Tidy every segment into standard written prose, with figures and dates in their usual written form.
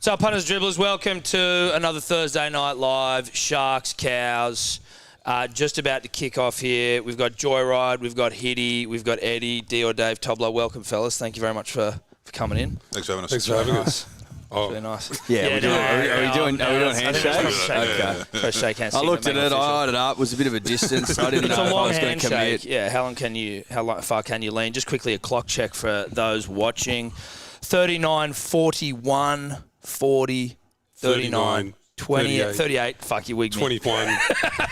What's up, punters, dribblers? Welcome to another Thursday Night Live. Sharks, Cows. Just about to kick off here. We've got Joyride, we've got Hitty, we've got Eddie, D or Dave Tobler. Welcome, fellas. Thank you very much for coming in. Thanks for having us. Thanks for having us. Oh. Really nice. Yeah, are we doing handshakes? Okay. First shake hands. I looked at it, I eyed it up. It was a bit of a distance. I didn't know if I was going to commit. Yeah, how far can you lean? Just quickly a clock check for those watching. 39, 41, 40, 39, 20, 38. Fuck, you wigged me. 21,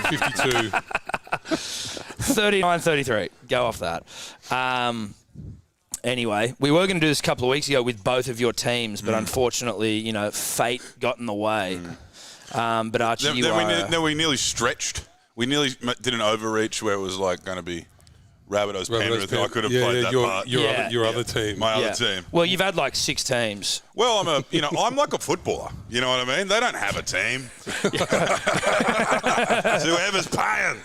52. 39, 33. Go off that. Anyway, we were going to do this a couple of weeks ago with both of your teams, but unfortunately, fate got in the way. But Archie, we nearly stretched. We nearly did an overreach where it was like going to be Rabbitohs Penrith. I could have played that part. Your other team. My other team. Well, you've had like 6 teams. Well, I'm like a footballer. You know what I mean? They don't have a team. It's whoever's paying.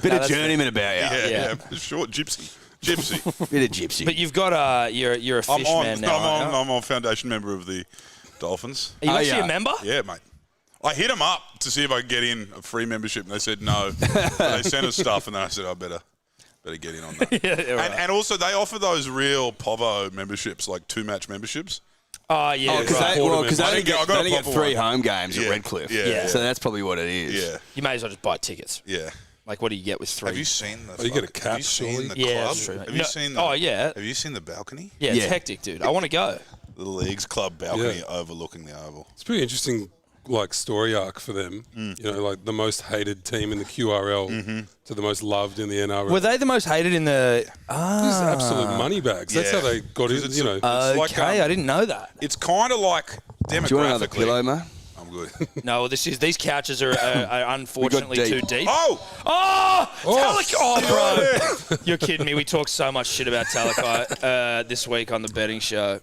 Bit of journeyman about you. Yeah. Short gypsy. Bit of gypsy. But you've got you're a fish man now. I'm a foundation member of the Dolphins. Are you actually a member? Yeah, mate. I hit them up to see if I could get in a free membership, and they said no. They sent us stuff, and then I said I better get in on that. Right. And also they offer those real Povo memberships, like 2-match memberships. Oh, yeah. Because they only get 3 one. home games at Redcliffe. Yeah. So that's probably what it is. Yeah. You may as well just buy tickets. Yeah. Like, what do you get with 3? Have you seen the? You get a cap, have you seen the yeah, club? that's true. Have you seen the? Oh yeah. Have you seen the balcony? Yeah, it's hectic, dude. I want to go. The Leagues Club balcony overlooking the Oval. It's a pretty interesting, story arc for them. Like the most hated team in the QRL to the most loved in the NRL. Were they the most hated in the? Just absolute money bags. That's how they got in. It's Okay, I didn't know that. It's kind of like demographically. Do you want another pillow, mate? I'm good. No, these couches are unfortunately too deep. Oh, Talakai! Oh, bro, you're kidding me. We talked so much shit about Talakai this week on the betting show.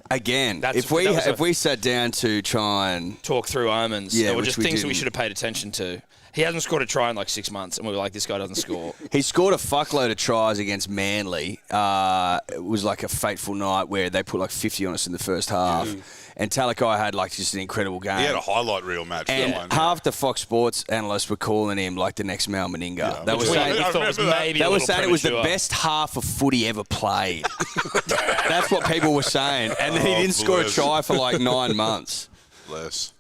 Again, if we sat down to try and talk through omens, there were just things that we should have paid attention to. He hasn't scored a try in like 6 months, and we were like, this guy doesn't score. He scored a fuckload of tries against Manly. It was like a fateful night where they put like 50 on us in the first half. And Talakai had like just an incredible game. He had a highlight reel match. And half the Fox Sports analysts were calling him like the next Mal Meninga. Yeah, they were saying it was the best half of footy ever played. That's what people were saying. And then he didn't score a try for like 9 months. Bless.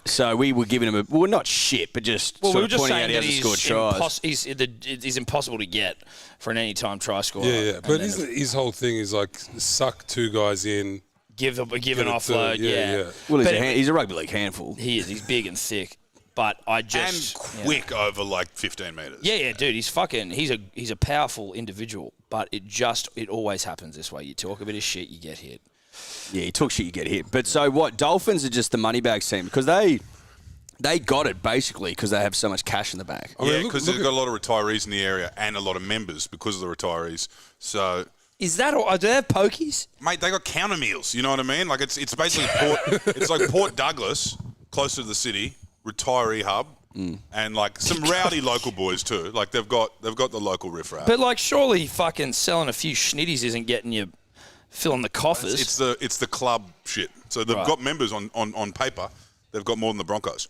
So we were giving him well, not shit, but just we were just pointing saying out he hasn't scored tries. He's impossible to get for an anytime try scorer. Yeah. But his whole thing is like suck 2 guys in. Give an offload, yeah. Well, he's a rugby league handful. He is. He's big and thick. But and quick over like 15 metres. Yeah, dude. He's a powerful individual. But it always happens this way. You talk a bit of shit, you get hit. Yeah, you talk shit, you get hit. But so what? Dolphins are just the moneybags team because they got it basically because they have so much cash in the bank. Yeah, because they've got a lot of retirees in the area and a lot of members because of the retirees. So. Is that all? Do they have pokies? Mate, they got counter meals. You know what I mean? Like it's basically it's like Port Douglas, close to the city, retiree hub, and like some rowdy local boys too. Like they've got the local riffraff. But like, surely fucking selling a few schnitties isn't getting you filling the coffers. It's the club shit. So they've got members on paper. They've got more than the Broncos.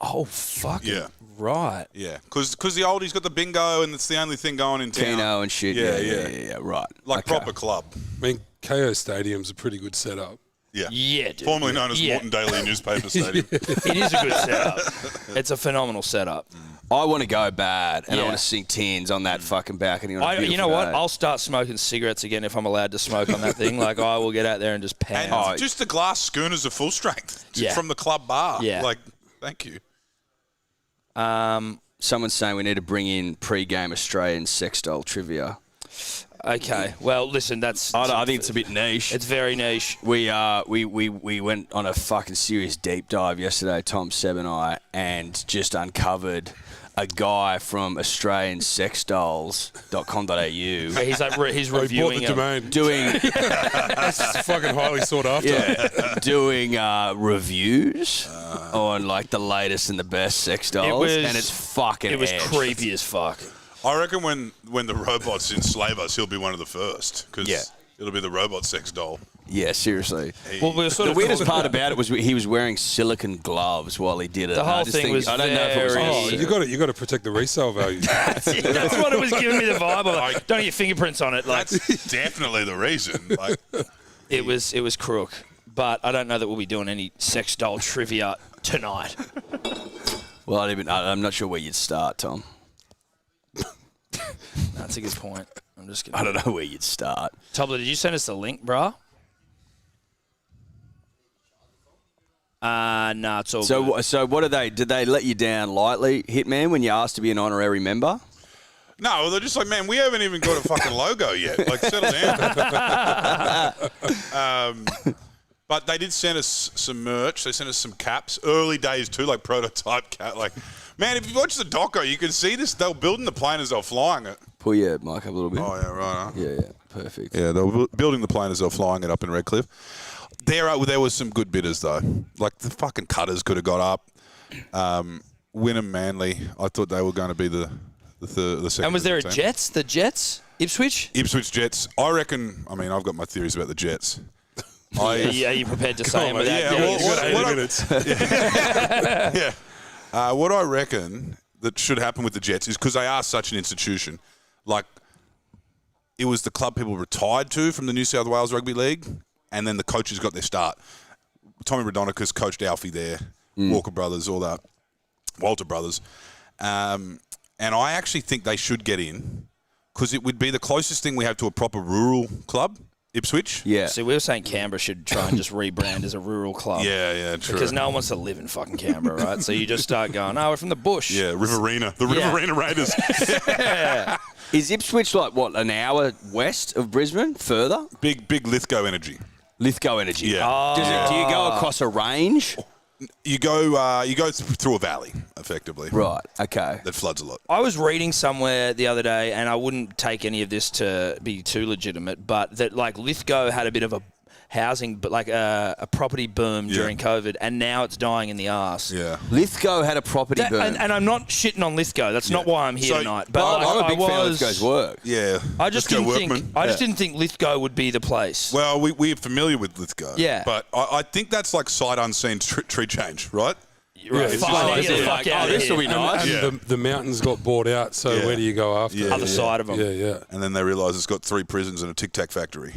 Oh, fucking yeah. Right. Yeah, because the oldies got the bingo and it's the only thing going in town. Keno and shit. Yeah, right. Like proper club. I mean, KO Stadium's a pretty good setup. Yeah, dude. Formerly known as Morton Daily Newspaper Stadium. It is a good setup. It's a phenomenal setup. I want to go bad, and I want to sink tins on that fucking balcony. You know what? I'll start smoking cigarettes again if I'm allowed to smoke on that thing. Like, I will get out there and just pound. And just the glass schooners are full strength from the club bar. Yeah. Like, thank you. Someone's saying we need to bring in pre-game Australian sex doll trivia. Okay. Well, listen, that's. I think it's a bit niche. It's very niche. We went on a fucking serious deep dive yesterday, Tom, Seb and I, and just uncovered a guy from AustralianSexDolls.com.au. He's reviewing doing That's fucking highly sought after. Doing reviews on like the latest and the best sex dolls, and it's fucking. It was creepy as fuck. I reckon when the robots enslave us, he'll be one of the first. Cause It'll be the robot sex doll. Yeah, seriously. Well, we were sort The of weirdest part about it was he was wearing silicone gloves while he did it. The And I whole just thing think, was I don't know if it was. very- Oh, you got to protect the resale value. That's what it was giving me the vibe of. Like, don't get your fingerprints on it. Like, That's definitely the reason. Like, it was crook. But I don't know that we'll be doing any sex doll trivia tonight. Well, I'm not sure where you'd start, Tom. That's a good point. I'm just I gonna. don't know where you'd start. Tobler, did you send us the link, brah? Nah, it's all good. So what did they let you down lightly, Hitman, when you asked to be an honorary member? no, they're just like, man, we haven't even got a fucking logo yet. Like, settle down. But they did send us some merch. They sent us some caps. Early days too, like prototype cap. Like, man, if you watch the doco, you can see this. They were building the plane as they were flying it. Pull your mic up a little bit. Oh, yeah, right. Huh? Yeah, perfect. Yeah, they were building the plane as they were flying it up in Redcliffe. There was some good bidders, though. Like, the fucking Cutters could have got up. Wynnum Manly, I thought they were going to be the second. And was there a team. Jets? The Jets? Ipswich? Ipswich Jets. I reckon, I mean, I've got my theories about the Jets. Are you prepared to say them without yeah, giving well, us- You got 80 minutes. Yeah. What I reckon that should happen with the Jets is because they are such an institution. Like, it was the club people retired to from the New South Wales Rugby League, and then the coaches got their start. Tommy Radonicus coached Alfie there, Walker Brothers, all that, Walter Brothers. And I actually think they should get in because it would be the closest thing we have to a proper rural club. Ipswich? Yeah. See, we were saying Canberra should try and just rebrand as a rural club. Yeah, true. Because no one wants to live in fucking Canberra, right? So you just start going, oh, we're from the bush. Yeah, Riverina. The Yeah. Riverina Raiders. Is Ipswich like, what, an hour west of Brisbane? Further? Big Lithgow energy. Lithgow Energy. Yeah. Oh. Do you go across a range? You go through a valley, effectively. Right, okay. That floods a lot. I was reading somewhere the other day, and I wouldn't take any of this to be too legitimate, but that like Lithgow had a bit of a housing, but like a property boom during COVID, and now it's dying in the arse. Yeah. Lithgow had a property boom. And I'm not shitting on Lithgow. That's not why I'm here So- tonight. But But I'm a big fan of was, Lithgow's work. Yeah. I just Lithgow didn't workman. think. I just didn't think Lithgow would be the place. Well, we're familiar with Lithgow. Yeah. But I think that's like sight unseen tree change, right? Right, it's fuck, just I like- need to get the fuck out of this will here. be nice. And Yeah. the mountains got bought out, so Yeah. where do you go after? Yeah. Other side of them. Yeah. And then they realise it's got 3 prisons and a Tic Tac factory.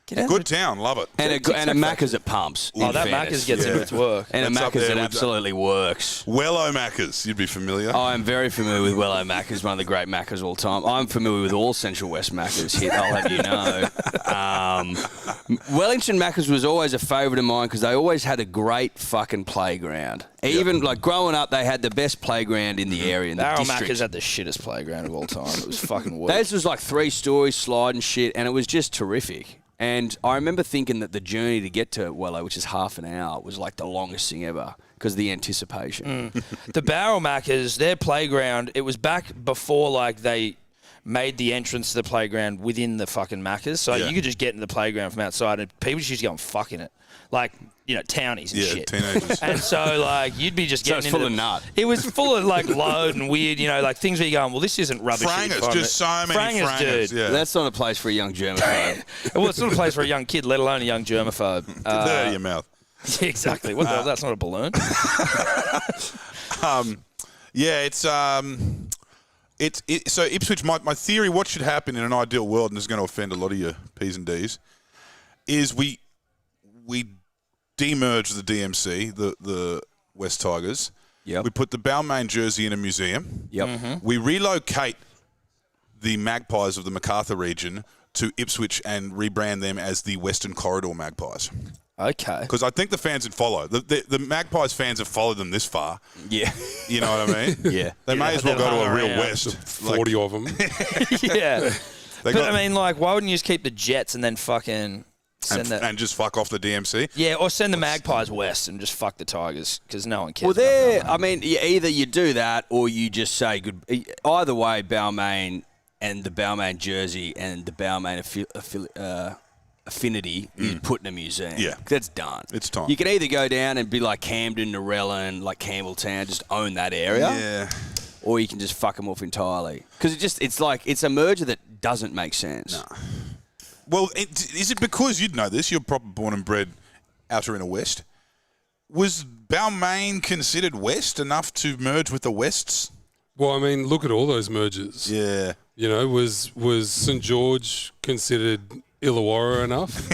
Get out Good of town, love it. And a Macca's at pumps. Oh, in that fairness. Macca's gets into its work. And a That's up Macca's there that with the- absolutely works. Wello Maccas, you'd be familiar. I am very familiar with Wello Macca's, one of the great Macca's of all time. I'm familiar with all Central West Macca's, I'll have you know. Wellington Macca's was always a favourite of mine because they always had a great fucking playground. Even like growing up, they had the best playground in the area, in the Barrel district. Macca's had the shittest playground of all time. It was fucking weird. Theirs was like 3 stories, slide and shit, and it was just terrific. And I remember thinking that the journey to get to Wello, which is half an hour, was like the longest thing ever because of the anticipation. The Barrel Macca's, their playground, it was back before like they made the entrance to the playground within the fucking Macca's. So Yeah. you could just get into the playground from outside and people just used to go and fuck in it. Like, you know, townies and Yeah, shit. teenagers. And so, like, you'd be just So getting it's full into of nut. It was full of, like, load and weird, you know, like things where you're going, well, this isn't rubbish. Frangers, just so many frangers. dude. Yeah. That's not a place for a young germaphobe. Well, it's not a place for a young kid, let alone a young germaphobe. Get that out of your mouth. Exactly. What the hell? That's not a balloon. Yeah, it's so Ipswich. My theory, what should happen in an ideal world, and this is going to offend a lot of your P's and D's, is we demerge the DMC, the West Tigers. Yep. We put the Balmain jersey in a museum. Yep. We relocate the Magpies of the Macarthur region to Ipswich and rebrand them as the Western Corridor Magpies. Okay. Because I think the fans would follow. The Magpies fans have followed them this far. Yeah. You know what I mean? Yeah. They may as well they've go to a hung real around. West. 40 of them. Yeah. They But, got- I mean, like, why wouldn't you just keep the Jets and then fucking send that... and just fuck off the DMC. Yeah, or send the Magpies west and just fuck the Tigers because no one cares. Well, about there. Balmain. I mean, either you do that or you just say good. Either way, Balmain and the Balmain jersey and the Balmain affinity is put in a museum. Yeah. That's done. It's time. You can either go down and be like Camden, Narellan, like Campbelltown, just own that area. Yeah. Or you can just fuck them off entirely. Because it's a merger that doesn't make sense. Well, is it because you'd know this? You're proper born and bred outer inner west. Was Balmain considered west enough to merge with the Wests? Well, I mean, look at all those mergers. Yeah. You know, was St George considered Illawarra enough?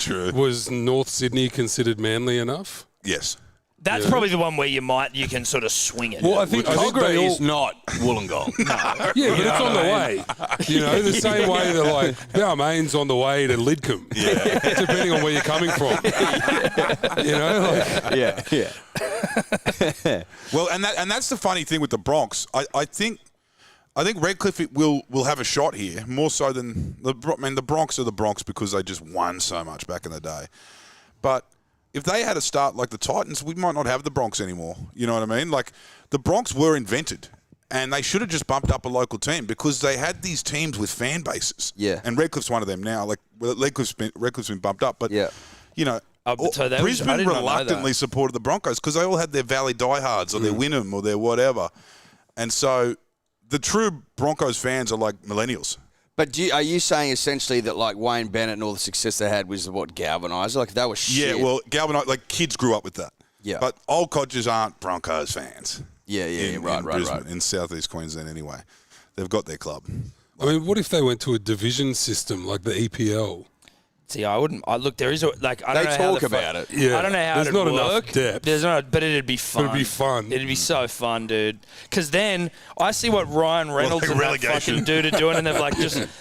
True. Was North Sydney considered Manly enough? Yes. That's probably the one where you can sort of swing it. Well, I think they Cogra all, is not Wollongong. No. yeah, but it's on the way. You know, the same way that like Balmain's on the way to Lidcombe. Yeah. Depending on where you're coming from. You know, like, yeah. Well, and that's the funny thing with the Bronx. I think Redcliffe will have a shot here more so than the Bronx are the Bronx because they just won so much back in the day. But if they had a start like the Titans, we might not have the Bronx anymore. You know what I mean? Like, the Bronx were invented, and they should have just bumped up a local team because they had these teams with fan bases. Yeah. And Redcliffe's one of them now. Like, Redcliffe's been bumped up, but, you know, so I Brisbane did not know reluctantly that. supported the Broncos because they all had their Valley diehards or their Wynnum or their whatever. And so the true Broncos fans are like millennials. But are you saying essentially that like Wayne Bennett and all the success they had was what galvanised? Like that was shit. Yeah, well, like kids grew up with that. Yeah. But old codgers aren't Broncos fans. Yeah, Right. In southeast Queensland anyway. They've got their club. I mean, what if they went to a division system like the EPL? See, I wouldn't. Look, there is I don't They know how talk the about it. Yeah, I don't know how there's it'd not enough work. depth. There's not, but it'd be fun. It'd be fun. It'd be so fun, dude. Because then I see what Ryan Reynolds like and that relegation. fucking dude are doing, and they've like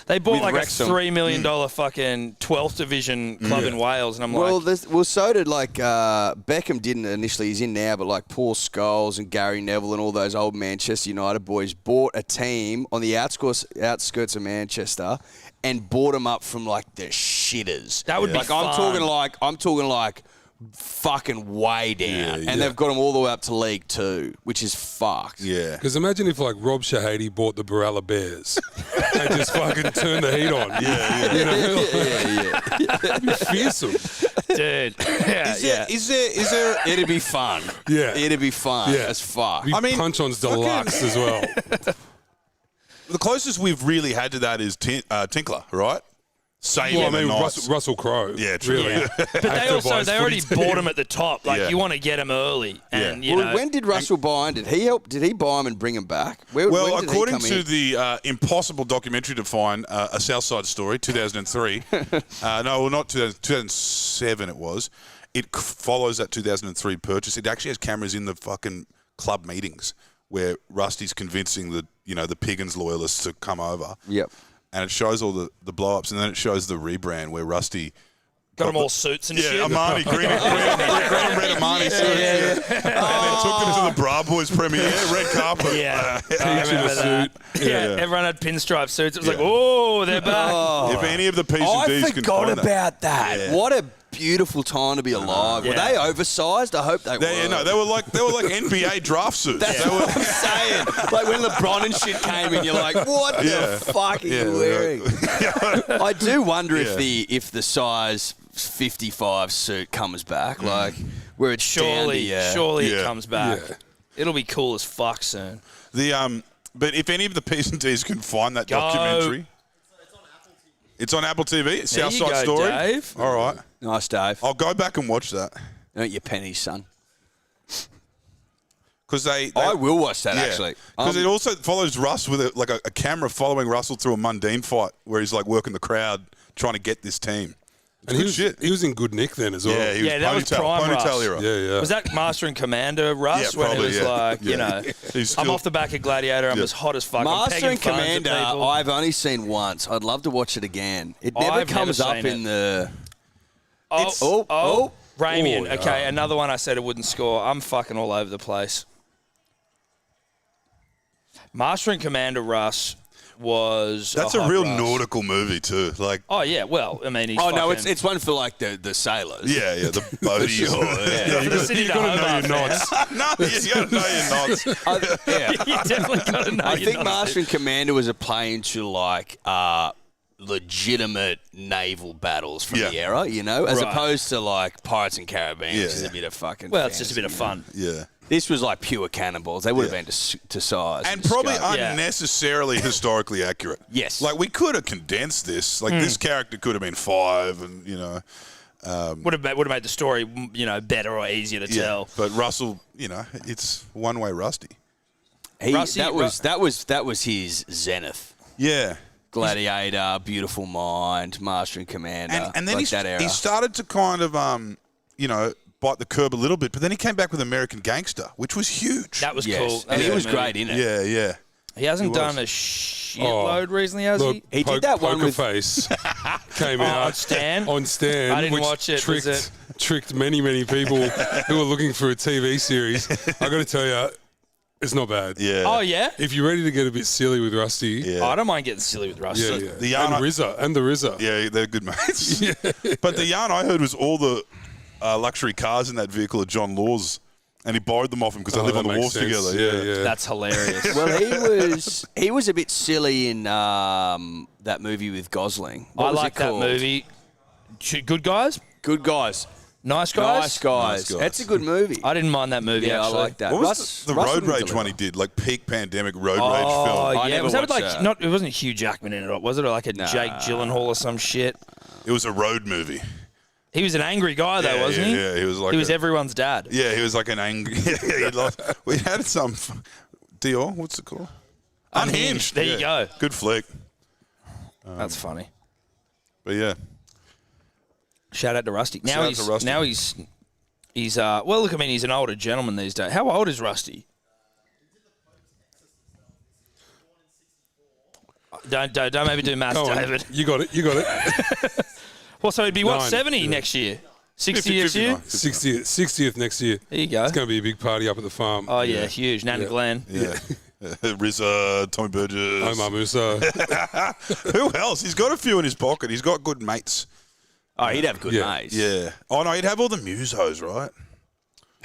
they bought With like Wrexham. a $3 million fucking 12th division club in Wales, and I'm like, So did like Beckham didn't initially. He's in now, but like Paul Scholes and Gary Neville and all those old Manchester United boys bought a team on the outskirts of Manchester and bought them up from like the shitters. That would be like fun. I'm talking like fucking way down, and they've got them all the way up to League Two, which is fucked. Yeah. Because imagine if like Rob Shahady bought the Barella Bears and just fucking turned the heat on. Yeah. You know, yeah. it'd be fearsome. dude, Is there It'd be fun. Yeah. It'd be fun Yeah. as fuck. I mean, Punch-On's deluxe as well. the closest we've really had to that is Tinkler, right? Save Well, I him mean, at nights. Russell Crowe. Yeah, true. Really. Yeah. But they Activised already footy bought team. him at the top. Like, Yeah. you want to get him early. And, you Well, know. when did Russell buy him? Did he help? Did he buy him and bring him back? When Well, did he according come to in? the impossible documentary to find, A South Side Story, 2003. Not 2007 it was. It follows that 2003 purchase. It actually has cameras in the fucking club meetings where Rusty's convincing the Piggins loyalists to come over. Yep. And it shows all the blow-ups, and then it shows the rebrand where Rusty... got them all suits and shit. Armani, green and red Armani suits. And then took them to the Bra Boys premiere, red carpet. Yeah. I Each in a remember that. suit. Yeah, everyone had pinstripe suits. It was like, oh, they're back. If any of the P's and I D's can forgot find about that. Yeah. What a beautiful time to be alive. Were Yeah. they oversized? I hope they were. They were like NBA draft suits. That's They were- what I'm saying. Like when LeBron and shit came in, you're like, what the fuck are you wearing? I do wonder if the size 55 suit comes back, like where it's Surely Yeah. it comes back. Yeah. It'll be cool as fuck soon. But if any of the P's and D's can find that Go. documentary, it's on Apple TV. There you Southside go, Story. Dave. All right, Nice, Dave. I'll go back and watch that Don't your pennies, son. because they I will watch that actually. because it also follows Russ with a camera following Russell through a mundane fight where he's like working the crowd trying to get this team. It's And good shit. he was in good nick then as well. Yeah, he was Yeah, that was prime ponytail Russ. era. Yeah. Was that Master and Commander Russ Yeah, when it probably, was yeah. like, you Yeah. know, He's I'm still- off the back of Gladiator, I'm as hot as fuck. I'm Master pegging and phones at Commander, people. I've only seen once. I'd love to watch it again. It never I've comes never up seen in it. the. Oh, Ramian. Oh, Okay, yeah. another one I said it wouldn't score. I'm fucking all over the place. Master and Commander Russ was. That's a hot real Russ. nautical movie too. Like, Oh yeah, well, I mean, he's Oh no, fucking- it's one for like the sailors. yeah, the boaties. sure, yeah. For the Sydney to Hobart fans. No, you got to know your knots. Yeah. You definitely got to know. I your think nuts. Master and Commander was a play into like legitimate naval battles from Yeah. the era, you know, as Right. opposed to like Pirates and Caribbean, which is Yeah. a bit of fucking. Well, it's just a bit of fantasy, fun. Yeah. This was like pure cannonballs. They would have been to size. And probably scope. unnecessarily historically accurate. Yes. Like, we could have condensed this. Like, this character could have been 5 and, you know. Would have made the story, you know, better or easier to tell. But Russell, you know, it's one-way Rusty. That was his zenith. Yeah. Gladiator, Beautiful Mind, Master and Commander. And then like that era. he started to kind of, you know, bite the curb a little bit, but then he came back with American Gangster, which was huge. That was Yes. cool. And he was great in it. Yeah, yeah. He hasn't He done was. a shitload recently, has Look, he? He did that one Poker with- Face came out on Stan? On Stan, I didn't which watch it. Was tricked many people who were looking for a TV series. I got to tell you, it's not bad. Yeah. Oh, yeah? If you're ready to get a bit silly with Rusty, Yeah. Oh, I don't mind getting silly with Russ. yeah. The yarn and the RZA. Yeah, they're good mates. But the yarn I heard was all the luxury cars in that vehicle are John Law's, and he borrowed them off him because they live that on the makes wharf sense. together. Yeah. That's hilarious. Well, he was a bit silly in that movie with Gosling. What I was it like that called? movie. Good Guys? Good Guys. Nice Guys? Nice guys. Nice Guys. That's a good movie. I didn't mind that movie, yeah, actually. I like that. What was Russ- the Russell road didn't rage deliver. one he did? Like peak pandemic road Oh, rage film. I yeah. never Was that with, watched like, that. not? It wasn't Hugh Jackman in it, was it? Or like a Jake Gyllenhaal or some shit? It was a road movie. He was an angry guy, though, Yeah, wasn't he? yeah, he was like He was everyone's dad. Yeah, he was like an angry. We had some Dior. What's it called? Unhinged. There you go. Good flick. That's funny. But yeah, Shout out to Rusty. Now Shout out he's to Rusty. now he's well, look, I mean, he's an older gentleman these days. How old is Rusty? Don't maybe do maths, Go on. David. You got it. Well, so he'd be what, 9, 70 yeah. next year, 60 50, this year. 60th next year. There you go. It's going to be a big party up at the farm. Oh yeah, huge. Nana Glenn. yeah. RZA, Tommy Burgess. Omar Musa. Who else? He's got a few in his pocket. He's got good mates. Oh, he'd have good Yeah. mates. Yeah. Oh no, he'd have all the musos, right?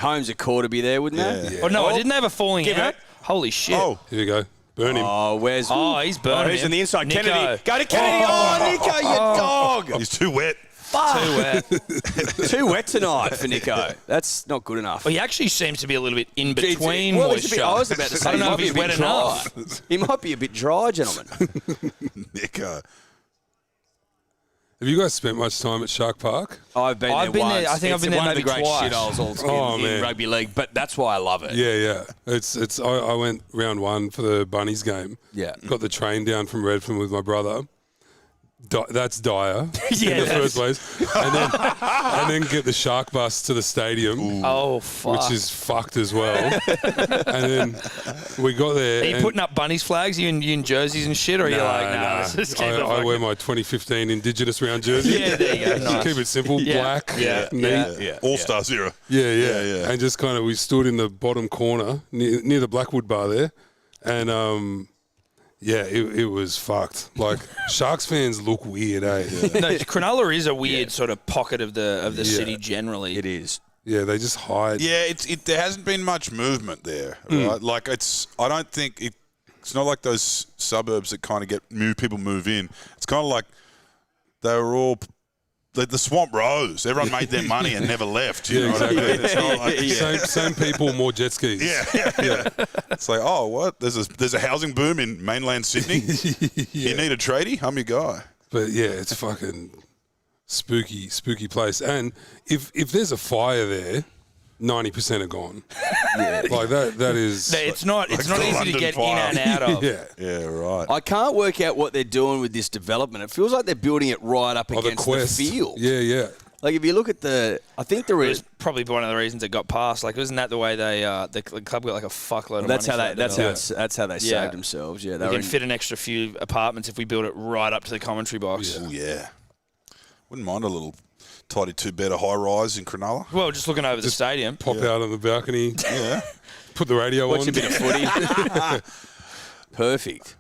Holmes a quarter be there, wouldn't Yeah. they? Yeah. Oh no, I didn't have a falling Give out. it. Holy shit. Oh, Here you go. Burn him. Oh, where's... Oh, he's burning who's him. on the inside? Nico. Kennedy. Go to Kennedy. Oh, Nico, you dog. he's too wet. Too wet. Too wet tonight for Nico. That's not good enough. Well, he actually seems to be a little bit in between Well, moisture. I was about to say, I don't know he if might be he's a bit wet dry. enough. He might be a bit dry, gentlemen. Nico. Have you guys spent much time at Shark Park? I've been I've there been there- once. I think I've It's been there one of the maybe great twice. shitholes in man. rugby league, but that's why I love it. Yeah. It's. I went round 1 for the Bunnies game. Yeah. Got the train down from Redfern with my brother. That's dire Yeah, in the that first place, and then get the Shark bus to the stadium, Oh, fuck. which is fucked as well. And then we got there. Are you and putting up bunnies flags? You in jerseys and shit? Or are you like, nah, let's just keep it I fucking- wear my 2015 Indigenous round jersey. Yeah, there you go. Just Nice. keep it simple, Yeah. black, Yeah. neat. Yeah. All-Stars era. Yeah. And just kind of, we stood in the bottom corner near the Blackwood bar there, and it was fucked. Like Sharks fans look weird, eh? No, Cronulla is a weird sort of pocket of the city generally. It is. Yeah, they just hide. Yeah, there hasn't been much movement there, right? Like I don't think it's not like those suburbs that kind of people move in. It's kind of like they were all the Swamp Rose. Everyone made their money and never left. You know what I mean? It's not like, Same people, more jet skis. yeah. It's like, oh, what? There's a housing boom in mainland Sydney. You need a tradie? I'm your guy. But yeah, it's fucking spooky place. And if there's a fire there, 90% are gone. Like that is. It's not the easy to London get fire. in and out of. Yeah. Yeah, right. I can't work out what they're doing with this development. It feels like they're building it right up Oh, against the Quest. field. Yeah. Like if you look at I think there It is. was probably one of the reasons it got passed. Like, wasn't that the way the club got like a fuckload of That's money? how for they. that development? That's how they Yeah. saved themselves. Yeah, they We were can fit an extra few apartments if we build it right up to the commentary box. Oh, yeah. Wouldn't mind a little tidy two-bedder high-rise in Cronulla. Well, just looking over the stadium. Pop out on the balcony, Yeah. put the radio watch on. a bit of footy. Perfect.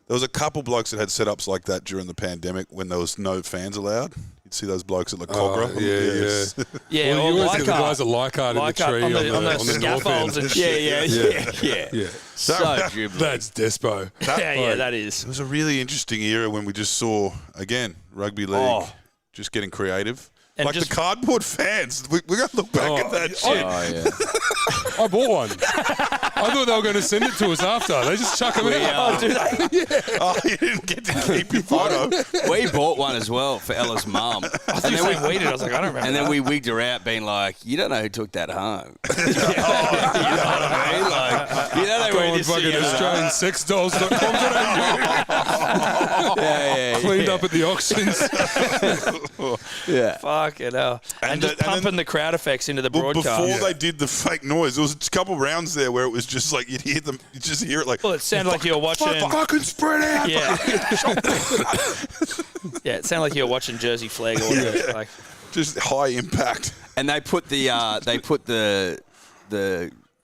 There was a couple blokes that had setups like that during the pandemic when there was no fans allowed. You'd see those blokes at La Cogra. yeah. Yeah, Well, you or always get the Leichhardt. guys at Leichhardt in the tree on the on the north scaffolds end. and Yeah, shit. yeah. So dribbling. That's despo. Yeah, that is. It was a really interesting era when we just saw, again, rugby league just getting creative. And like just- the cardboard fans. We're going to look back at that shit. Oh, yeah. I bought one. I thought they were going to send it to us after. They just chuck them out. Oh, you didn't get to keep your photo. We bought one as well for Ella's mum. I thought you were saying we did. I was like, I don't remember. And then that. we wigged her out, being like, "You don't know who took that home." You know what I mean? Like, you don't know Go where on this fucking thing is. AustralianSexDolls.com. Yeah. Cleaned up at the auctions. Yeah. Fucking hell. And just pumping the crowd effects into the broadcast. Before they did the fake noise, there was a couple rounds there where it was just like you just hear it like. Well, it sounded like you were watching. Fucking spread out. Yeah. Yeah, it sounded like you were watching Jersey Flag or whatever. Like, Just high impact. And they put the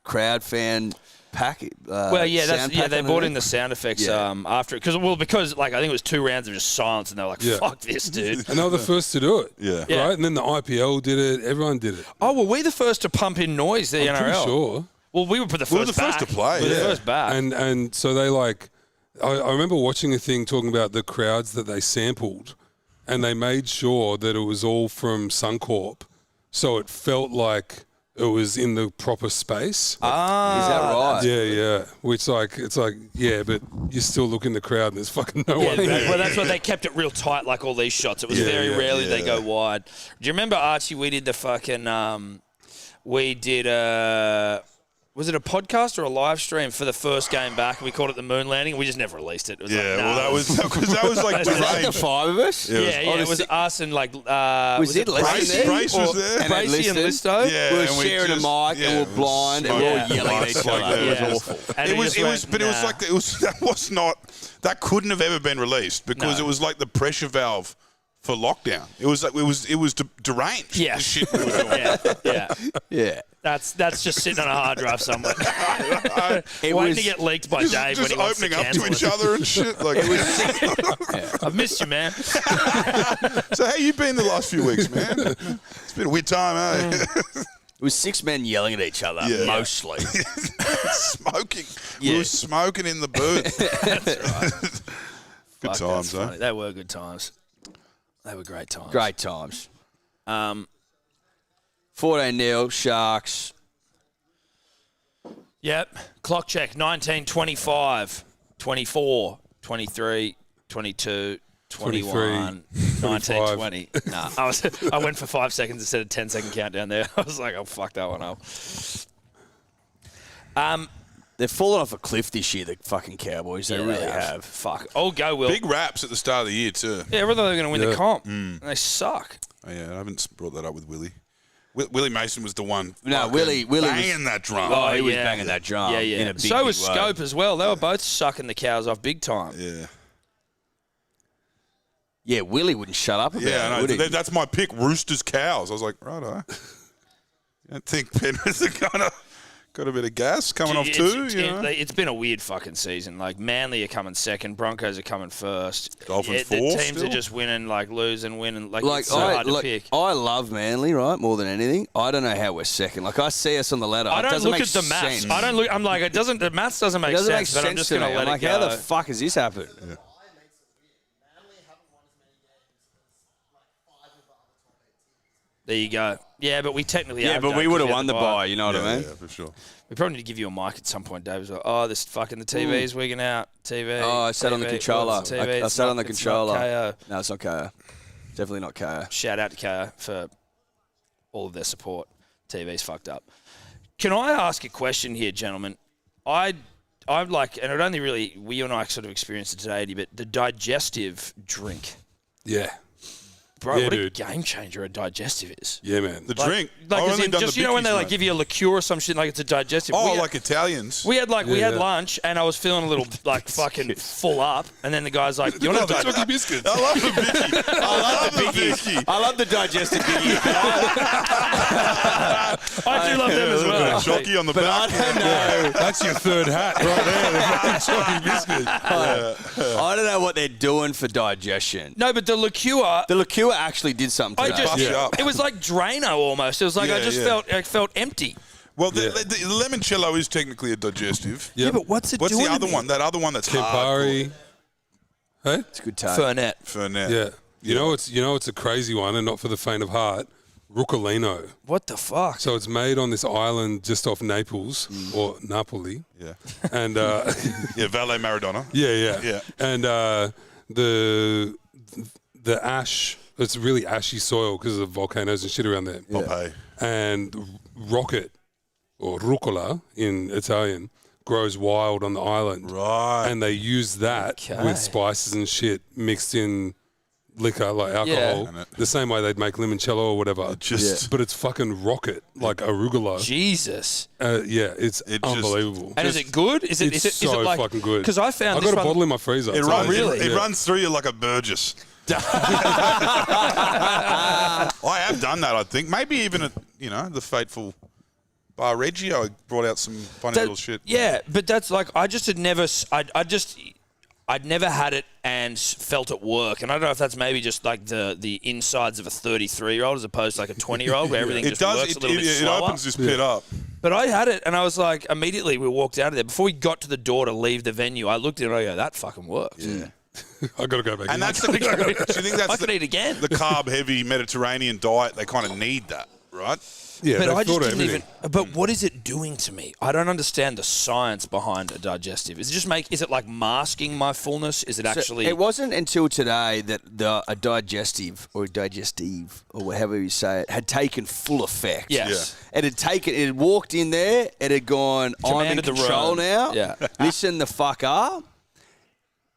crowd fan pack. well, yeah, sound they pack brought in underneath. the sound effects Yeah. after it because like I think it was 2 rounds of just silence, and they were like, Yeah. "Fuck this, dude." And they were the first to do it. Yeah. Yeah. Right? And then the IPL did it. Everyone did it. Oh, were we the first to pump in noise? The I'm NRL. pretty sure. Well, we were the first. We were the first to play, We were the yeah. first back. And so they like, I remember watching a thing talking about the crowds that they sampled, and they made sure that it was all from Suncorp, so it felt like it was in the proper space. Is that right? Yeah. Which it's like, yeah, but you still look in the crowd and there's fucking no Yeah, one there. well, that's why they kept it real tight, like all these shots. It was Yeah, very yeah, rarely they yeah. go wide. Do you remember, Archie, we did the fucking, was it a podcast or a live stream for the first game back? And we called it the moon landing. We just never released it. It was Yeah, like, well, nah. that was like Was with that Rage. The 5 of us? Yeah, It was us and like Was it Bracey? Leslie there? Brace was Or there. And Bracey and Liston? Listo. Yeah, We were and sharing a mic and yeah, we're blind and smoking we're all Yeah. yelling at each blunts other. like that. It Yeah. was awful. And It was, just went, but it was nah. like that was not. That couldn't have ever been released because No. it was like the pressure valve for lockdown. It was like it was deranged. Yeah. The shit we were doing. Yeah. Yeah. That's just sitting on a hard drive somewhere. It Waiting was to get leaked by Just, Dave just when he wants to opening up cancel to each it. other and shit. Like, I've missed you, man. so how you been the last few weeks, man? It's been a weird time, eh? Mm. It was 6 men yelling at each other, Yeah. mostly. Smoking. Yeah. We were smoking in the booth. Good Fuck, times, that's eh? funny. They were good times. They were great times. Great times. 14-0 Sharks. Yep. Clock check. 19, 25, 24, 23, 22, 21, 19, 20. Nah, I went for 5 seconds instead of 10-second countdown there. I was like, oh, fuck that one up. They're falling off a cliff this year, the fucking Cowboys. They really have. Fuck. Oh, go, Will. Big raps at the start of the year, too. Yeah, everyone thought they were going to win the Yeah. comp. And they suck. Oh, yeah, I haven't brought that up with Willie. Willie Mason was the one. No, fucking Willie was- banging that drum. Oh, he was yeah. banging that drum. Yeah, yeah. In a big, So big was way. Scope as well. They were both sucking the cows off big time. Yeah, Yeah, Willie wouldn't shut up about yeah. it, I know. would he? That's my pick. Roosters cows. I was like, righto. I don't think Penrith are gonna got a bit of gas coming off too. It's been a weird fucking season. Like Manly are coming second, Broncos are coming first. Dolphins The fourth teams still? are just winning, like losing, winning. Like, Like it's so hard to pick. I love Manly, right? More than anything, I don't know how we're second. Like I see us on the ladder. I It don't doesn't look make at the maths. sense. I don't look. I'm like, it doesn't. The maths doesn't make It doesn't sense. make But sense I'm just to going me. to let I'm like, it go. how the fuck has this happened? There you go. Yeah, but we technically Yeah, have, but though, we 'cause would have had won the bye. You know what I mean? Yeah, for sure. We probably need to give you a mic at some point, Dave. As well. Oh, this fucking the TV's wigging out. TV. Oh, I sat on the TV. controller. What's the TV? I It's sat not- on the it's not controller. KO. No, it's not KO. Definitely not KO. Shout out to KO for all of their support. TV's fucked up. Can I ask a question here, gentlemen? I'm like, and it only really, you and I sort of experienced it today, Eddie, but the digestive drink. Yeah. Bro, Yeah, what dude. a game changer a digestive is. Yeah, man. The drink. Like, I've as only in, done just, the you know when they bickies, like mate. give you a liqueur or some shit, like it's a digestive. Oh, We had- like Italians. We had Yeah. lunch and I was feeling a little like fucking full up, and then the guy's like, "You want the to Chucky biscuits. I love the bicky. I love the bicky. I love the digestive biggie. I do love them as well. Shocky on the But I back. don't know. That's your third hat right there. The fucking Chucky biscuit. I don't know what they're doing for digestion. No, but the liqueur. The liqueur actually did something I today. just, Bust you up. it was like Drano almost. It was like I Yeah, just yeah. felt empty. Well, the limoncello is technically a digestive. Yep. but what's it What's doing? the other one? That other one that's Campari. Hey? It's a good take. Fernet. Fernet. Yeah. You know it's a crazy one and not for the faint of heart. Rucolino. What the fuck? So it's made on this island just off Naples or Napoli. Yeah. And Yeah, Valet Maradona. yeah. And the ash, it's really ashy soil because of volcanoes and shit around there. Pompeii. And rocket, or rucola in Italian, grows wild on the island. Right. And they use that with spices and shit mixed in liquor, like alcohol, Yeah. the same way they'd make limoncello or whatever. But it's fucking rocket, like arugula. Jesus. It's unbelievable. And is it good? Is it so like, fucking good. Because I found I've got a bottle in my freezer. It runs, really? It runs through you like a Burgess. I have done that, I think. Maybe even at, the fateful Bar Reggio brought out some funny little shit. Yeah, but that's like, I just had never, I'd never had it and felt it work. And I don't know if that's maybe just like the insides of a 33-year-old as opposed to like a 20-year-old where everything just works a little bit slower. It opens this pit up. But I had it and I was like, immediately we walked out of there. Before we got to the door to leave the venue, I looked at it and I go, that fucking works. Yeah. I got to go back. And that's do you think that's I could eat again. The carb-heavy Mediterranean diet, they kind of need that, right? Yeah, but I just thought of didn't everything. even. But what is it doing to me? I don't understand the science behind a digestive. Is it like masking my fullness? Is it actually? It wasn't until today that a digestive or however you say it had taken full effect. Yes. It had walked in there. It had gone. Commanded I'm in the control room. now. Yeah. Listen the fuck up.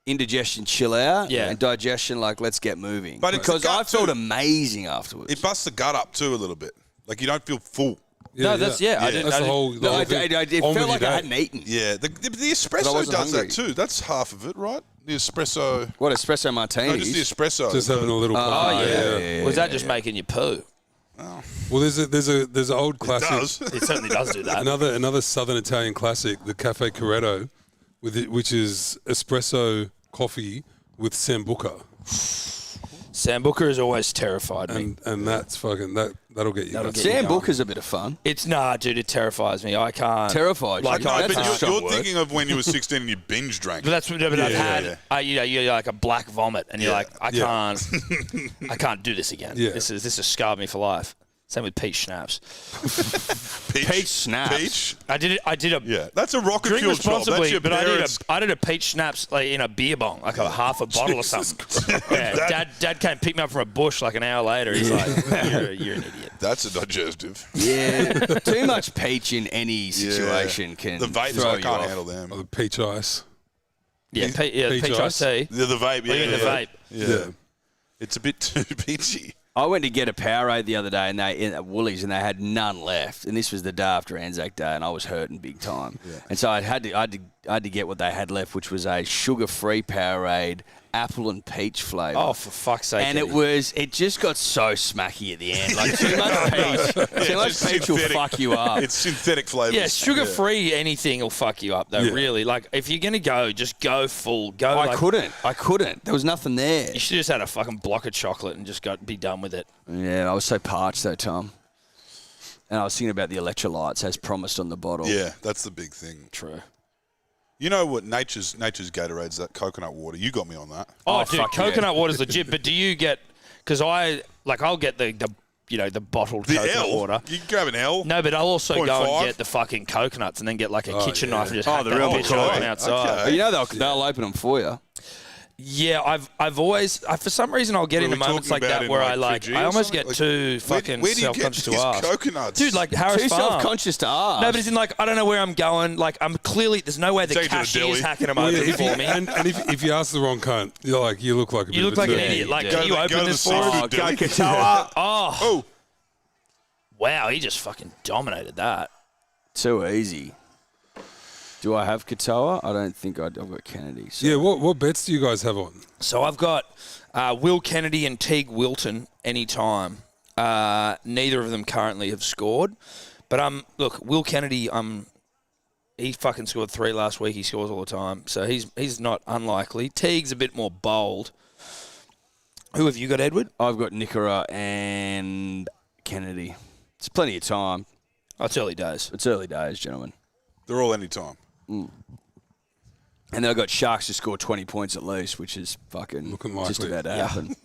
Indigestion, chill out. Yeah. And digestion, like let's get moving. But it's because the gut I felt too. amazing afterwards. It busts the gut up too a little bit. Like you don't feel full. No, that's I didn't. That's the whole. No, it felt like I hadn't eaten. Yeah, the But I espresso wasn't does hungry. that too. That's half of it, right? The espresso. What espresso No, martinis? just the espresso. Just having a little. Was that just making you poo? Well, there's an old classic. It does. It certainly does do that. Another Southern Italian classic, the Cafe Corretto, which is espresso coffee with sambuca, Sambuca has always terrified me. and that's fucking that'll get you. That'll nuts. get you Sambuca's a bit of fun. It's dude. It terrifies me. I can't. Terrified. Like, you. I No, can't. but strong you're word. thinking of when you were 16 and you binge drank. But that's what I've had. yeah. You're like a black vomit, and you're like, I Yeah. can't do this again. Yeah. This has scarred me for life. Same with peach schnapps. Peach snaps. Peach. I did a Yeah, that's a rocket drink fuel drop. That's responsibly, your but parents. I did a peach schnapps like in a beer bong, like a half a bottle or something. Yeah, Dad came pick me up from a bush like an hour later. He's like, you're an idiot. That's a digestive. Yeah, too much peach in any situation can The vapes, throw I you can't off. handle them. Oh, the peach ice. Yeah, peach ice. iced tea. The vape, yeah. You mean the vape? Yeah. It's a bit too peachy. I went to get a Powerade the other day, and at Woolies, and they had none left. And this was the day after Anzac Day, and I was hurting big time. Yeah. And so I had to get what they had left, which was a sugar-free Powerade, apple and peach flavour. Oh, for fuck's sake! And Eddie. it just got so smacky at the end. Like too much peach will fuck you up. It's synthetic flavors. Yeah, sugar-free anything will fuck you up, though, really. Like, if you're going to go, just go full. Go. I couldn't. There was nothing there. You should just had a fucking block of chocolate and just be done with it. Yeah, I was so parched though, Tom. And I was thinking about the electrolytes as promised on the bottle. Yeah, that's the big thing. True. You know what? Nature's Gatorade's that coconut water. You got me on that. Oh, dude, fuck yeah. coconut water's legit. But do you get? Because I'll get the bottled The coconut L. water. You can grab an L. No, but I'll also go 0.5. and get the fucking coconuts and then get like a kitchen knife and just hack the that real bitch McCoy. open outside. Okay. But you know they'll open them for you. Yeah, I've always for some reason I'll get What are into we moments talking like about that in, where like, Fiji I or almost something? get Like, too fucking where do you get self-conscious to these ask. coconuts? Dude, like Harris Too Farm. self-conscious to ask. No, but it's in like I don't know where I'm going. Like I'm clearly there's no way the Take it to the cashier's deli. hacking them Well, open yeah, for me. and if you ask the wrong cunt, you look like a bit You of look a like an turd. idiot. Like, Yeah. can you Go to open the this for us? seafood deli. Oh, Oh, wow, he just fucking dominated that. Too easy. Do I have Katoa? I don't think I've got Kennedy. So. Yeah, what bets do you guys have on? So I've got Will Kennedy and Teague Wilton anytime. Neither of them currently have scored. But look, Will Kennedy, he fucking scored 3 last week. He scores all the time. So he's not unlikely. Teague's a bit more bold. Who have you got, Edward? I've got Nicara and Kennedy. It's plenty of time. Oh, it's early days. It's early days, gentlemen. they're all anytime. And then I've got Sharks to score 20 points at least, which is fucking Looking just likely. about to happen.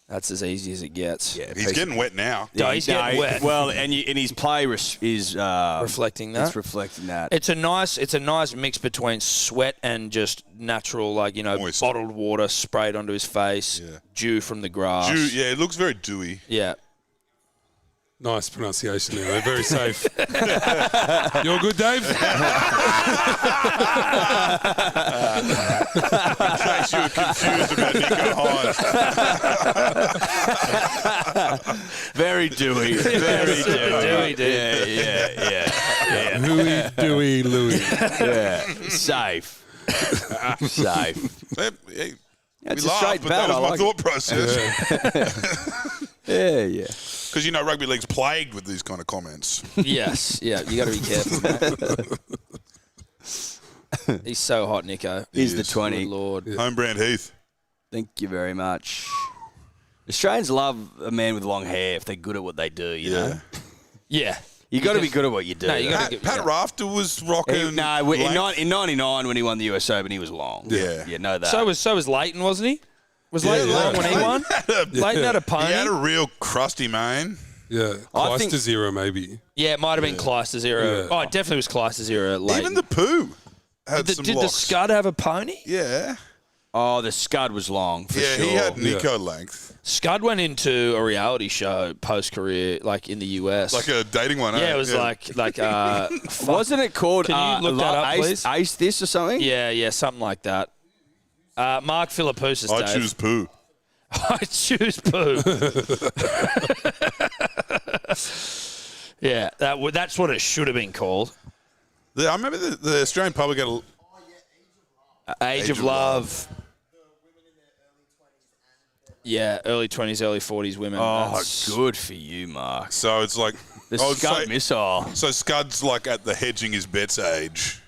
That's as easy as it gets. Yeah, He's getting wet now. No, he's getting wet. Well, and his play is Reflecting that. It's reflecting that. It's a nice mix between sweat and just natural, Moist. bottled water sprayed onto his face, dew from the grass. Yeah, it looks very dewy. Yeah. Nice pronunciation there. Very safe. You're good, Dave? In case you were confused about Nico Hyde. Very dewy. Very dewy. Dewy, dude. Yeah. Louis, Dewey, Louis. Yeah. Safe. Safe. We It's a laughed, straight but bat. that was I my like thought process. Yeah. Because, rugby league's plagued with these kind of comments. Yes. Yeah, you got to be careful, mate. He's so hot, Nico. He's the is. 20. Good Lord. Home brand Heath. Thank you very much. Australians love a man with long hair if they're good at what they do, you know? Yeah. You got to be good at what you do. No, you got to Pat Rafter was rocking. in length. 99 when he won the US Open, he was long. Yeah. Yeah, know that. So was Leighton, wasn't he? Was Leighton yeah. long when he won? Leighton had a pony. He had a real crusty mane. Yeah. I think- Clyster's era, maybe. Yeah, it might have been Clyster's era. Yeah. Oh, it definitely was Clyster's era. Leighton. Even the poo had some Did the locks. Scud have a pony? Yeah. Oh, the Scud was long, for Yeah, sure. he had Nico length. Scud went into a reality show post-career, like in the US. Like a dating one, yeah, it was like Wasn't it called Can you look that up, please? Ace this or something? yeah, something like that. Mark Philippoussis, I Dave. choose poo. I choose poo. Yeah, that's what it should have been called. I remember the Australian public had Age of Love. Yeah, early 20s, early 40s women. Oh, That's- good for you, Mark. so it's like The I would Scud say- missile. So Scud's like at the hedging his bets age.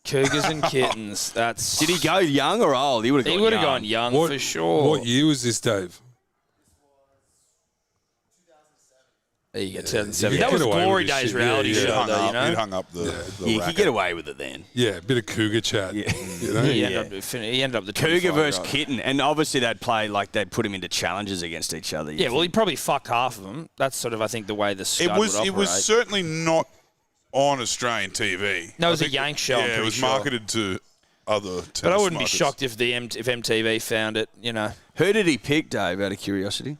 Cougars and Kittens. That's. Did he go young or old? He would have He gone would have young. gone young for sure. What year was this, Dave? There you go, 2007. Yeah. That was Get away Glory with this Days shit. reality Yeah, yeah. show, though, you know? He'd hung up the Yeah, you racket. could get away with it then. Yeah, a bit of cougar chat. Yeah. You know? He Yeah. ended up the Cougar 25, versus right? Kitten. And obviously they'd play like they'd put him into challenges against each other. Yeah, well, he probably fucked half of them. That's sort of, I think, the way the Scud It was would operate. certainly not on Australian TV. No, it was I a think Yank show, I'm Yeah, it pretty was sure. marketed to other tennis But I wouldn't markets. be shocked if if MTV found it, you know. Who did he pick, Dave, out of curiosity?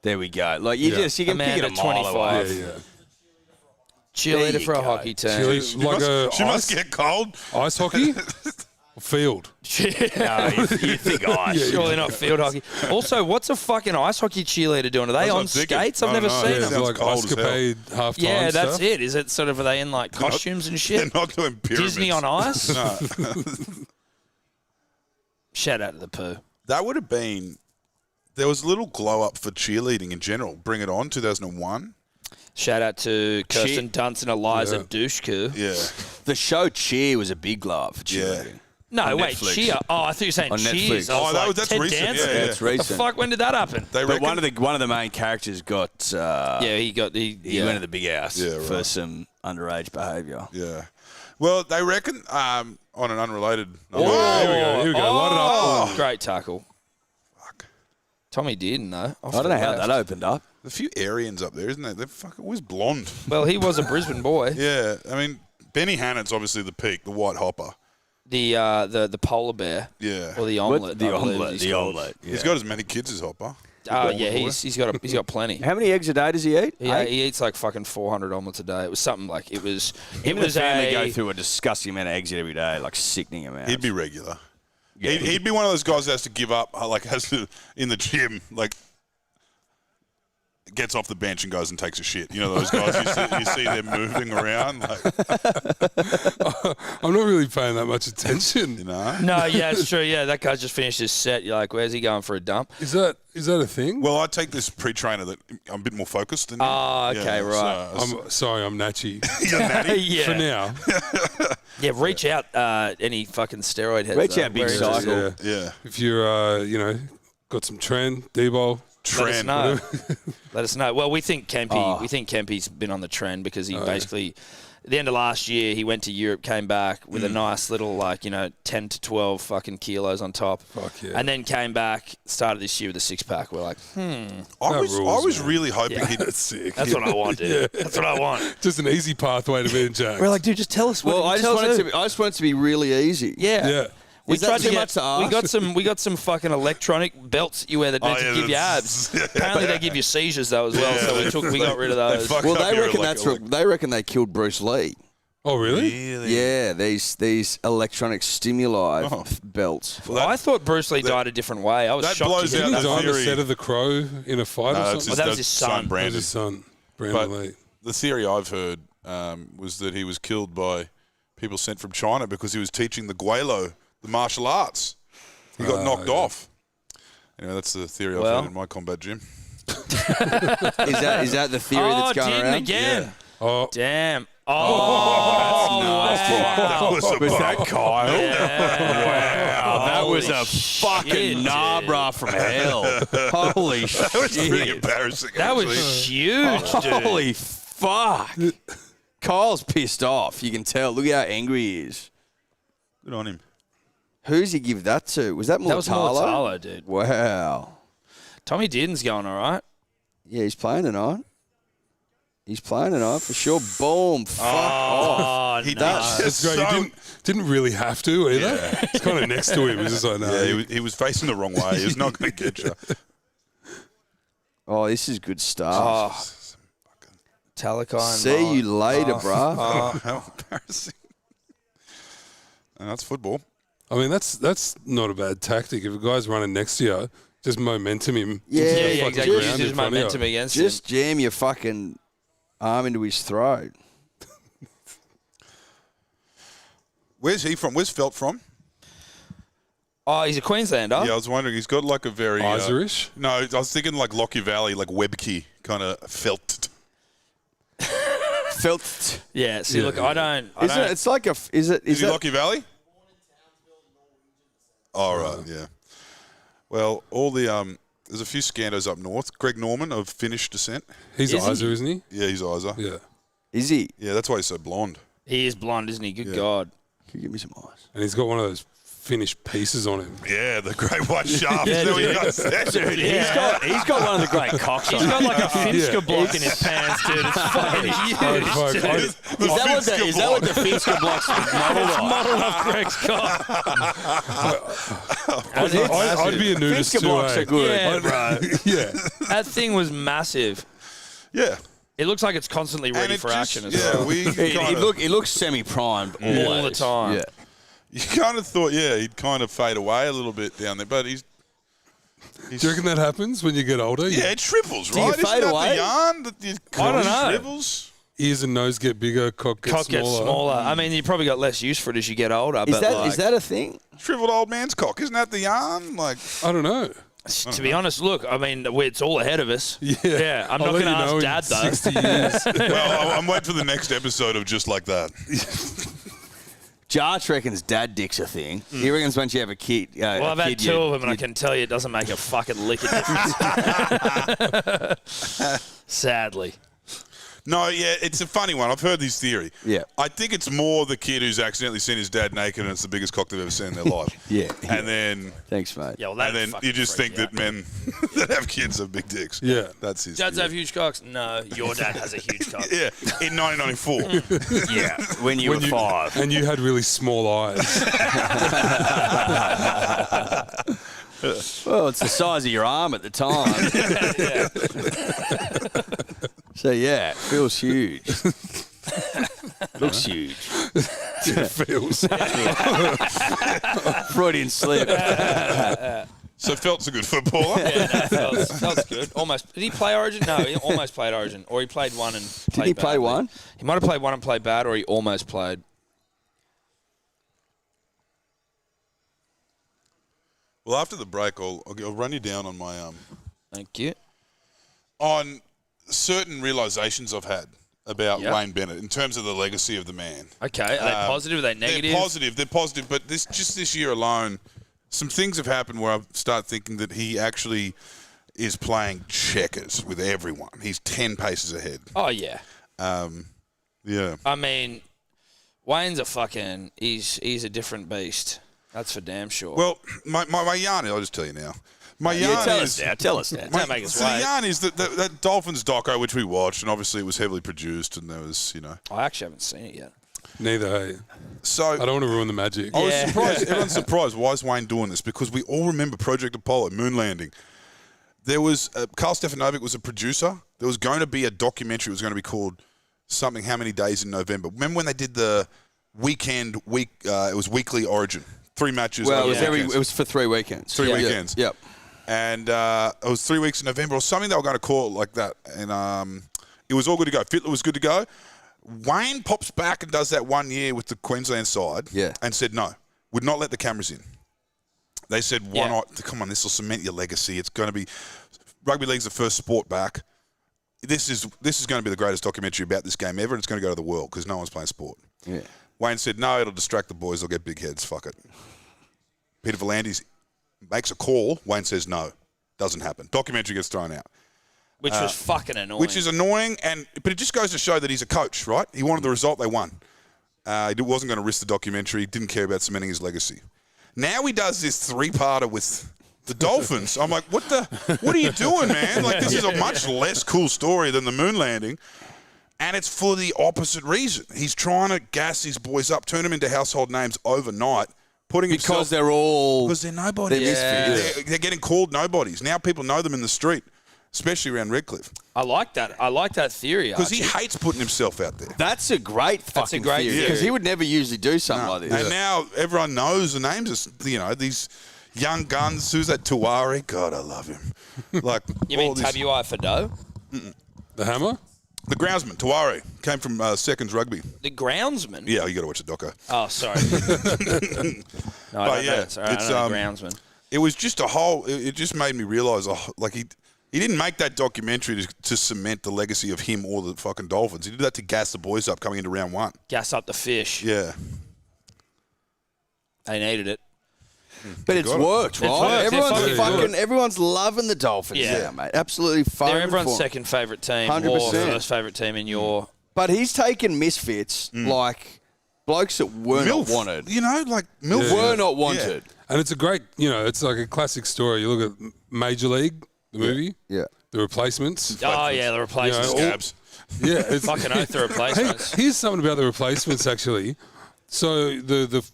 There we go. Like you Yeah. you can pick Amanda, it a mile 25. away. Yeah. Cheerleader you for a go. hockey team. Chili- like She must get cold. ice hockey? Field. No, you think ice. Surely not field hockey. Also, what's a fucking ice hockey cheerleader doing? Are they That's what on I'm thinking. skates? I've I never don't know. seen Yeah, them. Sounds like cold as hell. escapade halftime Yeah, that's stuff. it. Is it sort of, are they in like costumes and They're shit? not doing pyramids. Disney on ice? No. Shout out to the poo. That would have been. There was a little glow up for cheerleading in general. Bring It On, 2001. Shout out to Kirsten Dunst and Eliza Dushku. Yeah. The show Cheer was a big glow up for cheerleading. No, On wait, Netflix. Cheer. Oh, I thought you were saying On Cheers. Netflix. I was like, that's Ted recent. Danson? Yeah, That's The recent. fuck, when did that happen? They But reckon, one of the main characters got Yeah, he he went to the big house Yeah, for right. some underage behaviour. Yeah. Well, they reckon on an unrelated. Here we go. Here we go. Light it up. Oh, great tackle. Fuck. Tommy didn't, though. I don't know how that opened up. A few Aryans up there, isn't there? They're fucking always blonde. Well, he was a Brisbane boy. Yeah. I mean, Benny Hannett's obviously the peak, the white hopper. The polar bear. Yeah. Or the omelette. The I believe omelette. he's The called. omelette. He's got as many kids as Hopper. Oh, yeah, he's got plenty. How many eggs a day does he eat? He eats like fucking 400 omelets a day. It was something like it was. Him It and the was family a. go through a disgusting amount of eggs every day, like sickening amounts. He'd be regular. Yeah. He'd be one of those guys that has to give up, has to, in the gym, like, gets off the bench and goes and takes a shit. You know those guys you see them moving around, like, I'm not really paying that much attention. you know. No, yeah, it's true. Yeah, that guy's just finished his set. You're like, where's he going for a dump? Is that a thing? Well, I take this pre-trainer that I'm a bit more focused than you. Oh, okay, right. I'm sorry, I'm natchy. You're natty. yeah. For now. Yeah, reach out any fucking steroid heads. Reach though. out, big Where is cycle. it? Yeah. Yeah. If you're, got some trend, D-bol, Trend. Let us know. Well, we think Kempy's been on the trend because he basically, at the end of last year, he went to Europe, came back with a nice little 10 to 12 fucking kilos on top. Fuck yeah. And then came back, started this year with a 6-pack. We're like, I was really hoping he'd. That's sick. that's what I want, dude. That's what I want. Just an easy pathway to being jacked. We're like, dude, just tell us. Well, I just want it to be really easy. Yeah. We Is that tried too to much to ask? We got some fucking electronic belts you wear that meant to give you abs. Apparently they give you seizures though as well. So we got rid of those. Well, they reckon they killed Bruce Lee. Oh, really? Yeah, these electronic stimuli belts. Well, I thought Bruce Lee died a different way. I was that shocked. blows to hear out Didn't he that. die on the theory. set of The Crow in a fight or something? that was his son. That was Brandon. his son, But Brandon Lee. the theory I've heard was that he was killed by people sent from China because he was teaching the Guelo, the martial arts. He got knocked off. Anyway, that's the theory I've heard in my combat gym. Is that the theory that's going Dean around? again. Yeah. Oh, Damn. That was that Kyle? Wow, That was a fucking Nabra from hell. Holy shit. That was pretty embarrassing. That was actually. huge, dude. Holy fuck. Kyle's pissed off. You can tell. Look how angry he is. Good on him. Who's he give that to? Was that Mulatalo? That was Mulatalo, dude. Wow. Tommy Dearden's going all right. Yeah, he's playing tonight. He's playing tonight for sure. Boom. Fuck off. Oh, He no. does. that's great. He didn't really have to either. It's kind of next to him. It was just like, no. Yeah, he was facing the wrong way. He was not going to get you. Oh, this is good stuff. Talakai. See you later, bruh. How embarrassing. And that's football. I mean, that's not a bad tactic. If a guy's running next to you, just momentum him. Yeah, Yeah, fucking exactly. ground in Just front of you. momentum against Just him. jam your fucking arm into his throat. Where's he from? Where's Felt from? Oh, he's a Queenslander. Yeah, I was wondering. He's got like a very... Iserish? no, I was thinking like Lockie Valley, like Webkey kind of felt. Felt. Yeah. See, Yeah. look, I don't. Isn't it? It's like a. Is it? Is he that? Lockie Valley? Oh, right, yeah. Well, all the... there's a few scandos up north. Greg Norman of Finnish descent. He's Is he? Isa, isn't he? Yeah, he's Isa. Yeah. Is he? Yeah, that's why he's so blonde. He is blonde, isn't he? Good Yeah. God. Can you give me some eyes? And he's got one of those Finnish pieces on him. Yeah, the great white shaft. Is that what you guys said? Dude, he's got one of the great cocks on He's got him. like a Finska block in his pants, dude. It's fucking huge. Fuck. dude. Is that what the Finska block's modelled It's on? modelled off Greg's cock. I'd be a nudist Finska too, blocks eh? are good. Yeah, bro. Yeah. That thing was massive. Yeah. It looks like it's constantly ready it for just- action as yeah, well. He looks semi-primed All the time. Yeah. You kind of thought, he'd kind of fade away a little bit down there, but he's Do you reckon that happens when you get older? yeah, it shrivels, you right? fade Isn't that away? the yarn that you I don't know. shrivels? Ears and nose get bigger, cock gets Cock smaller. gets smaller. I mean, you probably got less use for it as you get older. Is but that a thing? Shriveled old man's cock, isn't that the yarn? Like, I don't know. to be honest, look, I mean, it's all ahead of us. Yeah. I'm I'll not let going to you know ask in Dad, though. 60 years. well, I'm waiting for the next episode of Just Like That. Jarch reckons dad dick's a thing. He reckons once you have a kid... Well, I've had two of them, and I can tell you it doesn't make a fucking lick of difference. Sadly. No, yeah, it's a funny one. I've heard this theory. Yeah. I think it's more the kid who's accidentally seen his dad naked and it's the biggest cock they've ever seen in their life. Yeah. And then... Thanks, mate. Yeah, well, And that'd then fucking you just freak think you that out. men that have kids have big dicks. Yeah. That's his Dads theory. have huge cocks? No, your dad has a huge cock. Yeah, in 1994. Yeah, when you were 5. And you had really small eyes. Well, it's the size of your arm at the time. So yeah, it feels huge. Looks huge. It feels. Freudian slip. So Felt's a good footballer. Yeah, no, Felt's good. Almost. Did he play Origin? No, he almost played Origin. Or he played one and played he play badly. one? He might have played one and played bad, or he almost played. Well, after the break, I'll run you down on my Thank you. on certain realizations I've had about Yep. Wayne Bennett in terms of the legacy of the man. Okay, are they positive? Are they negative? They're positive, but this year alone, some things have happened where I start thinking that he actually is playing checkers with everyone. He's 10 paces ahead. Oh, yeah. Yeah. I mean, Wayne's he's a different beast. That's for damn sure. Well, my yarn, I'll just tell you now. My yarn Tell is... us now. Tell us now. Don't make us So the wait. yarn is that Dolphins doco, which we watched, and obviously it was heavily produced, and there was, I actually haven't seen it yet. Neither, hey. So I don't want to ruin the magic. I was Yeah. surprised. Everyone's surprised. Why is Wayne doing this? Because we all remember Project Apollo, moon landing. There was Carl Stefanovic was a producer. There was going to be a documentary. It was going to be called something. How many days in November? Remember when they did the weekend? It was weekly Origin. 3 matches. Well, over weekends. it was for 3 weekends. 3 weekends. Yep. And it was 3 weeks in November or something. They were going to call it like that. And it was all good to go. Fittler was good to go. Wayne pops back and does that 1 year with the Queensland side. Yeah. And said no, would not let the cameras in. They said, why Yeah. not? Come on, this will cement your legacy. It's going to be rugby league's the first sport back. This is going to be the greatest documentary about this game ever, and it's going to go to the world because no one's playing sport. Yeah. Wayne said, no, it'll distract the boys. They'll get big heads. Fuck it. Peter V'landys makes a call. Wayne says no. Doesn't happen. Documentary gets thrown out. Which was fucking annoying. Which is annoying, but it just goes to show that he's a coach, right? He wanted the result, they won. He wasn't going to risk the documentary, didn't care about cementing his legacy. Now he does this 3-parter with the Dolphins. I'm like, what are you doing, man? Like, this is a much less cool story than the moon landing, and it's for the opposite reason. He's trying to gas these boys up, turn them into household names overnight, putting Because they're all... because they're nobodies. They're misfits. They're getting called nobodies. Now people know them in the street, especially around Redcliffe. I like that. I like that theory. Because he hates putting himself out there. That's a great fucking great theory. theory. Because he would never usually do something like this. And now everyone knows the names of, these young guns. Who's that? Tuwari? God, I love him. Like, You mean all these- Tabuai Fado? The hammer? The groundsman, Tuwari, came from Seconds Rugby. The groundsman? Yeah, you got to watch the doco. Oh, sorry. No, I don't know. yeah, Sorry, I it's, don't know the groundsman. It was just a whole. It just made me realise, like he didn't make that documentary to cement the legacy of him or the fucking Dolphins. He did that to gas the boys up coming into round 1. Gas up the fish. Yeah. They needed it. But it's got it. worked, right? worked. Everyone's loving the Dolphins Yeah. now, mate. Absolutely fun. They're everyone's second favourite team. 100%. Or first favourite team in your... But he's taken misfits like blokes that were not wanted. MILF. Were not wanted. And it's a great, it's like a classic story. You look at Major League, the movie, Yeah. The Replacements. Oh, yeah, the replacements. You know, Scabs. Yeah, it's, Fucking oath the replacements. Hey, here's something about the Replacements, actually. So the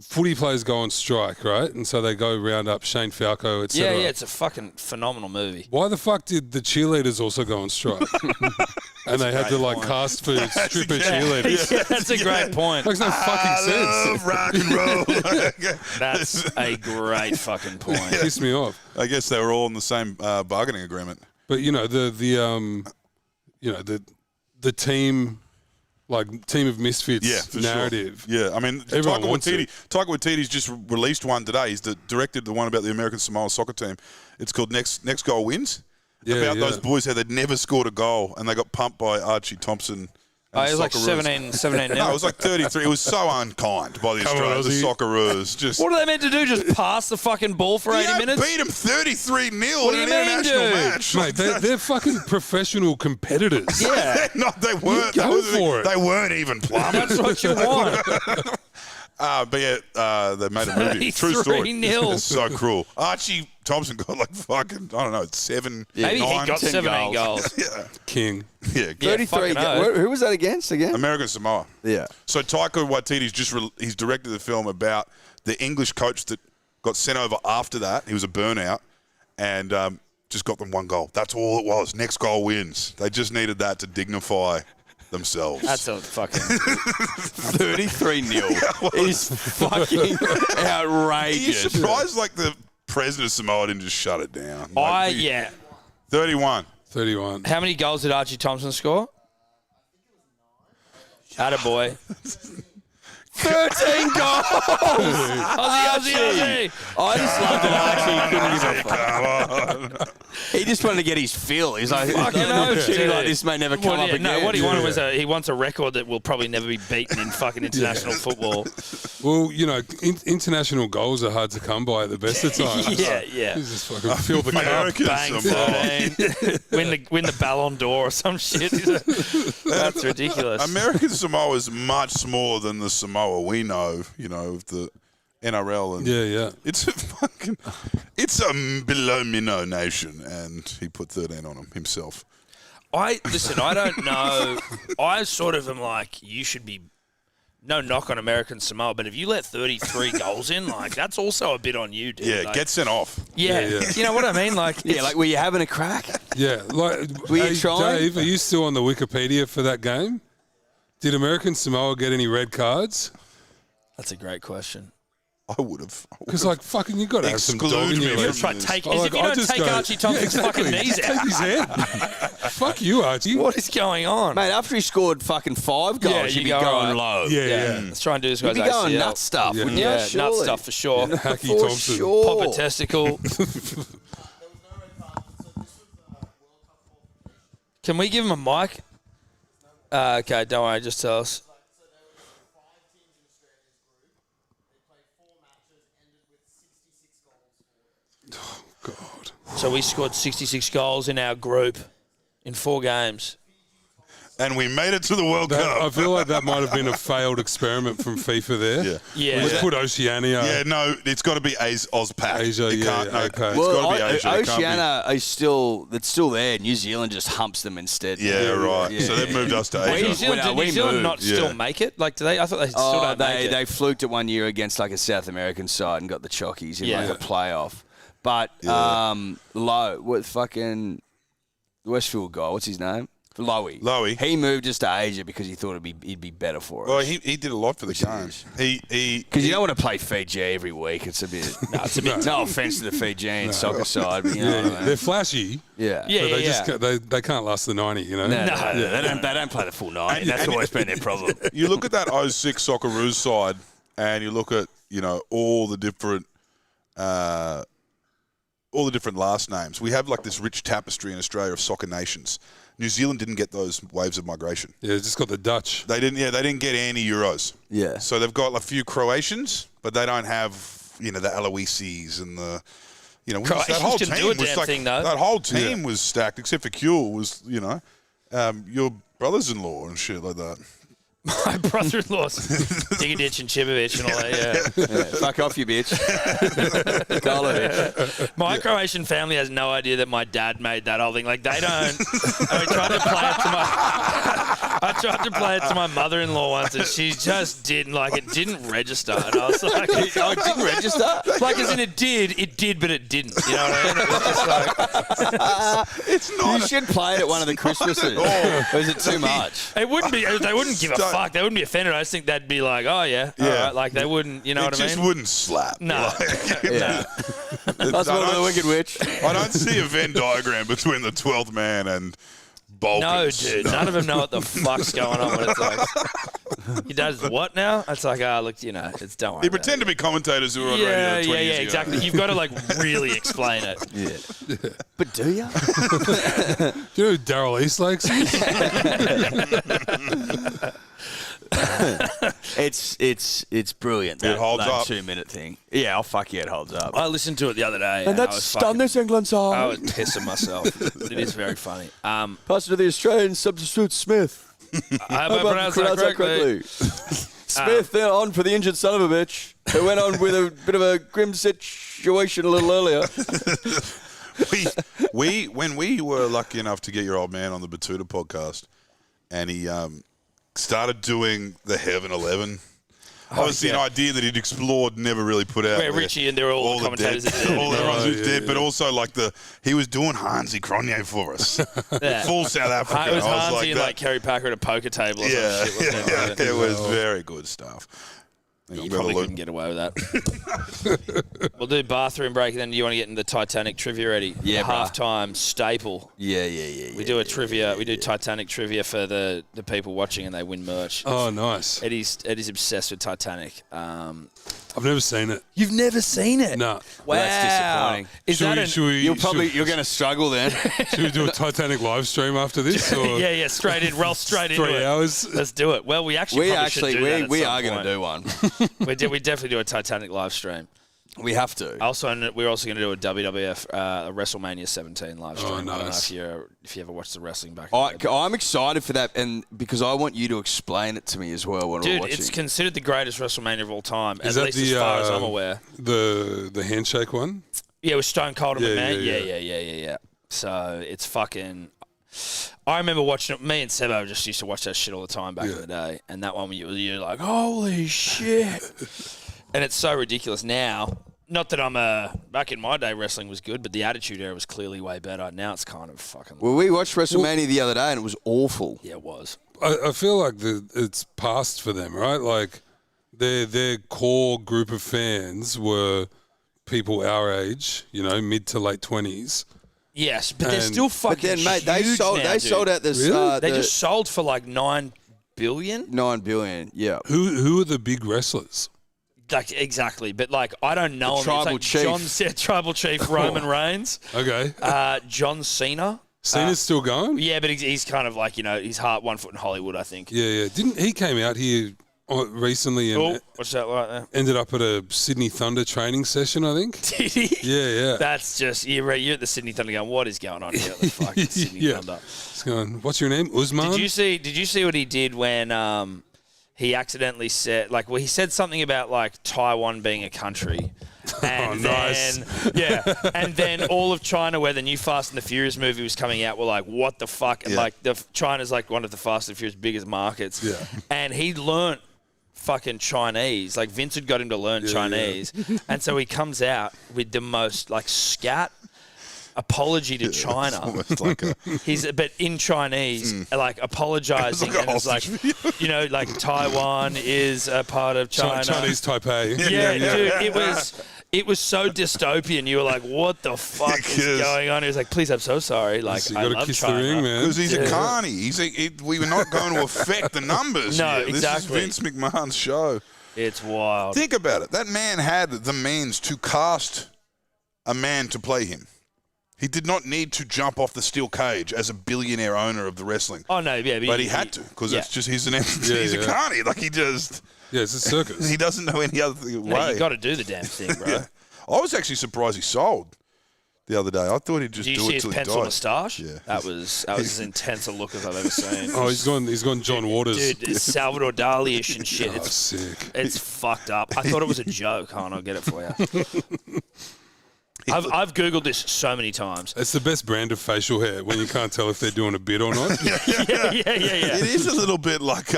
footy players go on strike, right? And so they go round up Shane Falco, etc. Yeah, it's a fucking phenomenal movie. Why the fuck did the cheerleaders also go on strike? And they had to cast for stripper cheerleaders. Yeah, that's a great point. Makes no fucking sense. Love rock and roll. That's a great fucking point. Pissed me off. I guess they were all in the same bargaining agreement. But the team, like team of misfits Yeah, for narrative. Sure. Yeah, I mean, Everyone Taika wants it. Waititi's just released one today. He's directed the one about the American Samoa soccer team. It's called Next Goal Wins. Yeah, about yeah. those boys how they'd never scored a goal and they got pumped by Archie Thompson. And It was like Socceroos. 17 No, it was like 33. It was so unkind by the Come on, Australians, the Aussie. Socceroos. Just What are they meant to do? Just pass the fucking ball for 80 minutes? beat them 33-0 What do in you an mean, international dude? match. Mate, they're fucking professional competitors. Yeah. They weren't. Go for it. They weren't even plumbers. That's what you want. But yeah, they made a movie. True story. 33-0. It's so cruel. Archie Thompson got like fucking, I don't know, 7, Maybe he 9, got 10 17 goals. goals. Yeah, King. yeah. Yeah, 33. fucking oath. Who was that against again? American Samoa. Yeah. So Taika Waititi's he's directed the film about the English coach that got sent over after that. He was a burnout and just got them 1 goal. That's all it was. Next goal wins. They just needed that to dignify themselves. That's a fucking... 33-0 is fucking Are you outrageous. surprised like the president of Samoa didn't just shut it down? Like, Yeah. 31. 31. How many goals did Archie Thompson score? Attaboy. 13 goals. Aussie. I just love that Archie couldn't give a fuck. Come on. He just wanted to get his fill. He's like, Fucking an oath, opportunity dude. like this may never come up again. No, what he wanted was he wants a record that will probably never be beaten in fucking international football. Well, you know, international goals are hard to come by at the best of times. Yeah. You just fucking fill the cup. American Bang, Samoa. 13. win the Ballon d'Or or some shit. That's ridiculous. American Samoa is much smaller than the Samoa we know, of the NRL. And Yeah. it's a below minnow nation, and he put 13 on him himself. I don't know. I sort of am like, you should be. No knock on American Samoa, but if you let 33 goals in, like, that's also a bit on you, dude. Yeah, like, get sent off. Yeah, you know what I mean? Like, Yeah, like, were you having a crack? Yeah, like, Were you trying? Dave, are you still on the Wikipedia for that game? Did American Samoa get any red cards? that's a great question. I would have. Because, like, fucking, you got to have some Exclude dog in me you. from You Like, try to take. Oh, As like, if you I don't just take go- Archie Thompson's fucking knees Take out. his head. Fuck you, Archie. What is going on? Mate, after he scored fucking 5 goals, Yeah, you'd you be go, going right. low. Yeah. Let's try and do this You'd guy's be going ACL. nut stuff, Yeah. wouldn't you? Yeah, nut Surely. stuff for sure. Hacky For Thompson. sure. Pop a testicle. Can we give him a mic? Okay, don't worry. Just tell us. God. So we scored 66 goals in our group in 4 games. And we made it to the World I Cup. feel like that might have been a failed experiment from FIFA there. Yeah. Yeah. Let's put Oceania. Yeah, no, it's got to be Ozpac. Asia, It yeah, can't, no, okay. It's Well, got to be Asia. It can't be- Oceania is still there. New Zealand just humps them instead. Yeah, right. Yeah. So they've moved us to Did Asia. New Zealand, Well, did New Zealand moved. not still Yeah. make it? Like, do they? I thought they still Oh, don't make it. they fluked it one year against like a South American side and got the chockies in Yeah. like a playoff. But Lowe, what fucking Westfield guy? What's his name? Lowy. He moved us to Asia because he thought he'd be better for us. Well, he did a lot for the game. Because you don't want to play Fiji every week. It's a bit. No offense to the Fijian soccer side, but you know what I mean. They're flashy, Yeah. Yeah, but they yeah. just they can't last the 90, you know? No, they don't play the full 90. That's always been their problem. You look at that 06 Socceroos side, and you look at all the different last names. We have like this rich tapestry in Australia of soccer nations. New Zealand didn't get those waves of migration. Yeah, just got the Dutch. They didn't get any Euros. Yeah. So they've got a few Croatians, but they don't have the Aloisis and the that Croatians whole can team do a was damn like thing, though. that whole team was stacked except for Kuhl was your brothers-in-law and shit like that. My brother-in-law's Digadic and Chibovic and all that, Yeah, fuck off, you bitch. Call it. My Croatian family has no idea that my dad made that whole thing. Like, they don't. I tried to play it to I tried to play it to my mother-in-law once, and she just didn't, it didn't register. And I was like, Oh, it didn't register? like, as in it did, but it didn't. You know what I mean? It was just like, It's not. You should play it at one of the Christmases. Or is it too much? it wouldn't be, they wouldn't give a fuck. They wouldn't be offended. I just think they'd be like, oh, yeah. All right. Like, they wouldn't, you know It what I just mean? wouldn't slap. No. Yeah. That's I one of the don't- Wicked Witch. I don't see a Venn diagram between the 12th man and Balkans. No, dude. None of them know what the fuck's going on when it's like, he does what now? It's like, look, it's don't worry. They about pretend to be commentators who were on radio 20 years ago. exactly. You've got to really explain it. Yeah. But do you? Do you know who Daryl Eastlakes is? It's brilliant. That, It holds that up. 2-minute thing. Yeah, oh fuck yeah, it holds up. I listened to it the other day. And I that's was stunned this England I side. was pissing myself. It is very funny. Pass it to the Australian substitute Smith. I hope I pronounced that correctly. Smith then on for the injured son of a bitch who went on with a bit of a grim situation a little earlier. When we were lucky enough to get your old man on the Betoota podcast, and he started doing the Heaven 11. Obviously, an idea that he'd explored, never really put out. Where Richie and they're all the commentators dead, that did. all the ones who's dead, but also he was doing Hansi Cronje for us. Yeah. Full South Africa. It was I Hansi and that. Kerry Packer at a poker table or Yeah, some shit. Wasn't it? it was very good stuff. You probably couldn't get away with that. We'll do bathroom break, and then you want to get into Titanic trivia ready? Yeah, halftime staple. Yeah. We do a trivia. We do Titanic trivia for the people watching, and they win merch. Oh, nice. Eddie's obsessed with Titanic. I've never seen it. You've never seen it? No. Wow. Well, that's disappointing. You're going to struggle then. Should we do a Titanic live stream after this? Or? yeah, straight in. Roll straight into it. 3 hours. Let's do it. Well, we are going to do one. we definitely do a Titanic live stream. We have to. We're also going to do a WWF a WrestleMania 17 live stream. Oh, nice. I don't know if you ever watched the wrestling back. I'm excited for that, and because I want you to explain it to me as well when we're watching. Dude, it's considered the greatest WrestleMania of all time, Is at that least as far as I'm aware. The handshake one? Yeah, with Stone Cold and McMahon. Yeah. So it's fucking. I remember watching it. Me and Sebo just used to watch that shit all the time back in the day, and that one you're like, holy shit. And it's so ridiculous now. Not that back in my day, wrestling was good, but the Attitude Era was clearly way better. Now it's kind of fucking. Well, we watched WrestleMania the other day, and it was awful. Yeah, it was. I feel like it's past for them, right? Like their core group of fans were people our age, mid to late 20s. Yes, but they're still fucking. But then, mate, they sold out this. Really? They just sold for like $9 billion. $9 billion, yeah. Who are the big wrestlers? Like exactly, but like I don't know him. Tribal chief. John said Tribal Chief Roman Reigns. Okay. John Cena. Cena's still going? Yeah, but he's kind of like he's 1 foot in Hollywood, I think. Yeah. Didn't he came out here recently and what's that like there? ended up at a Sydney Thunder training session, I think? Did he? Yeah. That's just you're at the Sydney Thunder going, what is going on here at the fucking Sydney Thunder? He's going, what's your name? Usman? Did you see what he did when he accidentally said he said something about like Taiwan being a country. And nice. And then all of China, where the new Fast and the Furious movie was coming out, were like, what the fuck? And China's like one of the Fast and Furious biggest markets. Yeah. And he learnt fucking Chinese. Like Vince had got him to learn Chinese. And so he comes out with the most like scat apology to China. Almost like But in Chinese, like apologizing, and it's like, like Taiwan is a part of China. Chinese Taipei. Yeah, dude, it was so dystopian. You were like, what the fuck is going on? He was like, please, I'm so sorry. Like, You I got to love kiss China. the ring, man. Because he's a carny. We were not going to affect the numbers. No, here. exactly. This is Vince McMahon's show. It's wild. Think about it. That man had the means to cast a man to play him. He did not need to jump off the steel cage as a billionaire owner of the wrestling. Oh, no, yeah. But he had to, because it's just he's a carny. Like, he just... Yeah, it's a circus. He doesn't know any other way. No, you got to do the damn thing, bro. Yeah. I was actually surprised he sold the other day. I thought he'd just Do you do see it his till he pencil died. moustache? Yeah. That was as intense a look as I've ever seen. Oh, he's gone John Waters. Dude, it's Salvador Dali-ish and shit. It's sick. It's fucked up. I thought it was a joke. Hold on, I'll get it for you. I've Googled this so many times. It's the best brand of facial hair when you can't tell if they're doing a bit or not. Yeah. It is a little bit like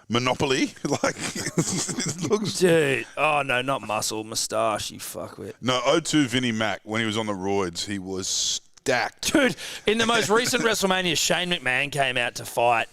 Monopoly. Like, it looks... Dude, oh no, not muscle, moustache, you fuckwit. No, O2 Vinnie Mac, when he was on the roids, he was stacked. Dude, in the most recent WrestleMania, Shane McMahon came out to fight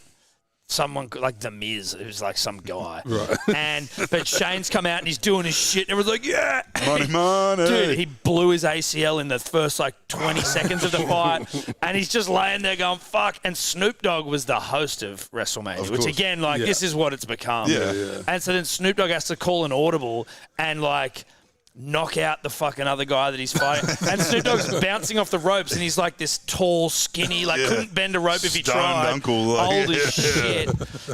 someone like The Miz, who's like some guy. Right. But Shane's come out and he's doing his shit and everyone's like, yeah. Money. Dude, he blew his ACL in the first like 20 seconds of the fight and he's just laying there going, fuck. And Snoop Dogg was the host of WrestleMania, which again, like, this is what it's become. Yeah. And so then Snoop Dogg has to call an audible and like knock out the fucking other guy that he's fighting. And Snoop Dogg's bouncing off the ropes and he's like this tall, skinny, like couldn't bend a rope if he Stoned tried. uncle, like, Old as shit.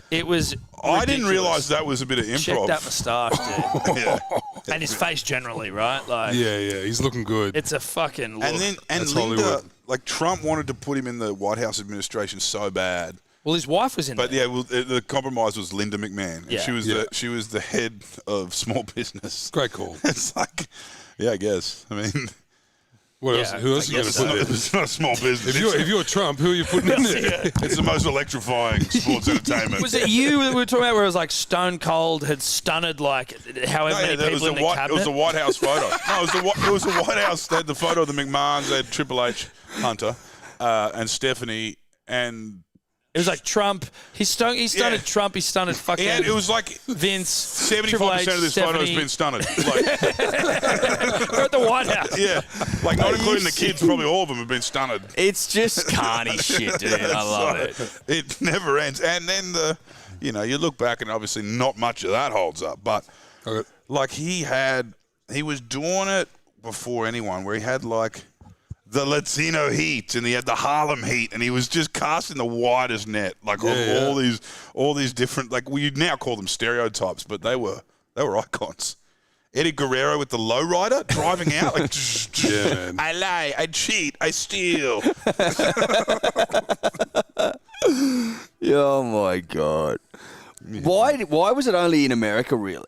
It was I didn't ridiculous. realise that was a bit of improv. Check that moustache, dude. Yeah. And his face generally, right? Like, Yeah, he's looking good. it's a fucking look. And That's Linda, Hollywood. like, Trump wanted to put him in the White House administration so bad. well, his wife was in But there. yeah, well, the compromise was Linda McMahon. And Yeah. she was the head of small business. Great call. It's like, yeah, I guess. I mean, What else? Who else are you going to put there? it's not a small business. If you're Trump, who are you putting in there? It's the most electrifying sports entertainment. Was it you that we were talking about where it was like Stone Cold had stunned like however No, yeah, many people in the cabinet? It was the White House photo. No, it was the White House. They had the photo of the McMahons. They had Triple H, Hunter, and Stephanie, and It was like Trump. He stunted Trump. He stunted fucking. And it was like Vince. 75% of this photo has been stunted. Like, we're at the White House. yeah, like not including the kids. Probably all of them have been stunted. It's just carny shit, dude. I love it. It never ends. And then you look back and obviously not much of that holds up. But like he was doing it before anyone, where he had like the Latino heat and he had the Harlem heat, and he was just casting the widest net, like all these different, like we now call them stereotypes, but they were icons. Eddie Guerrero with the lowrider driving out, like I lie, I cheat, I steal. Oh my God! Why was it only in America, really?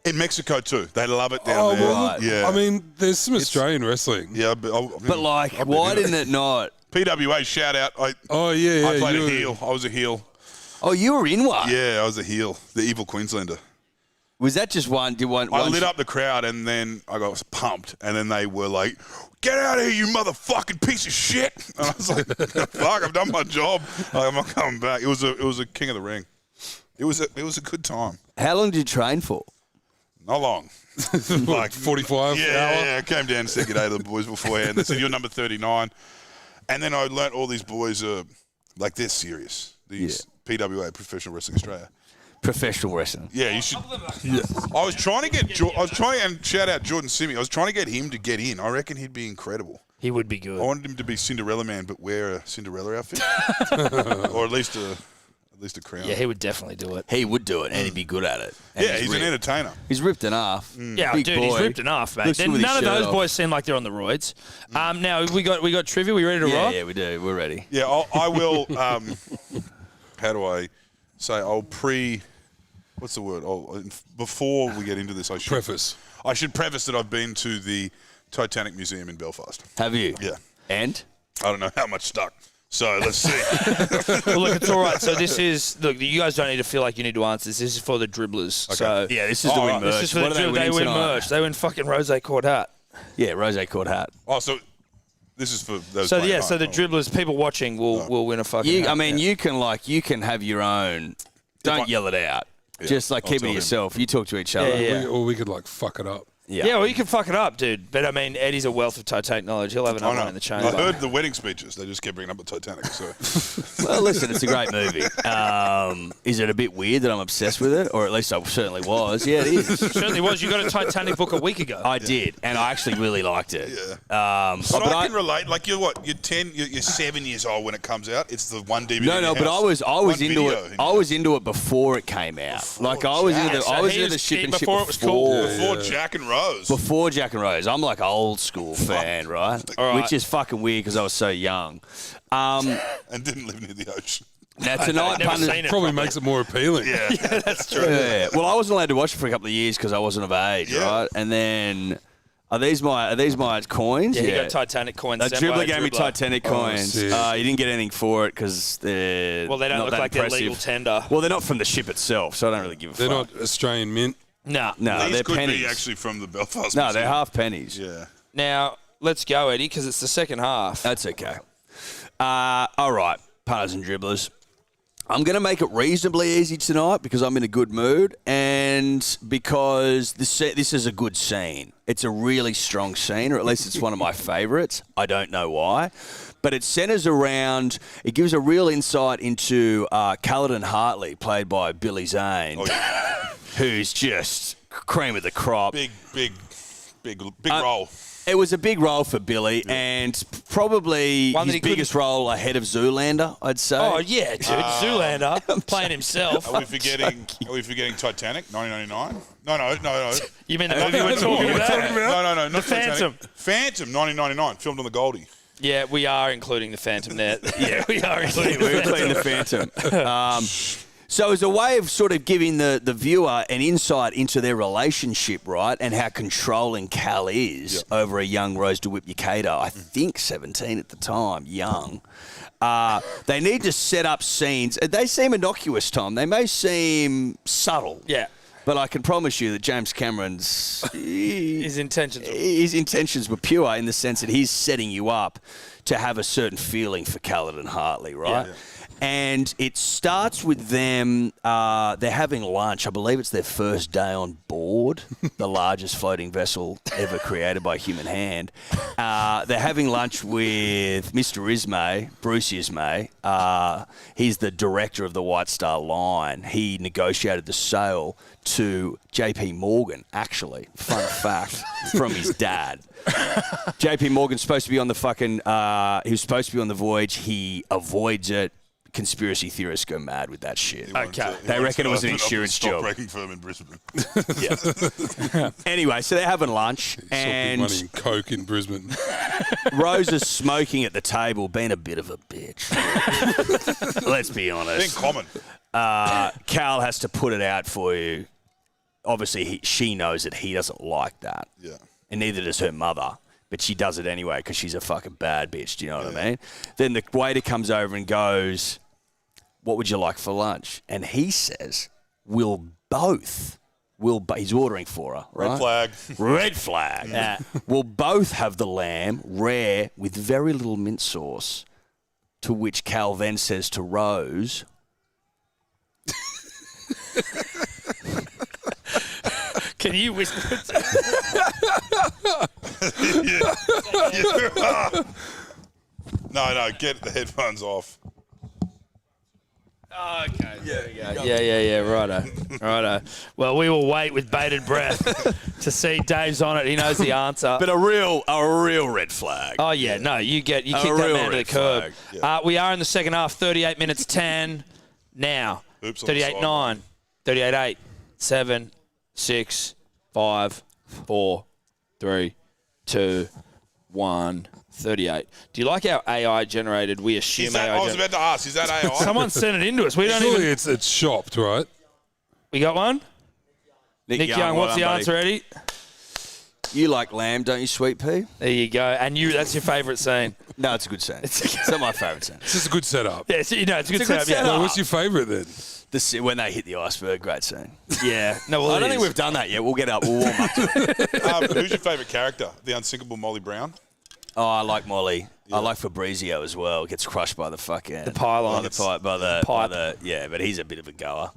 In Mexico too, they love it down there. Well, yeah, I mean, there's some Australian wrestling. Yeah, But like, why didn't it not? PWA shout out. I played a heel. I was a heel. Oh, you were in one. Yeah, I was a heel. The evil Queenslander. Was that just one? I lit up the crowd, and then I got pumped, and then they were like, "Get out of here, you motherfucking piece of shit!" And I was like, "Fuck, I've done my job. I'm not coming back." It was a King of the Ring. It was a good time. How long did you train for? Not long. Like 45 Yeah, I came down and said good day to the boys beforehand. They said, "You're number 39." And then I learnt all these boys are, like, they're serious. These PWA, Professional Wrestling Australia. Professional wrestling. Yeah, you should. Yeah. I was trying and shout out Jordan Simi. I was trying to get him to get in. I reckon he'd be incredible. He would be good. I wanted him to be Cinderella Man, but wear a Cinderella outfit. Or at least a crown. Yeah, he would definitely do it. He would do it, and he'd be good at it. And Yeah, he's an entertainer. He's ripped enough. Yeah, Big dude, boy. he's ripped enough, mate. Looks good with None his of shirt those off. boys seem like they're on the roids. Now we got trivia. We ready to rock? Yeah, we do. We're ready. Yeah, I will. How do I say? What's the word? Before we get into this, I should preface that I've been to the Titanic Museum in Belfast. Have you? Yeah. And? I don't know how much stuck. So let's see. Well, look, it's all right. So this is you guys don't need to feel like you need to answer this. This is for the dribblers. Okay. So yeah, this is the win merch. This is for the dribblers. They win merch. They win fucking rose cord hat. Yeah, rose cord hat. Oh, so this is for those. So yeah, so the dribblers, people watching will win a fucking. I mean, you can have your own. Don't yell it out. Yeah, just like keep it to yourself. You talk to each other. Yeah. Or we could like fuck it up. Yeah, well, you can fuck it up, dude. But, I mean, Eddie's a wealth of Titanic knowledge. He'll have another one in the chamber. I heard the wedding speeches. They just kept bringing up the Titanic. So. Well, listen, it's a great movie. Is it a bit weird that I'm obsessed with it? Or at least I certainly was. Yeah, it is. It certainly was. You got a Titanic book a week ago. I did, and I actually really liked it. Yeah. But I can relate. Like, you're what? You're 10, you're 7 years old when it comes out. It's the one DVD No, but I was into it. I was into it before it came out. I was into the ship and shit before it was cool. Before Jack and Rose. Before Jack and Rose. I'm like an old school fan, right? Which is fucking weird because I was so young. And didn't live near the ocean. Now, tonight, probably makes it more appealing. Yeah, that's true. Yeah. Well, I wasn't allowed to watch it for a couple of years because I wasn't of age, right? And then, are these my coins? Yeah, you got Titanic coins. The dribbler gave me Titanic coins. You didn't get anything for it because they're they don't look like impressive. they're legal tender. Well, they're not from the ship itself, so I don't really give a fuck. They're not Australian mint. No, these they're could pennies. be actually from the Belfast. No, Museum. they're half pennies. Yeah. Now, let's go, Eddie, because it's the second half. That's okay. All right, punters and dribblers. I'm going to make it reasonably easy tonight because I'm in a good mood and because this is a good scene. It's a really strong scene, or at least it's one of my favourites. I don't know why. But it centres around, it gives a real insight into Caledon Hartley, played by Billy Zane, who's just cream of the crop. Big role. It was a big role for Billy, and probably his biggest role ahead of Zoolander, I'd say. Oh yeah, dude, Zoolander playing himself. Are we forgetting Titanic, 1999? No. You mean the movie we're talking about? No, not The Phantom. Phantom, 1999, filmed on the Goldie. Yeah, we are including the Phantom there. Yeah, we are including the Phantom. So as a way of sort of giving the viewer an insight into their relationship, right, and how controlling Cal is over a young Rose DeWitt-Bukater, I think 17 at the time, young. They need to set up scenes. They seem innocuous, Tom. They may seem subtle. Yeah. But I can promise you that James Cameron's his intentions were pure in the sense that he's setting you up to have a certain feeling for Khaled and Hartley, right? Yeah. And it starts with them, they're having lunch. I believe it's their first day on board, the largest floating vessel ever created by human hand. They're having lunch with Mr. Ismay, Bruce Ismay. He's the director of the White Star Line. He negotiated the sale to JP Morgan, actually. Fun fact, from his dad. JP Morgan's supposed to be on the he was supposed to be on the voyage. He avoids it. Conspiracy theorists go mad with that shit. Okay. They reckon it was an insurance job. Stockbreaking firm in Brisbane. Anyway, so they're having lunch, Big and money in coke in Brisbane. Rose is smoking at the table, being a bit of a bitch. Let's be Being honest. common. Cal has to put it out for you. Obviously, she knows that he doesn't like that. Yeah. And neither does her mother. But she does it anyway because she's a fucking bad bitch. Do you know what I mean? Then the waiter comes over and goes, "What would you like for lunch?" And he says, "We'll both." He's ordering for her, right? Red flag. Red flag. We'll both have the lamb, rare, with very little mint sauce. To which Cal then says to Rose, Can you whisper? No, get the headphones off. Oh, okay. There we go. Yeah. Righto. Well, we will wait with bated breath to see Dave's on it. He knows the answer. but a real red flag. Oh, yeah. No, you kick that real man to the red curb. flag. We are in the second half, 38 minutes 10 now. Oops, on the 38-9, 38-8, 7, 6, 5, 4, 3, 2, 1, 38. Do you like our AI generated? We assume Is that, AI I was about to ask, is that AI? Someone sent it into us. We don't Surely even. it's shopped, right? We got one? Nick Young, what's the answer, Eddie? You like lamb, don't you, Sweet Pea? There you go. And that's your favourite scene. No, it's a good scene. It's not my favourite scene. This is a good setup. Yeah, it's a good setup. No, Yeah. what's your favourite then? When they hit the iceberg, great scene. Yeah. No, well, I don't think we've done that yet. We'll get up. We'll warm up to it. Who's your favourite character? The unsinkable Molly Brown? Oh, I like Molly. I like Fabrizio as well. Gets crushed by the fucking... The pylon. But he's a bit of a goer.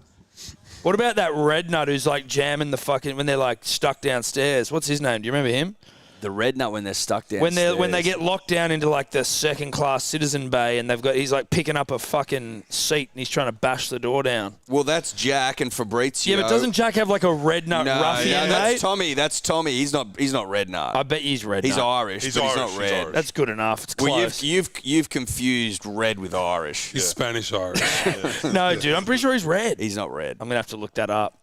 What about that red nut who's like jamming the fucking when they're like stuck downstairs? What's his name? Do you remember him? The red nut when they're stuck downstairs. When they get locked down into like the second class citizen bay and he's like picking up a fucking seat and he's trying to bash the door down. Well, that's Jack and Fabrizio. Yeah, but doesn't Jack have like a red nut ruffian, that's mate? Tommy. That's Tommy. He's not red nut. I bet he's red He's nut. Irish, He's but Irish, he's he's not red. Irish. That's good enough. It's Well, close. you've confused red with Irish. He's Spanish-Irish. No, dude, I'm pretty sure he's red. He's not red. I'm gonna have to look that up.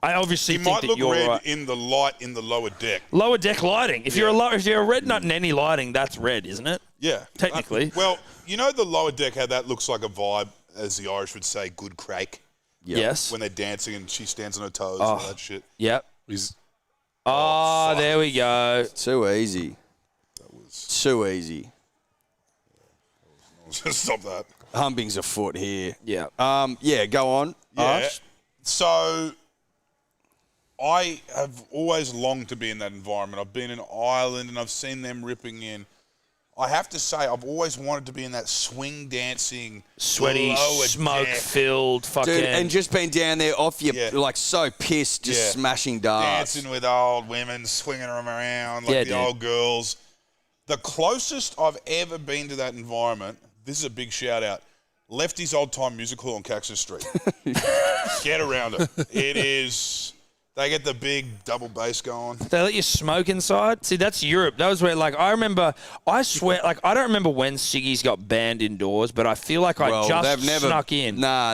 I obviously He think might that look you're red right. in the light in the lower deck. Lower deck lighting. If you're a red nut in any lighting, that's red, isn't it? Yeah. Technically. Well, you know the lower deck, how that looks like a vibe, as the Irish would say, good crake, Yes. when they're dancing and she stands on her toes and all that shit. Yep. He's Oh, there we go. Too easy. Too easy. Stop that. Humping's afoot here. Yeah. Yeah, go on. Yeah. Arch. So I have always longed to be in that environment. I've been in Ireland and I've seen them ripping in. I have to say, I've always wanted to be in that swing dancing, Sweaty, lower deck. smoke-filled fucking... Dude, and just been down there off your, Yeah. like, so pissed, just Yeah. smashing darts. Dancing with old women, swinging them around like Yeah, the dude. old girls. The closest I've ever been to that environment, this is a big shout out, Lefty's Old Time Music Hall on Caxton Street. Get around it. It is... They get the big double bass going. They let you smoke inside? See, that's Europe. That was where, like, I swear, like, I don't remember when ciggies got banned indoors, but I feel like I just snuck in. Nah,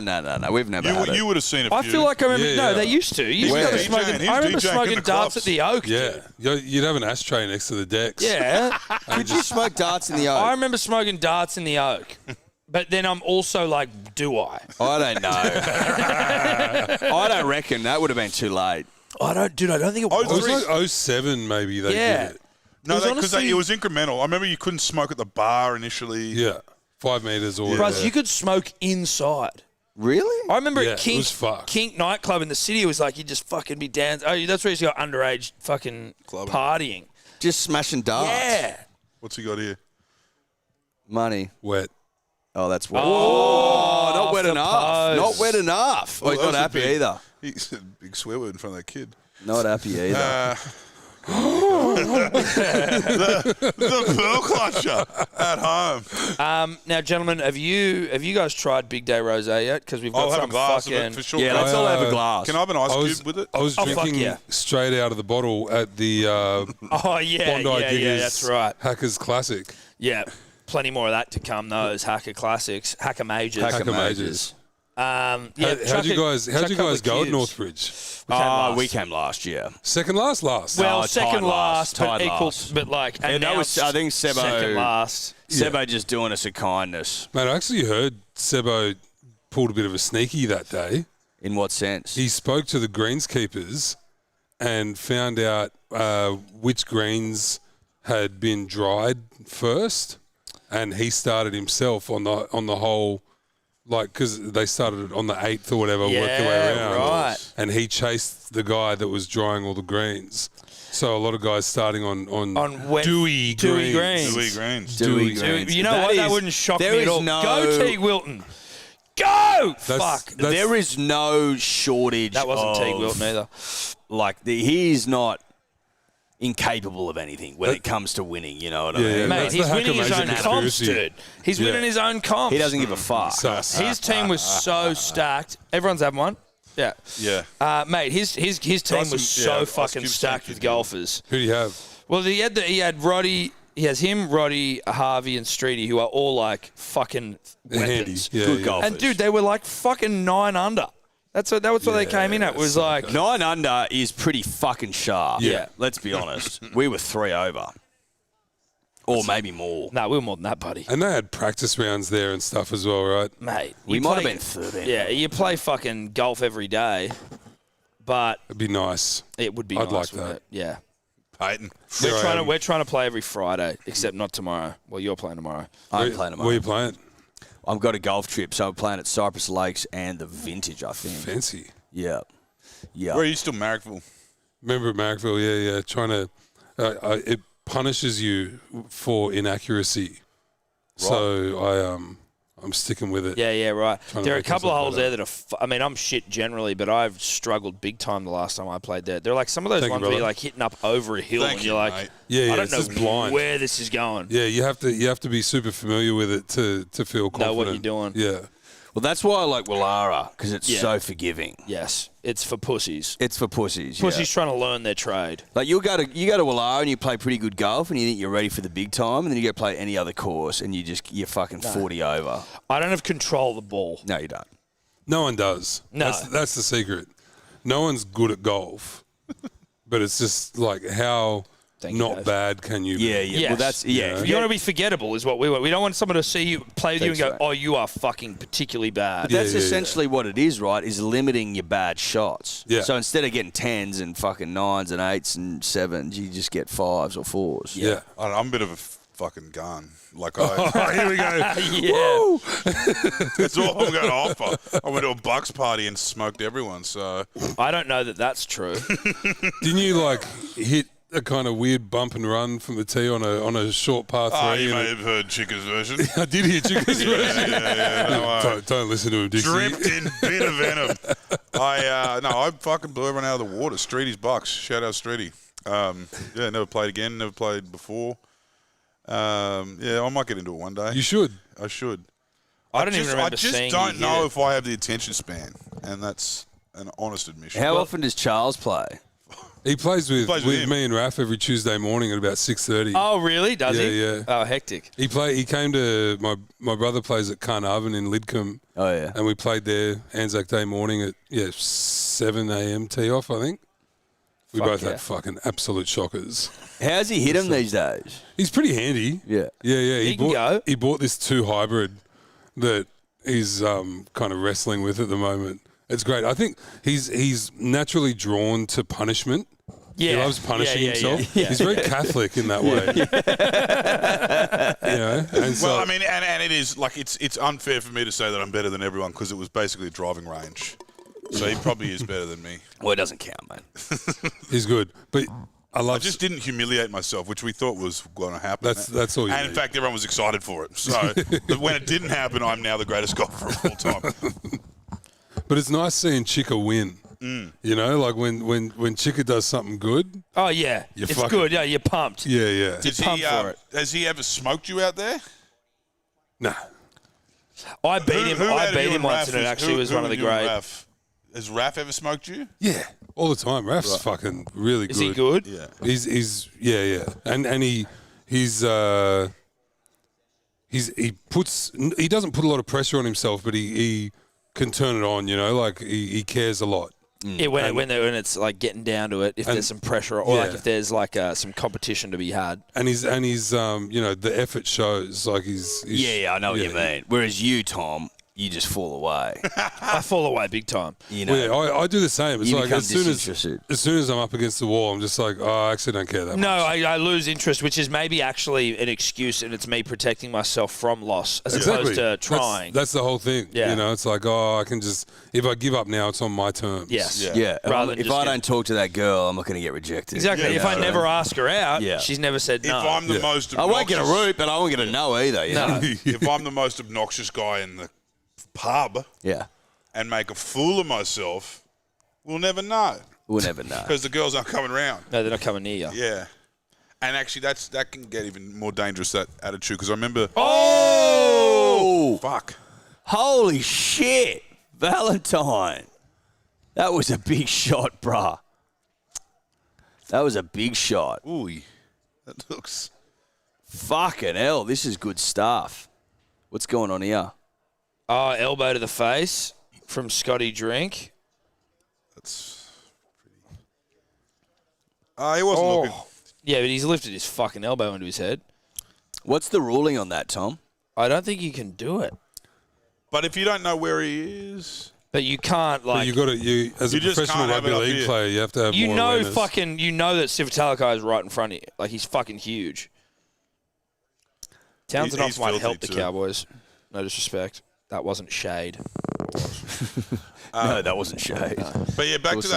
we've never had it. You would have seen a few. I feel like I remember. Yeah, no, yeah. they used to. You used to Where? go to He's smoking. DJing I remember in smoking the darts clubs. at the Oak. yeah. You'd have an ashtray next to the decks. Yeah. Could you smoke darts in the Oak? I remember smoking darts in the Oak. But then I'm also like, do I? I don't know. I don't reckon. That would have been too late. I don't think it Oh, It was was. like 07 maybe they Yeah. did it. No, It was because honestly- it was incremental. I remember you couldn't smoke at the bar initially. Yeah. 5 meters or Bros, whatever. you could smoke inside. Really? I remember Yeah, at it was fucked. Kink nightclub in the city, it was like you'd just fucking be dancing. Oh, that's where you got underage fucking Clubbing. partying. Just smashing darts. Yeah. What's he got here? Money. Wet. Oh, that's wet. Oh, not off wet the enough. post. Not wet enough. Well, He's that not was a happy big- either. He's a big swear word in front of that kid. Not happy either. The pearl clutcher at home. Now, gentlemen, have you guys tried Big Day Rosé yet? Because we've got I'll have a some glass of fucking. it for sure. Yeah, Can I- let's all have a glass. Can I have an ice cube with it? I was Oh, fuck drinking yeah. straight out of the bottle at the Oh yeah, Bondi Diggers yeah, that's right. Hackers Classic. Yeah, plenty more of that to come. Those Hacker Classics, Hacker Majors. Hacker Majors. Yeah, How'd you guys chuck a couple go of at cubes. Northbridge? We came last year. Second last. Well, tied second last, but tied equal, last. but like Yeah, that was- announced I think Sebo- second last. Sebo just doing us a kindness. Mate, I actually heard Sebo pulled a bit of a sneaky that day. In what sense? He spoke to the greenskeepers and found out which greens had been dried first, and he started himself on the whole, like, because they started on the 8th or whatever, worked their way Yeah, around, right. and he chased the guy that was drying all the greens. So a lot of guys starting on wet, dewy greens. Dewy greens. Dewy Dude, greens. you know That what? That is- wouldn't shock there me at is all. no- Go Teague Wilton. Go! Fuck. There is no shortage. That wasn't of, Teague Wilton either. Like he's not incapable of anything when it comes to winning. You know what I Yeah, mean? yeah. Mate, That's he's the winning his Hacker own Major comps, conspiracy. dude. He's Yeah. winning his own comps. He doesn't give a fuck. Sus. His team was so stacked. Everyone's having one. Yeah. Yeah. Mate, his team was some- so yeah, fucking Ice Cube stacked Sanchez, with golfers. Who do you have? Well, he had Roddy. He has him, Roddy, Harvey, and Streety, who are all like fucking Handy. weapons. Yeah, Good yeah. golfers. Oh, And dude, they were like fucking 9 under. That's what they came in at. Was like 9 under is pretty fucking sharp. Yeah. Let's be honest. We were 3 over. Or maybe more. no, we were more than that, buddy. And they had practice rounds there and stuff as well, right? Mate, We you might have play- been 13. Yeah, you play fucking golf every day, but It'd be nice. it would be I'd nice, like wouldn't that. it? Yeah. Peyton. We're trying to play every Friday, except not tomorrow. Well, you're playing tomorrow. I'm playing tomorrow. Where you playing? I've got a golf trip, so I'm playing at Cypress Lakes and the Vintage, I think. Fancy. Yeah. Yeah. Where are you still, Marrickville? Remember at Marrickville? Yeah. Trying to, it punishes you for inaccuracy. So I'm sticking with it. Yeah, right. Trying to There are a make couple of myself holes better. there that are. I mean, I'm shit generally, but I've struggled big time the last time I played there. They're like some of those Thank you, ones where brother. you're like hitting up over a hill Thank and you, you're like, mate. Yeah, I don't it's know just blind. where this is going. Yeah, you have to be super familiar with it to feel confident. Know what you're doing. Yeah. Well, that's why I like Willara, because it's Yeah. so forgiving. Yes, it's for pussies. It's for pussies. Pussies trying to learn their trade. Like you go to Willara and you play pretty good golf and you think you're ready for the big time, and then you go play any other course and you're fucking 40 over. I don't have control of the ball. No, you don't. No one does. No. That's the secret. No one's good at golf, but it's just like how Thank you, not Dave. bad can you be? Yeah. Yes. Well, that's yeah. You want to be forgettable is what we want. We don't want someone to see you play with you and go, That's right. oh, you are fucking particularly bad. That's yeah. essentially what it is, right? Is limiting your bad shots. Yeah. So instead of getting 10s and fucking 9s and 8s and 7s, you just get 5s or 4s. Yeah. I don't know, I'm a bit of a fucking gun. Like Oh, here we go. Yeah. that's all I'm going to offer. I went to a Bucks party and smoked everyone. So I don't know that that's true. Didn't you like hit a kind of weird bump and run from the tee on a short par 3? you and may have heard Chicka's version. I did hear Chicka's version. yeah. No, Don't listen to him, Dixie. dripped in bit of venom. I fucking blew everyone out of the water. Streety's Bucks. Shout out Streety. Never played again. Never played before. I might get into it one day. You should. I should. I don't even remember I just seeing don't you know hit it. if I have the attention span, and that's an honest admission. How often does Charles play? He plays with him. me and Raph every Tuesday morning at about 6:30. Oh, really? Does he? Yeah. Oh, hectic. He came to my brother plays at Carnarvon in Lidcombe. Oh, yeah. And we played there Anzac Day morning at 7 a.m. tee off, I think. We Fuck both yeah. had fucking absolute shockers. How's he hit him these days? He's pretty handy. Yeah. Yeah. He can go. He bought this 2 hybrid that he's kind of wrestling with at the moment. It's great. I think he's naturally drawn to punishment. Yeah. He loves punishing Yeah. himself. Yeah. He's very Catholic in that way. And so, Well, I mean, and it is like it's unfair for me to say that I'm better than everyone because it was basically a driving range. So he probably is better than me. Well, it doesn't count, mate. he's good. But I just didn't humiliate myself, which we thought was going to happen. That's all you And in need. fact, everyone was excited for it. So but when it didn't happen, I'm now the greatest golfer of all time. But it's nice seeing Chika win. You know, like when Chika does something good. Oh, yeah. You're It's fucking- good. Yeah, you're pumped. Yeah. Has he ever smoked you out there? Nah. I beat him. I out of beat you him and once, Raph and it is- actually was who one of the are you and great. Raph? Has Raph ever smoked you? Yeah. All the time. Raf's fucking really Is good. he good? Yeah. He's yeah. And he doesn't put a lot of pressure on himself, but he can turn it on, you know, like he cares a lot. Yeah, when it's like getting down to it, if there's some pressure or like yeah. if there's like some competition to be had. And he's you know, the effort shows, like he's Yeah, I know what you mean. Whereas you, Tom, you just fall away. I fall away big time. You know, Well, yeah, I do the same. It's You like become as soon disinterested. as I'm up against the wall, I'm just like, oh, I actually don't care that No, much. I lose interest, which is maybe actually an excuse, and it's me protecting myself from loss as Exactly. opposed to trying. That's the whole thing. Yeah. You know, it's like, oh, I can just, if I give up now, it's on my terms. Yes. Yeah. yeah. Rather than If just I get- don't talk to that girl, I'm not going to get rejected. Exactly. Yeah, if that's I right. never ask her out, Yeah. she's never said If no. I'm the most I won't get a obnoxious- root, but I won't get a no either. You know? if I'm the most obnoxious guy in the pub Yeah. and make a fool of myself, we'll never know We'll never know. because the girls aren't coming around. No, they're not coming near you. Yeah. And actually, that can get even more dangerous, that attitude, because I remember... Oh! Fuck. Holy shit. Valentine. That was a big shot, bruh. That was a big shot. Ooh, that looks... Fucking hell, this is good stuff. What's going on here? Oh, elbow to the face from Scotty Drink. That's pretty... he wasn't looking... Yeah, but he's lifted his fucking elbow into his head. What's the ruling on that, Tom? I don't think you can do it. But if you don't know where he is... But you can't, But like... you got to, as a You just professional can't have rugby it up league here. player, you have to have You more know awareness. you know that Sivitalikai is right in front of you. Like, he's fucking huge. Townsend He's might filthy help the too. Cowboys. No disrespect. That wasn't shade. No, that wasn't shade. But yeah, back to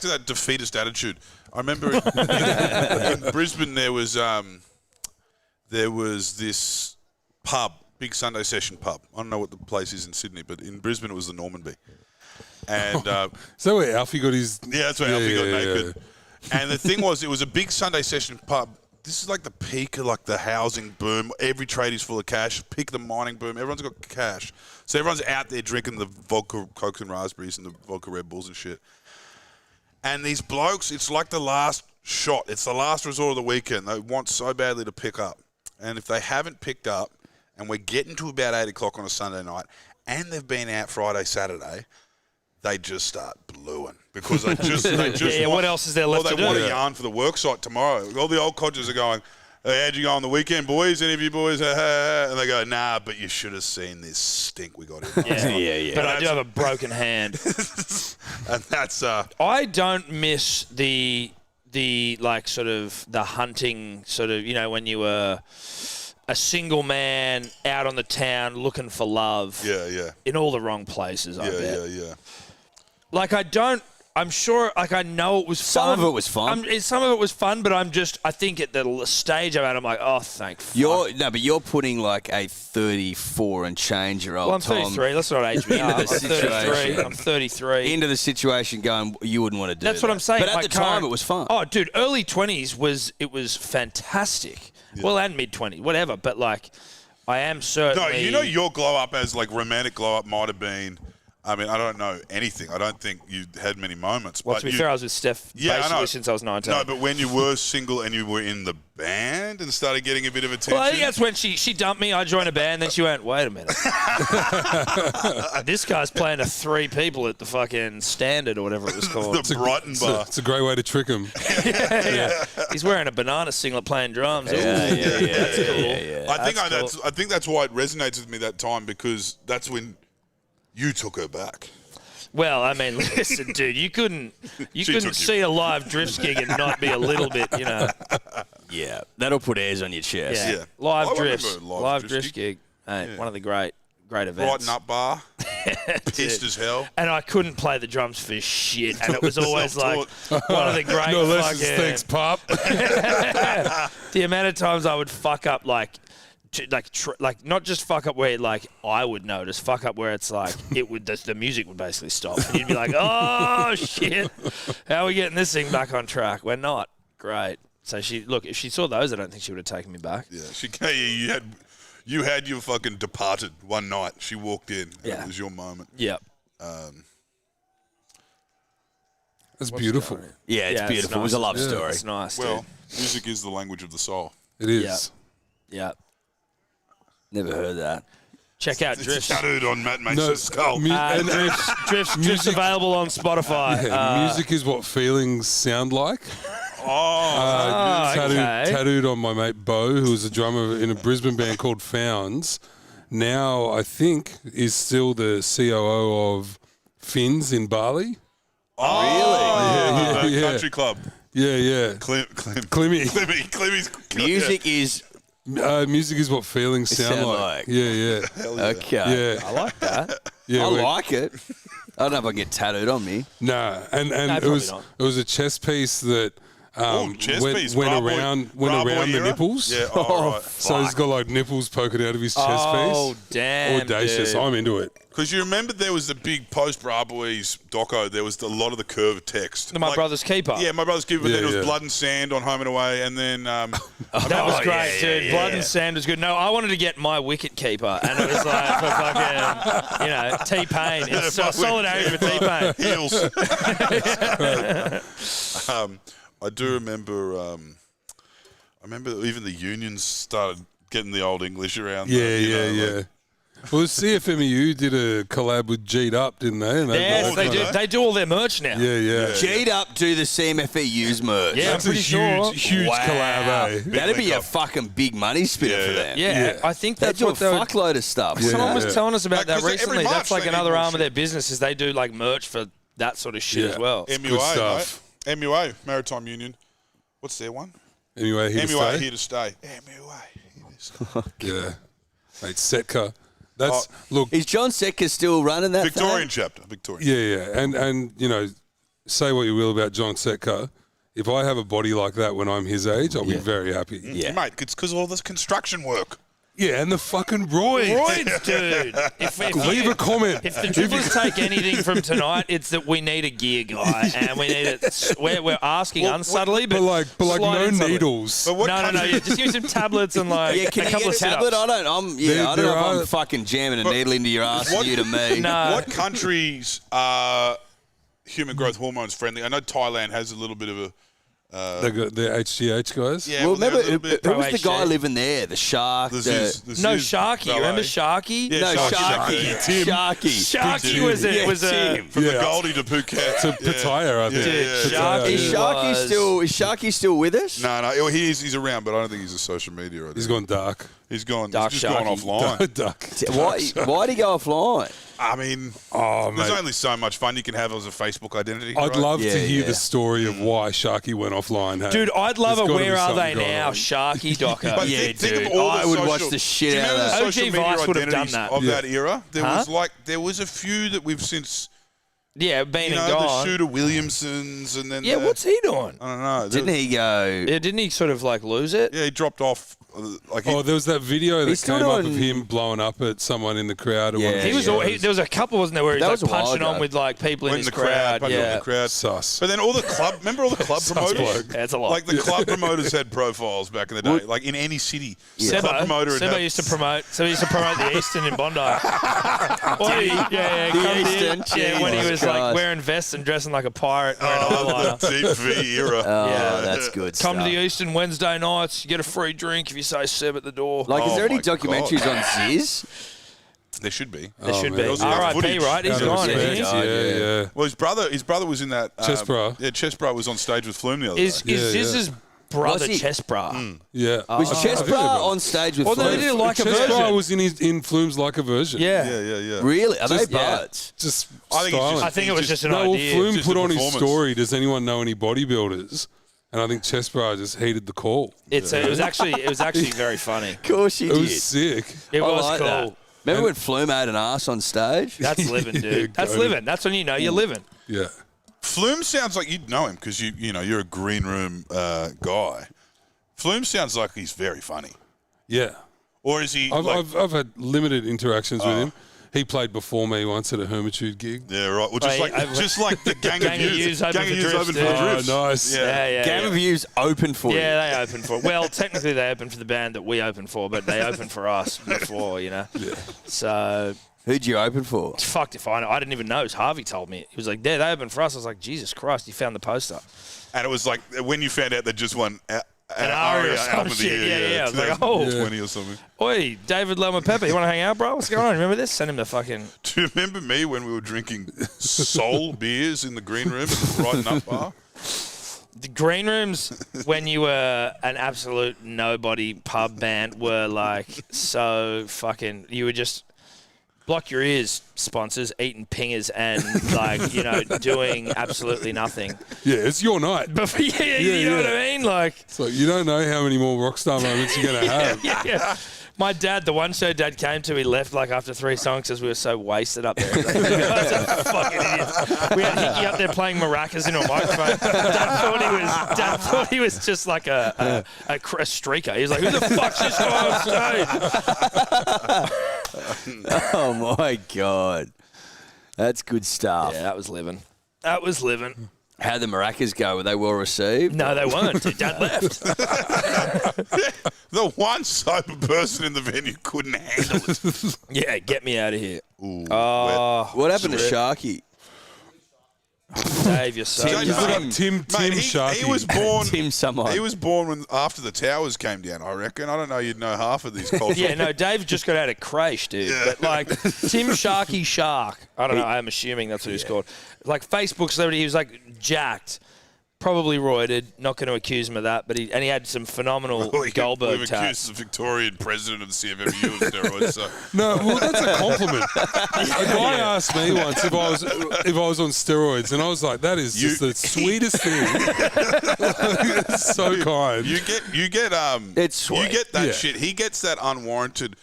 that defeatist attitude. I remember in Brisbane there was this pub, big Sunday session pub. I don't know what the place is in Sydney, but in Brisbane it was the Normanby. And Is that where Alfie got his... yeah, that's where Alfie got yeah, naked. And the thing was, it was a big Sunday session pub. This is like the peak of like the housing boom. Every tradie's full of cash. Peak of the mining boom. Everyone's got cash. So everyone's out there drinking the vodka Cokes and raspberries and the vodka Red Bulls and shit. And these blokes, it's like the last shot. It's the last resort of the weekend. They want so badly to pick up. And if they haven't picked up, and we're getting to about 8 o'clock on a Sunday night, and they've been out Friday, Saturday, they just start bluing. Because they just Yeah, what else is there left well, to they do? want a yarn for the work site tomorrow. All the old codgers are going, hey, how'd you go on the weekend, boys? Any of you boys? And they go, nah, but you should have seen this stink we got in. Yeah. But I do have a broken hand. And that's... I don't miss the like sort of the hunting sort of, you know, when you were a single man out on the town looking for love. yeah. In all the wrong places, I bet. Yeah. Like, I'm sure, like, I know it was fun. Some of it was fun. Some of it was fun, but I think at the stage I'm at, I'm like, oh, thank fuck. But you're putting like a 34 and change year old Well, I'm Tom 33. Let's not age me Into up. the I'm 33. situation. I'm 33. into the situation going, you wouldn't want to do That's that. what I'm saying. But at My the time, current- it was fun. Oh, dude, early 20s was fantastic. Yeah. Well, and mid 20s, whatever. But like, I am certainly. No, you know your glow up as like romantic glow up might have been. I mean, I don't know anything. I don't think you had many moments. Well, but to be you, fair, I was with Steph basically since I was 19. No, but when you were single and you were in the band and started getting a bit of attention. Well, I think that's when she dumped me. I joined a band. Then she went, wait a minute. This guy's playing to 3 people at the fucking Standard or whatever it was called. the Brighton bar. It's a great way to trick him. yeah. He's wearing a banana singlet playing drums. Ooh, That's cool. I think that's why it resonates with me that time, because that's when you took her back. Well, I mean, listen, dude, you couldn't took you. see a live drift gig and not be a little bit, you know. Yeah, that'll put airs on your chest. Yeah. Yeah. Live I remember drifts. a live Live drift drift gig. Hey, one of the great great events. Brighten Up Bar. Pissed as hell. And I couldn't play the drums for shit. And it was always like one of the great No fucking... lessons, thanks, Pop. The amount of times I would fuck up like not just fuck up where like I would notice, fuck up where it's like it would the music would basically stop. And you'd be like, oh shit, how are we getting this thing back on track? We're not. Great. So if she saw those, I don't think she would have taken me back. Yeah, you had your fucking departed one night. She walked in. Yeah. It was your moment. Yep. That's beautiful. Yeah, it's beautiful. It was a love story. It's nice. Well, music is the language of the soul. It is. Yeah. Never heard that. Check out It's Drifts. tattooed on Matt Mason's skull. Drifts available on Spotify. Music is what feelings sound like. Tattooed on my mate Bo, who was a drummer in a Brisbane band called Founds. Now, I think, is still the COO of Finns in Bali. Oh, Yeah. Country Club. Yeah. Climmy. Climmy's Music is what feelings sound like. Yeah. Okay. Yeah. I like that. Yeah, I like it. I don't know if I can get tattooed on me. No, and it was a chess piece that went around the nipples. Yeah, right. So he's got like nipples poking out of his chest piece. Oh, damn. Audacious. Dude. I'm into it. Because you remember there was the big post-Bra Boys doco, there was a lot of the curved text. My Brother's Keeper. Yeah, My Brother's Keeper, but then it was Yeah. Blood and Sand on Home and Away, and then... That was great, dude. Blood and Sand was good. No, I wanted to get My Wicket Keeper, and it was like for fucking, T-Pain. It's solidarity for T-Pain. Heels. I do remember... I remember even the unions started getting the old English around. Yeah. Well, the CFMEU did a collab with G'd Up, didn't they? And Yes, they do. They do all their merch now. Yeah. G'd Up do the CMFEU's merch. Yeah, I'm That's a pretty sure. huge collab, eh? That'd be a fucking big money spinner for them. Yeah, I think They that's do a what they were. fuckload of stuff. Someone was telling us about Like, that 'cause every recently. March That's like they another do arm of shit. their business is they do like merch for that sort of shit Yeah. as well. MUA, stuff. mate. MUA, Maritime Union. What's their one? Anyway, here to MUA, stay. here to stay. MUA, here to stay. Yeah. Mate, Setka. That's, look, Is John Setka still running that Victorian thing? chapter. Victorian. yeah. And say what you will about John Setka. If I have a body like that when I'm his age, I'll be very happy. Yeah. Mate, it's because of all this construction work. Yeah, and the fucking Roy. Roids, dude. Leave a comment. If the Dribblers take anything from tonight, it's that we need a gear guy, and we need it. We're asking unsubtly, but But slight no unsubtly. needles. But what No. country- Yeah, just give me some tablets and like Yeah, can a you couple get of a tablet? sit-ups. I don't know There if I'm are- fucking jamming a needle into your ass and you to me. No. What countries are human growth hormones friendly? I know Thailand has a little bit of a... They got the HGH guys. Yeah, Well, they're a remember, little bit- who was the guy HG. living there? The shark? The the- Ziz No, Ziz Sharky. ballet. Remember Sharky? Yeah, No, Sharky. Sharky. Sharky. Sharky was a Yeah, was a. Tim. From the Yeah. Goldie to Phuket. To Pattaya, I think. Dude, Pattaya, Sharky. Is yeah. Sharky still with us? No, he's around, but I don't think he's a social media. Right He's now. gone dark. He's gone. Dark He's just gone Sharky. offline. Duck. Why did he go offline? I mean, Oh, there's mate. only so much fun you can have as a Facebook identity. I'd right? love Yeah, to hear yeah. the story of why Sharky went offline. Hey? Dude, I'd love There's a gotta be Where Are They something going Now on. Sharky doco. But Yeah, think dude. of all I the would social, watch the shit do you out of remember that. the OG social media Vice would have done identities that. of Yeah. that era. There was a few that we've since, Yeah, been you and know, the gone. Shooter Williamsons, and then Yeah, the, what's he doing? I don't know. Didn't he go? Yeah, didn't he sort of like lose it? Yeah, he dropped off. Like he, Oh, there was that video that He's still came up doing- of him blowing up at someone in the crowd. At Yeah, one of He his was. shows. There was a couple, wasn't there, where he That was was like a while punching ago. on with like people in in his the crowd, punching Yeah, in the crowd. Sus. But then all the club, remember all the club promoters? bloke. Yeah, it's a lot. Like the club promoters had profiles back in the day. Like in any city, the club promoter would Sebo have- used to promote. So he used to promote the Eastern in Bondi. Yeah, The come to Eastern? Yeah, when he Jesus was Christ. like wearing vests and dressing like a pirate, wearing Oh, eyeliner. the deep V era. Oh, Yeah. that's good Come to stuff. the Eastern Wednesday nights. You get a free drink if you say Seb at the door. Like, is Oh there any my God. documentaries on Ziz? There should be. there should man. be. Those are the R.I.P. footage. Right? He's Out of gone. respect, Isn't he? yeah. Well, his brother was in that. Chessbra. Yeah, Chessbra was on stage with Flume the other Is day. Yeah, Ziz's brother Was he? Chess Bra? Yeah. Was I heard Chessbra about it. on stage with Well, they Flume? did like a Chessbra version. was in Flume's like a version. Yeah. Yeah. Really? Are they Just- yeah. buds? Just I think it's styling. I think it was just an No, well, idea. Flume Just put a on his performance. story, does anyone know any bodybuilders? And I think Chessbra just heeded the call. It was actually very funny. Of course he It did. was sick. It I was like cool. that. Remember when Flume had an arse on stage? That's living, dude. That's goated. living. That's when you know you're living. Yeah. Flume sounds like you'd know him because you're a green room guy. Flume sounds like he's very funny. Yeah. Or is he? I've had limited interactions with him. He played before me once at a Hermitude gig. Yeah, right. Well, just like the Gang of Youths. open Gang of for Youths Drifts, open dude. for Drifts. Oh, nice. Yeah. Game of Youths open for you. Yeah, they opened for. Well, technically they opened for the band that we opened for, but they opened for us before, Yeah. So Who'd you open for? fucked if I know. I didn't even know. It was Harvey told me. He was like, "Yeah, they opened for us." I was like, "Jesus Christ, you found the poster." And it was like when you found out they just won an ARIA or some album of the shit. year. Yeah. I was like, "Oh, 2020 or something. oi, David Loma Pepe, you want to hang out, bro? What's going on? Remember this? Send him the fucking." Do you remember me when we were drinking Soul beers in the green room at the Brighton Up bar? The green rooms, when you were an absolute nobody pub band, were like so fucking. You were just block your ears, sponsors, eating pingers and doing absolutely nothing. Yeah, it's your night. But you know what I mean? Like, So you don't know how many more rockstar moments you're going to have. yeah. My dad, the one show Dad came to, he left like after 3 songs because we were so wasted up there. Like, you guys are fucking idiots. We had Hickey up there playing maracas into a microphone. Dad thought he was just like a streaker. He was like, "Who the fuck's this guy on stage?" Oh, my God. That's good stuff. Yeah, that was living. That was living. How'd the maracas go? Were they well received? No, they weren't. Dad left. The one sober person in the venue couldn't handle it. Yeah, get me out of here. Ooh, What happened to Sharky? Dave, you're so Tim- young. Tim Mate, Sharkey. he was born. Tim someone. He was born after the towers came down. I reckon. I don't know. You'd know half of these cultures. Yeah, no, Dave just got out of creche, dude. Yeah. But like Tim Sharky Shark, I don't know. I'm assuming that's what he's called. Like Facebook celebrity, he was like jacked, probably roided. Not going to accuse him of that, but he had some phenomenal Goldberg We've tats. accused the Victorian president of the CFMU of steroids. So. No, well, that's a compliment. A guy asked me once if I was on steroids, and I was like, "That is just the sweetest thing." It's so kind. You get It's sweet. You get that Yeah. shit. He gets that unwarranted.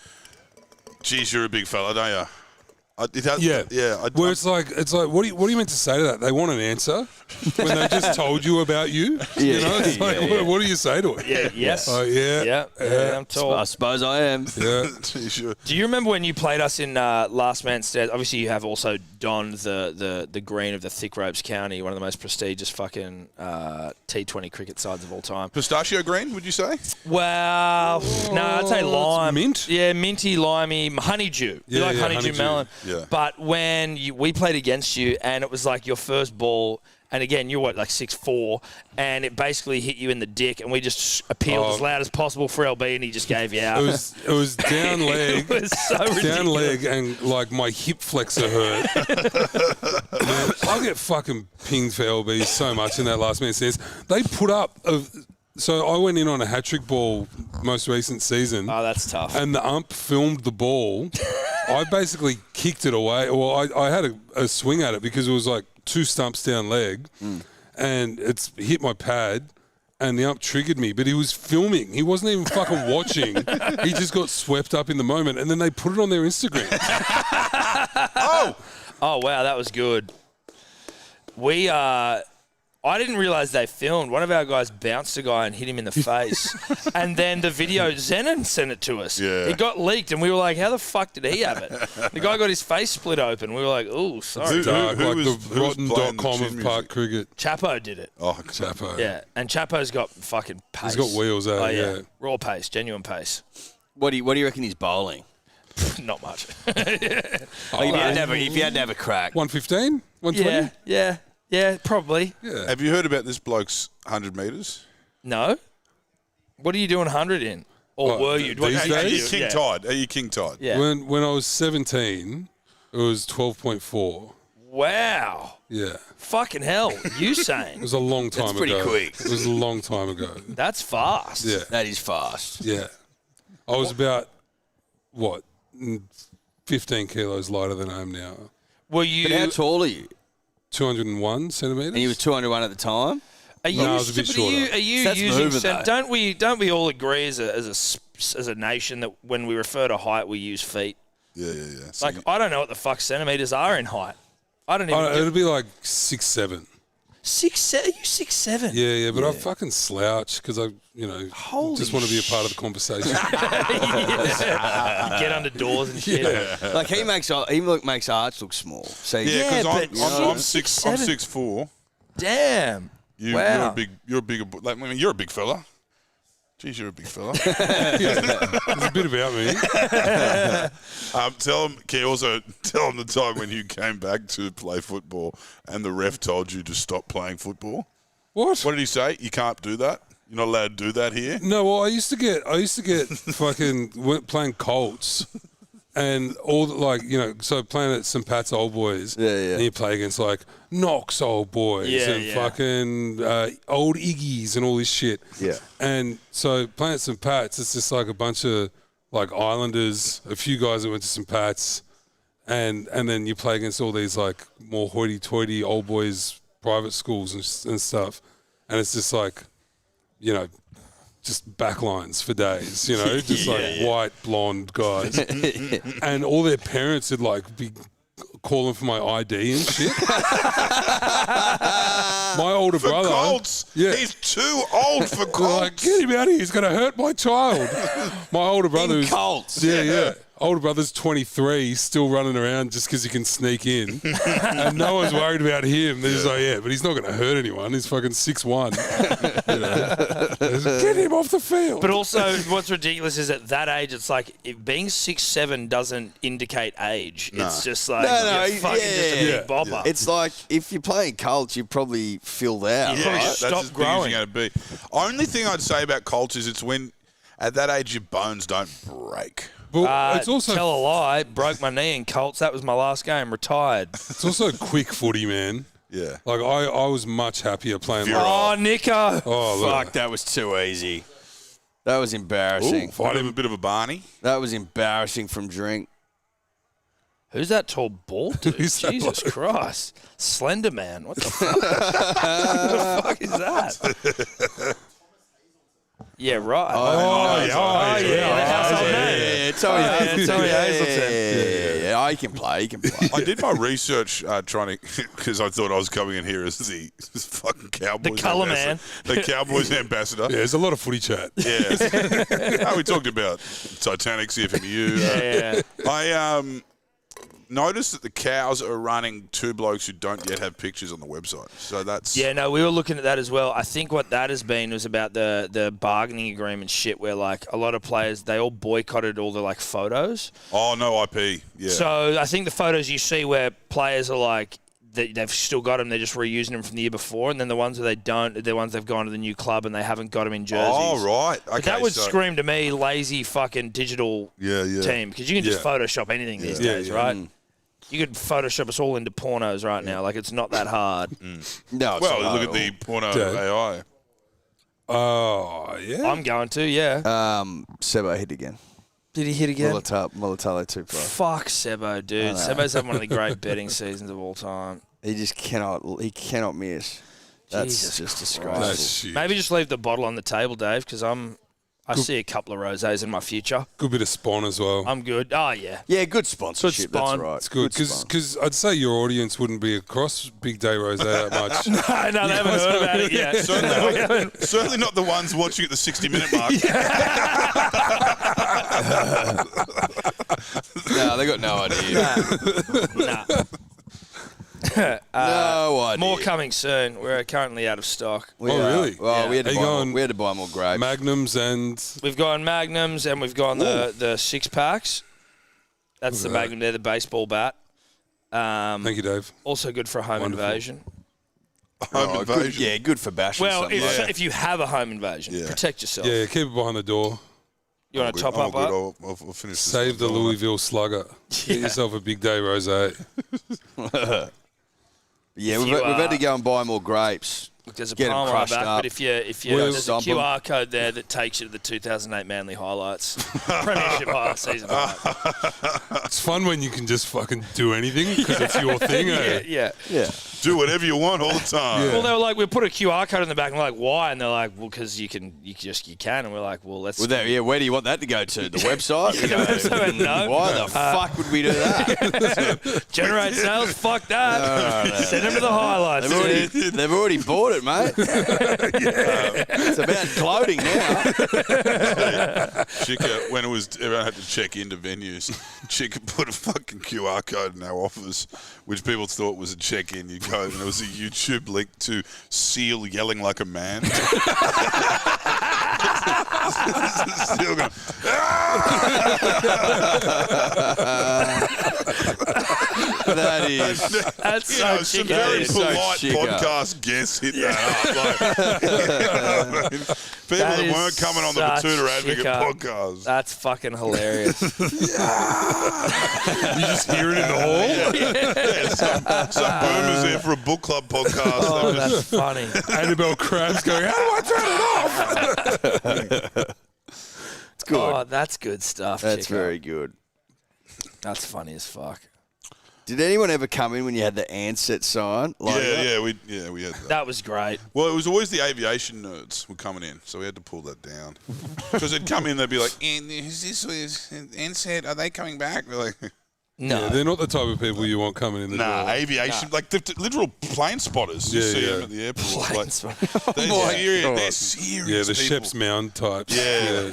Geez, you're a big fella, don't you? Yeah. Where it's like, what are you meant to say to that? They want an answer when they just told you about you. You know, it's like, what do you say to it? Yeah, yes. Oh yeah. I'm tall. I suppose I am. Yeah. Sure. Do you remember when you played us in Last Man Standing? Obviously, you have also donned the green of the Thick Ropes County, one of the most prestigious fucking T20 cricket sides of all time. Pistachio green, would you say? Well, no, I'd say lime. mint? Yeah, minty, limey, honeydew. You Yeah, like yeah, honeydew honeydew. melon. Yeah. But when we played against you, and it was like your first ball, and again, you're like 6'4", and it basically hit you in the dick, and we just appealed as loud as possible for LB, and he just gave you out. It was down leg. It was so ridiculous. Down leg and like my hip flexor hurt. Man, I get fucking pinged for LBs so much in that last man stands. They put up so I went in on a hat-trick ball most recent season. Oh, that's tough. And the ump filmed the ball. I basically kicked it away. Well, I had a swing at it because it was like 2 stumps down leg, and it's hit my pad, and the ump triggered me. But he was filming. He wasn't even fucking watching. He just got swept up in the moment, and then they put it on their Instagram. Oh, wow, that was good. I didn't realise they filmed. One of our guys bounced a guy and hit him in the face. And then the video, Zenon sent it to us. Yeah. It got leaked, and we were like, how the fuck did he have it? The guy got his face split open. We were like, oh, sorry. Dark, who like was- the who was playing the rotten.com chin of music? park cricket. Chapo did it. Oh, Chapo. Yeah, and Chapo's got fucking pace. He's got wheels, Oh, yeah. Raw pace, genuine pace. What do you reckon he's bowling? Not much. If you had to have a crack. 115? 120? Yeah, probably. Yeah. Have you heard about this bloke's 100 metres? No? What are you doing 100 in? Or were you? these What- days? Are you Yeah. king tide? Are you king tide? Yeah. When I was 17, it was 12.4. Wow. Yeah. Fucking hell. It Usain. was a long time That's pretty ago. quick. It was a long time ago. That's fast. Yeah. That is fast. Yeah. I was about, 15 kilos lighter than I am now. Were you? But how tall are you? 201 centimetres. And you was 201 at the time? Are you? No, I was a bit but are you, shorter. are you That's using? moving, though. Don't we all agree as a nation that when we refer to height, we use feet? Yeah. So Like, I don't know what the fuck centimeters are in height. I don't even. It'll be like 6'7". 6'7"? Are you 6'7"? Yeah, but I fucking slouch because I, Holy just want to be a part of the conversation. You get under doors and shit. Like he makes Arch look small. So yeah, but because I'm shit, 6'4". I'm 6'4". Damn. You're a bigger. Like, I mean, you're a big fella. Jeez, you're a big fella. There's a bit about me. Tell him. Can you also tell him the time when you came back to play football and the ref told you to stop playing football? What? What did he say? You can't do that. You're not allowed to do that here. No, well, I used to get fucking playing Colts. And so playing at St. Pat's Old Boys, and you play against like Knox Old Boys fucking Old Iggy's and all this shit. Yeah. And so playing at St. Pat's, it's just like a bunch of like Islanders, a few guys that went to St. Pat's, and then you play against all these like more hoity-toity Old Boys private schools and stuff, and it's just like, just backlines for days, just white, blonde guys. And all their parents would like be calling for my ID and shit. My older For brother. Colts, he's too old for Colts. Like, get him out of here. He's going to hurt my child. My older brother is Colts. Yeah. Older brother's 23, he's still running around just because he can sneak in. And no one's worried about him. They're just like, but he's not going to hurt anyone. He's fucking 6'1". Get him off the field. But also, what's ridiculous is at that age, it's like being 6'7" doesn't indicate age. No. It's just like No, you're fucking just a big bopper. It's like if you're playing Colts, you probably filled out. Yeah. Right? That's Stop as big as growing. you're going to be. Only thing I'd say about Colts is it's when at that age your bones don't break. But it's also Tell a lie, broke my knee in Colts. That was my last game. Retired. it's also quick footy, man. Yeah. Like I was much happier playing. You're Like, Oh, Nico. oh look. Fuck, that was too easy. That was embarrassing. Fight him a bit of a Barney. That was embarrassing from drink. Who's that tall bald dude? Who's that Jesus Christ. Slender Man. What the fuck? What the fuck is that? Yeah, right. yeah. The household name. Tommy Hazelton. Yeah, he can play. He can play. I did my research trying to because I thought I was coming in here as the fucking Cowboys. The colour ambassador. The Cowboys ambassador. Yeah, there's a lot of footy chat. Yeah. We talked about Titanic, CFMU. Yeah. I noticed that the Cows are running two blokes who don't yet have pictures on the website. So that's... Yeah, no, we were looking at that as well. I think what that has been was about the bargaining agreement shit where, like, a lot of players, they all boycotted all the, like, photos. Oh, no IP. Yeah. So I think the photos you see where players are, like, they've still got them, they're just reusing them from the year before, and then the ones where they don't, the ones they've gone to the new club and they haven't got them in jerseys. Oh, right. Okay, But that would so- scream to me lazy fucking digital team because you can just Photoshop anything these days, right? You could Photoshop us all into pornos right now. Like, it's not that hard. No, it's Well, not look at all. the porno Yeah. AI. Oh, yeah. I'm going to, yeah. Sebo hit again. Did he hit again? Mulatalo 2 pro. Fuck Sebo, dude. Sebo's had one of the great betting seasons of all time. He just cannot miss. That's Jesus just That's disgraceful. shit. Maybe just leave the bottle on the table, Dave, because I see a couple of rosés in my future. Good bit of spawn as well. I'm good. Oh, yeah. Yeah, good sponsorship. Good spawn. That's right. It's good spawn. because I'd say your audience wouldn't be across Big Day Rosé that much. No, they haven't heard about it yet. Certainly not the ones watching at the 60-minute mark. No, they got no idea. Nah. No idea. More coming soon. We're currently out of stock. We Oh, are. really? Well, Yeah. we had Are to you buy going- more. We had to buy more grapes. Magnums and We've gone Magnums and we've gone the six packs. That's the Magnum there, the baseball bat. thank you, Dave. Also good for a home Wonderful. invasion. Home invasion. Good, yeah, good for bashing. Well, something. if you have a home invasion, Yeah. protect yourself. Yeah, keep it behind the door. You want to top up? I'll finish this. Save the Louisville Slugger. Get yourself a Big Day Rosé. Yeah, If we've you had to are- go and buy more grapes. Look, there's a Get 'em poem on the crushed back, up. but if you Well, there's a stomp 'em. QR code there that takes you to the 2008 Manly highlights, Premiership season highlights. It's fun when you can just fucking do anything because it's your thing. Eh? Yeah. Yeah. Do whatever you want all the time. Well, they were like, we put a QR code in the back, and we're like, why? And they're like, well, because you can, and we're like, well, let's. Well, where do you want that to go to? The website? You go, website, no. Why the fuck would we do that? Generate sales? Fuck that. No. Send them to the highlights. They've already bought it, mate. It's about gloating now. Chicka, when everyone had to check into venues, Chicka put a fucking QR code in our office, which people thought was a check-in. You go, and it was a YouTube link to Seal yelling like a man. Seal going, That's so some Chicka. very So polite Chicka. podcast guests hit that up. Like, you know what I mean? People That that is weren't coming on the such Betoota Advocate Chicka. podcast. That's fucking hilarious. You just hear it in the hall. Yeah, some boomers there for a book club podcast. Oh, They were just- that's funny. Annabelle Crab's going, how do I turn it off? It's good. Oh, that's good stuff. That's Chicka. very good. That's funny as fuck. Did anyone ever come in when you had the Ansett sign? Like that? yeah, we had that. That was great. Well, it was always the aviation nerds were coming in, so we had to pull that down. Because they'd come in, they'd be like, "Is this NSAID? Are they coming back?" We're like, No. Yeah, they're not the type of people you want coming in the "Nah, door. aviation, like the literal plane spotters. You Yeah, see yeah. them at the airport. Plane Like, spotters. they're my serious. God. They're serious. Yeah, the people. Shep's Mound types. Yeah.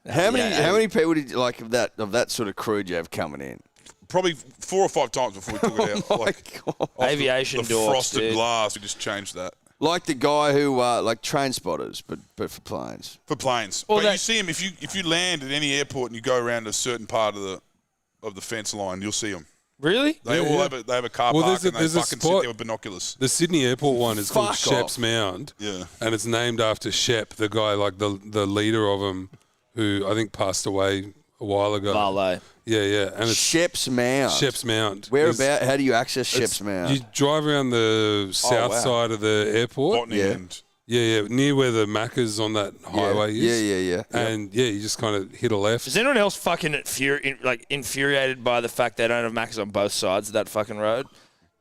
How many Yeah. how many people did you, like of that sort of crew did you have coming in? Probably 4 or 5 times before we took it out. Like God. off the- Aviation the dorks, frosted dude. glass. We just changed that. Like the guy who like train spotters, but for planes. For planes. Well, but you that- see them if you land at any airport and you go around a certain part of the fence line, you'll see them. Really? They Yeah, all yeah. have a car Well, park there's a- and they there's a fucking sit spot- there with binoculars. The Sydney Airport one is called Fuck Shep's off. Mound. Yeah. And it's named after Shep, the guy, like the leader of them, who I think passed away a while ago. Barlow. Yeah. And it's Shep's Mound. Shep's Mound. Whereabout? How do you access It's- Shep's Mound? You drive around the south wow. side of the airport. Botany Yeah. and Yeah, near where the Macca's on that highway is. Yeah. And you just kind of hit a left. Is anyone else fucking infuriated by the fact they don't have Macca's on both sides of that fucking road?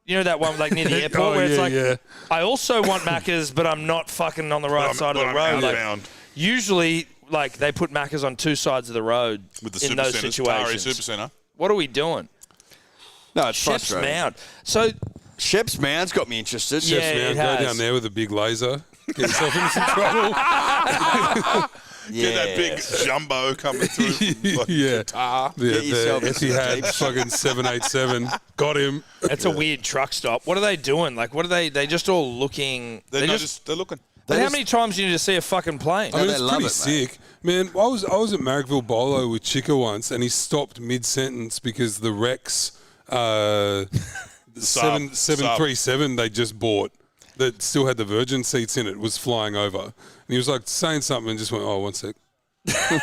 You know that one like near the airport Oh, where it's yeah, like, yeah. I also want Macca's, but I'm not fucking on the right side of the road. Like, outbound usually, like they put Macca's on two sides of the road with the in super those centers, Tari situations. Super Center. What are we doing? No, it's Shep's frustrating. Mound. So Shep's Mound's got me interested. Yeah, Shep's it Mound, go has. down there with a big laser. Get yourself into some trouble. Get that big jumbo coming through. From, like, Yeah. Qatar. Get yourself The into some Etihad deep fucking 787. Got him. it's a weird truck stop. What are they doing? Like, what are they? They just all looking. They're just. looking. But how many times do you need to see a fucking plane? I mean, they it's love pretty it, mate. sick. Man, I was at Marrickville Bolo with Chicka once, and he stopped mid-sentence because the Rex 737 they just bought that still had the Virgin seats in it was flying over. And he was like saying something and just went, oh, one sec. It's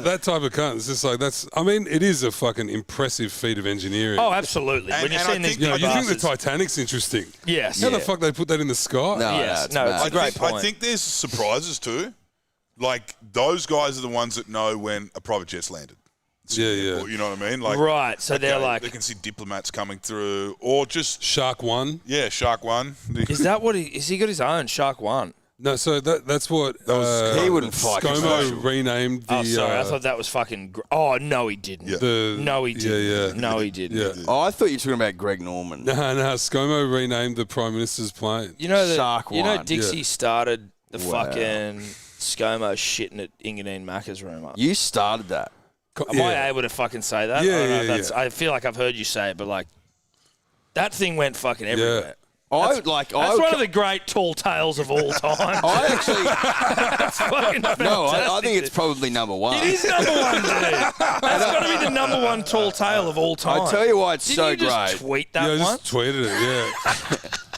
that type of cunt. It's just like, it is a fucking impressive feat of engineering. Oh, absolutely. And- When you're and I seeing these think- you know, big you think the buses. Titanic's interesting. Yes. How the fuck they put that in the sky? No, Yes. it's No, mad. it's a great I point. think there's surprises too. Like those guys are the ones that know when a private jet's landed. Yeah, yeah. You know what I mean? Like, Right, so they're like- they can see diplomats coming through, or just Shark 1. Shark One. Is that what he got his own Shark One? No, so that's what He wouldn't fly commercial. ScoMo renamed the. Oh, sorry. I thought that was fucking. Oh no, he didn't. Yeah. No, he didn't. Yeah. No, he didn't. Yeah. Oh, I thought you were talking about Greg Norman. No, ScoMo renamed the Prime Minister's plane. You know that. Shark You know One. Dixie Yeah. started the Wow. fucking ScoMo shitting at Ingadine Macca's room up. You started that. Am I able to fucking say that? Yeah, I don't know if yeah, that's, yeah. I feel like I've heard you say it, but like that thing went fucking everywhere. That's That's one of the great tall tales of all time. I actually That's fucking no. I fantastic, think it's dude. probably number one. It is number one, dude. That's got to be the number one tall tale of all time. I tell you why it's Didn't so you just great. tweet Yeah, that I one? just tweeted it, yeah.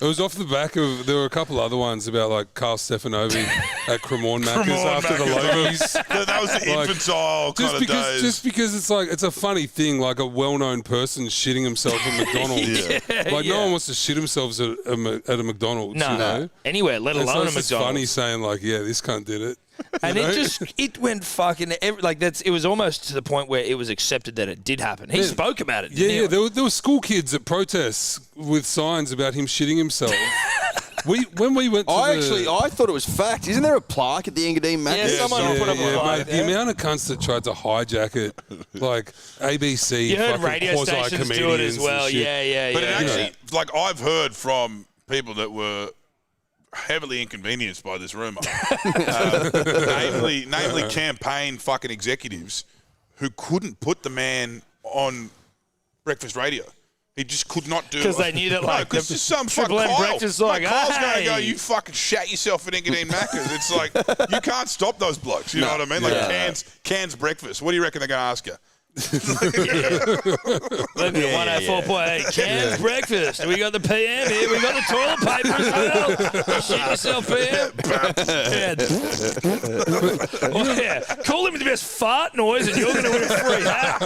It was off the back of. There were a couple other ones about like Carl Stefanovic at Cremorne Macca's after the Logies. That was the infantile kind of days. Just because it's a funny thing, like a well-known person shitting himself at McDonald's. No one wants to shit themselves at a McDonald's. No, you know? Anywhere, let alone a it's just McDonald's. funny saying like, yeah, this cunt did it. And it went fucking it was almost to the point where it was accepted that it did happen. He spoke about it. Yeah. There were school kids at protests with signs about him shitting himself. When we went to I thought it was fact. Isn't there a plaque at the Engadine Macca's? Yeah, someone put up a plaque. Mate, the amount of cunts that tried to hijack it, like ABC, You heard fucking radio stations do it as quasi-comedians well. and shit. Yeah. But it actually, like, I've heard from people that were heavily inconvenienced by this rumour, namely campaign fucking executives who couldn't put the man on breakfast radio. He just could not do it. Because they knew that, like, because just some fucking Triple M Kyle. breakfast, like, Kyle's going to go, hey. you fucking shat yourself at Engadine Macca's. It's like, you can't stop those blokes. You know what I mean? Like, cans breakfast. What do you reckon they're going to ask you? Look at 104.8 cans breakfast. We got the PM here. We got the toilet paper as well. You shit yourself, PM. Well, yeah. Call him with the best fart noise, and you're going to win a free hat.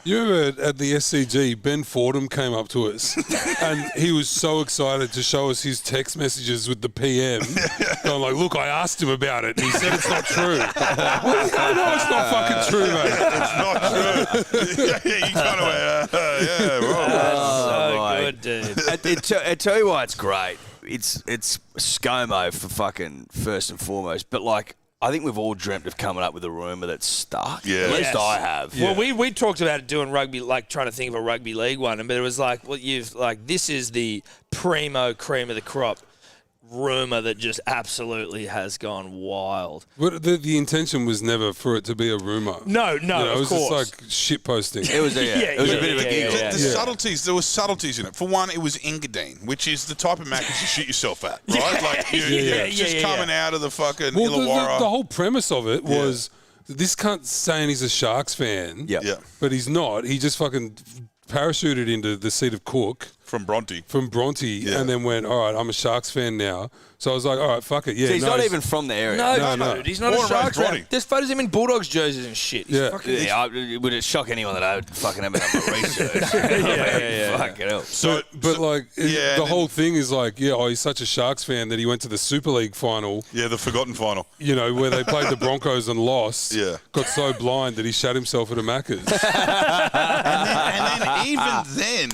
You remember at the SCG, Ben Fordham came up to us and he was so excited to show us his text messages with the PM. Going like, look, I asked him about it and he said it's not true. Well, no, it's not fucking true, mate. It's not true. You kind of So good, dude. I tell you why it's great. It's ScoMo for fucking first and foremost, but like I think we've all dreamt of coming up with a rumour that's stuck. Yeah. At least Yes. I have. Well, we talked about it doing rugby, like trying to think of a rugby league one, but it was like, well, this is the primo cream of the crop rumour that just absolutely has gone wild. But the intention was never for it to be a rumour. No, You know, of it was course. just like shit posting. It was a bit of a giggle. The subtleties, there were subtleties in it. For one, it was Engadine, which is the type of Macca's you shoot yourself at, right? Like, you're just coming out of the fucking Well, Illawarra. the whole premise of it was this cunt's saying he's a Sharks fan, Yeah. but he's not. He just fucking parachuted into the seat of Cook From Bronte. and then went, all right, I'm a Sharks fan now. So I was like, all right, fuck it. Yeah, So he's not even from the area. No, dude, he's not Born a and raised Sharks fan. Bronte. There's photos of him in Bulldogs jerseys and shit. He's Yeah. fucking, Would it shock anyone that I would fucking have done my research? Fucking hell. But like, yeah, the and whole thing is like, he's such a Sharks fan that he went to the Super League final, Yeah, the forgotten final. you know, where they played the Broncos and lost. Yeah. Got so blind that he shat himself at a Macca's. And then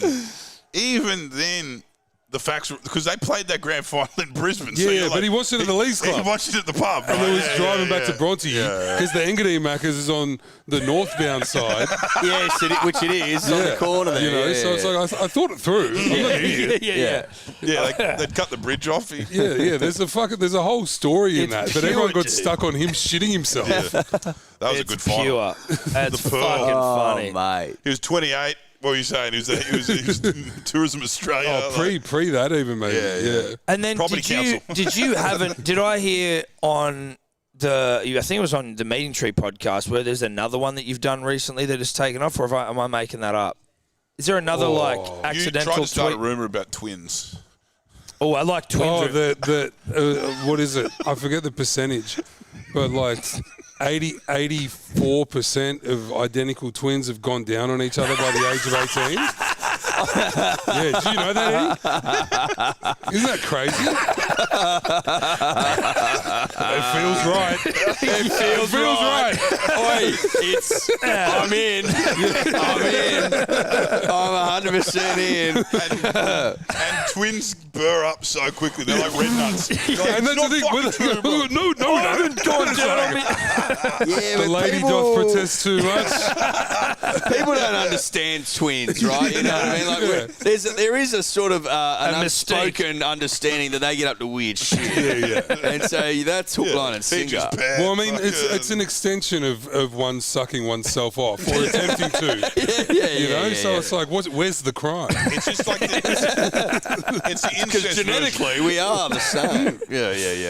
even then, the facts, because they played that grand final in Brisbane. So you're but like, he watched it at the Leagues Club. He watched it at the pub. And then was driving back to Bronte Yeah. because the Engadine Macca's is on the northbound side. Yes, which it is on the corner there. You know, so it's like I thought it through. I'm not an idiot. yeah. Yeah, they'd cut the bridge off. Yeah. There's a whole story in that, but everyone got dude. stuck on him shitting himself. That was a good final. Pure. That's The pearl. fucking funny. mate. He was 28. What were you saying? He was Tourism Australia. Oh, pre that even, maybe. Yeah. And then Property council. did I hear on I think it was on the Meeting Tree podcast where there's another one that you've done recently that has taken off, or am I making that up? Is there another You accidental tried to start a tweet? rumour about twins. Oh, I like twins. What is it? I forget the percentage, but like 84% of identical twins have gone down on each other by the age of 18. Yeah, do you know that, Eddie? Isn't that crazy? It feels right. It feels right. Oi, I'm in. I'm 100% in. And twins burr up so quickly. They're like red nuts. And that's the thing. No, I haven't gone down on me. Yeah, the but lady people, doth protest too much. People don't understand twins, right? You know what I mean? Like, there is a sort of an unspoken understanding that they get up to weird shit. Yeah. And so that's hook, line, and Features sinker. pair, Well, I mean, it's fucking- an extension of one sucking oneself off or attempting to. You know, so it's like, where's the crime? It's just like It's the Because incest genetically, version. we are the same. Yeah.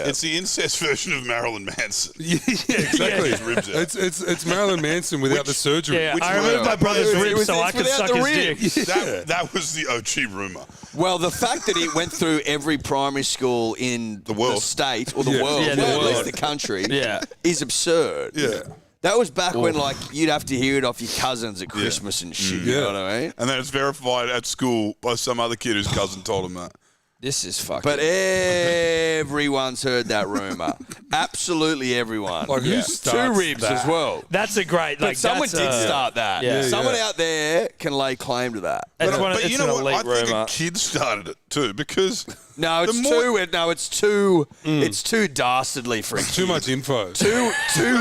It's the incest version of Marilyn Manson. Yeah, exactly. His ribs out. It's Marilyn Manson without the surgery. Yeah, Which I removed one? my brother's It ribs was- so I it's could without suck the his dick. That was the OG rumor. Well, the fact that it went through every primary school in The world. state or the Yeah. world, Yeah, the well, at least world. the country, Yeah. is absurd. Yeah. That was back when, like, you'd have to hear it off your cousins at Christmas and shit. You Yeah. know what I mean? And then it's verified at school by some other kid whose cousin told him that. This is fucking. But everyone's heard that rumor. Absolutely everyone. Like, who starts Two ribs that? as well. That's a great. But Like someone that's did a- start that. Yeah. Someone Yeah. out there can lay claim to that. That's But, one. but It's you know an what? I elite think rumor. a kid started it too because No, it's The more- too. No, it's too. It's too dastardly for a kid. Too much info. Two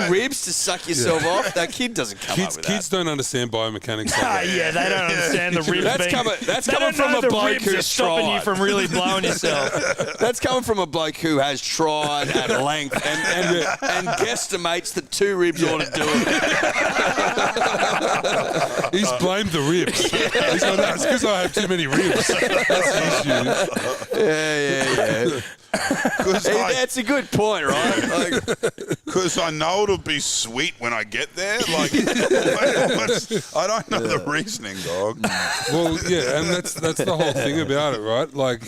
ribs to suck yourself off. That kid doesn't come up with Kids that. don't understand biomechanics. Ah, Like that. yeah, they don't understand the ribs. That's being, coming- that's they coming don't from know a the bloke ribs who's are stopping you tried. from really blowing yourself. That's coming from a bloke who has tried at length and guesstimates that two ribs ought to do it. He's blamed the ribs. He's like, no, it's because I have too many ribs. That's the issue. Yeah. Hey, that's a good point, right? Because I know it'll be sweet when I get there. Like, I don't know the reasoning, dog. Well, yeah, and that's the whole thing about it, right? Like,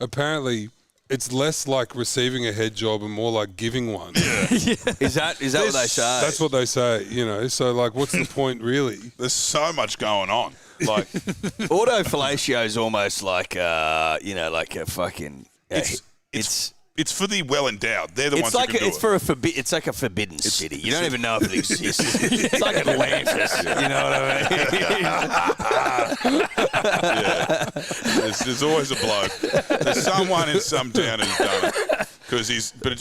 apparently, it's less like receiving a head job and more like giving one. Is that what they say? That's what they say, you know. So, like, what's the point, really? There's so much going on. Like, Autofellatio is almost like like a fucking. it's for the well endowed. They're the ones It's like who can do it's it. for a it's like a forbidden city. You don't even know if it exists. It's like Atlantis. You know what I mean? There's always a bloke. There's someone in some town who's done it. But it's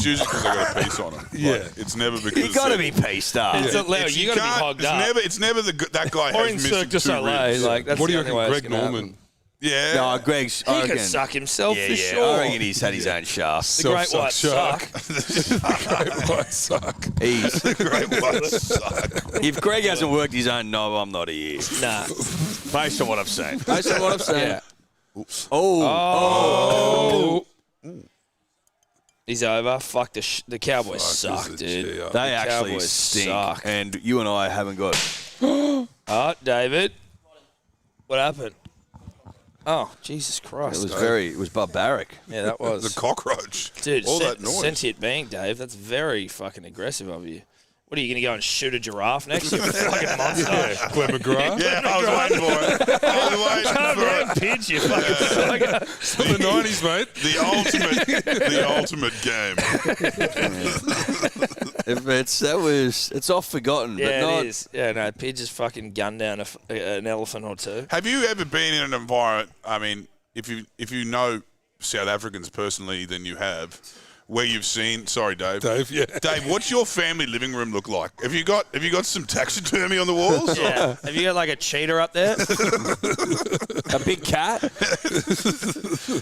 usually because they got a piece on him. Yeah. It's never because You got to be pieced up. It's a Leo, you got to be hogged up. It's never that guy Or has in missing Cirque du two Soleil, ribs. like that's What do the you only reckon, way it's Greg gonna Norman? happen. Yeah. No, Greg's. I He could reckon- suck himself Yeah, for yeah. sure. I reckon he's had his own shaft. The great white Self-suck suck. Great white suck. He's, Great white suck. if Greg hasn't worked his own knob, I'm not here. Nah. Based on what I've seen. Based on what I've seen. Yeah. Oh, He's over. Fuck the Cowboys suck, is it? dude. Yeah. They actually Cowboys stink. suck. And you and I haven't got. Oh, David. What happened? Oh, Jesus Christ. It was barbaric. Yeah, that was. The cockroach. Dude, All that noise. sentient being, Dave. That's very fucking aggressive of you. What are you going to go and shoot a giraffe next? You fucking monster. Glenn McGrath. Yeah, I was waiting for it. I was waiting Come for down, it. pitch, you fucking sucker. The 90s, mate. The ultimate game. It's off forgotten, but Yeah, not. it is. Yeah, no, Pidge has fucking gunned down an elephant or two. Have you ever been in an environment? I mean, if you know South Africans personally, then you have, where you've seen. Sorry, Dave. Dave, yeah. Dave, what's your family living room look like? Have you got some taxidermy on the walls? Yeah. Have you got like a cheetah up there? A big cat?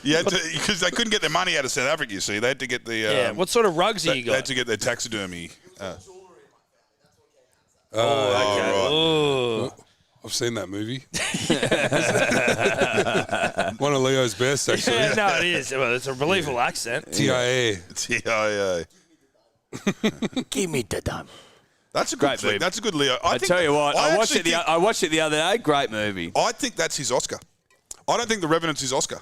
Yeah, because they couldn't get their money out of South Africa. You see, they had to get the. Yeah. What sort of rugs have you They had got? to get their taxidermy. Okay. right. Ooh. I've seen that movie. One of Leo's best, actually. Yeah, no, it is. Well, it's a believable accent. TIA. TIA. Give me the dumb. That's a good Great flick. movie. That's a good Leo. I tell you what, I watched actually it. I watched it the other day. Great movie. I think that's his Oscar. I don't think The Revenant's his Oscar.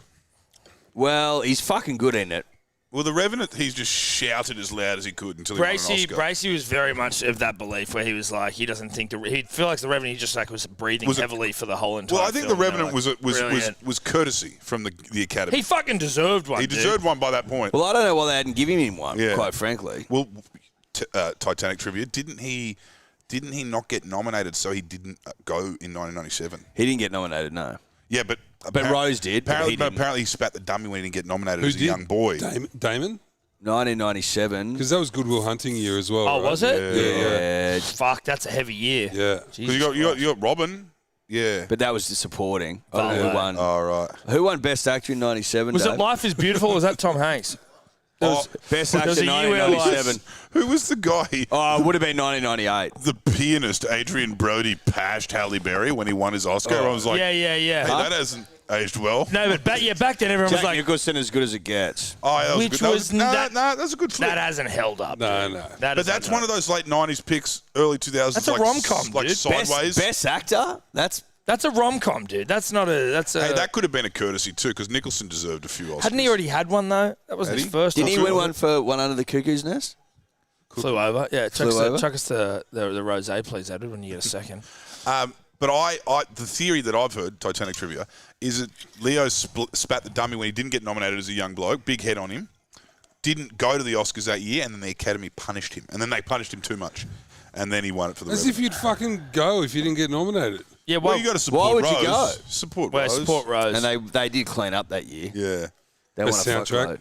Well, he's fucking good in it. Well, The Revenant, he's just shouted as loud as he could until he won an Oscar. Bracey was very much of that belief where he was like, he doesn't think he feel like the Revenant. He just like was breathing heavily for the whole entire. Well, I think film, The Revenant brilliant. was courtesy from the Academy. He fucking deserved one. He deserved one by that point. Well, I don't know why they hadn't given him one. Yeah. Quite frankly. Well, Titanic trivia. Didn't he not get nominated? So he didn't go in 1997. He didn't get nominated. No. Yeah, but Rose did. But he didn't. Apparently, he spat the dummy when he didn't get nominated Who as a did? young boy. Damon? 1997. Because that was Goodwill Hunting year as well. Oh, right? was it? Yeah. Fuck, that's a heavy year. Yeah. Jesus Because you got Robin. Yeah. But that was the supporting. Oh, Who yeah. won? All right. Who won Best Actor in '97? Was it Life is Beautiful or was that Tom Hanks? Best There's actor a year where, 1997. Who was the guy? Oh, it would have been 1998. The pianist Adrian Brody pashed Halle Berry when he won his Oscar. I was like, yeah. hey, that hasn't aged well. No, but back then everyone Jack was like, Nicholson as good as it gets. Oh, that was Which good. That was no, that- no, that's a good flick. that hasn't held up. No, dude. no. That But that's one of those late 90s picks, early 2000s. That's a like, rom-com, like dude. Sideways. Best actor? That's a rom-com, dude. That's not a. That's a. Hey, that could have been a courtesy too, because Nicholson deserved a few Oscars. Hadn't he already had one though? That wasn't Had his he? first. Didn't he Oscar. win one for One Under the Cuckoo's Nest? Flew over. Yeah, Flew over? chuck us the rosé, please, Edward, when you get a second. But the theory that I've heard, Titanic trivia, is that Leo spat the dummy when he didn't get nominated as a young bloke, big head on him, didn't go to the Oscars that year, and then the Academy punished him. And then they punished him too much. And then he won it for the As if you'd fucking go if you didn't get nominated. Yeah, Well, you got to support would Rose. you go? Support well, Rose. support Rose. And they did clean up that year. Yeah. They Best won a soundtrack? fuckload.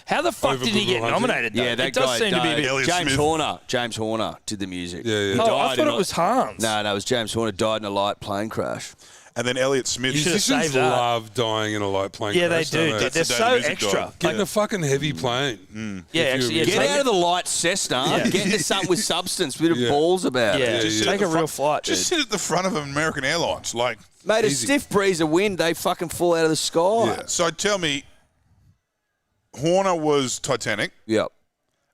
How the fuck Over did he get Goodwill Hunting? nominated? Though? Yeah, that it does guy seem to be a bit. Elliot James Smith. James Horner did the music. Yeah, yeah. Oh, I died thought in it was Hans. No, it was James Horner died in a light plane crash. And then Elliot Smith. You should've Musicians saved that. love dying in a light plane Yeah, they crash, do. don't Dude. They're the day so the music extra. died. Get in a fucking heavy plane. Yeah, If actually, you- yeah, Get take out it- of the light Cessna. Yeah. Get into something with substance, with Yeah. balls about Yeah, it. Just take sit a at the real front- flight, dude. Just sit at the front of American Airlines. Like, Mate, a Easy. stiff breeze of wind, they fucking fall out of the sky. yeah. So tell me, Horner was Titanic, Yep.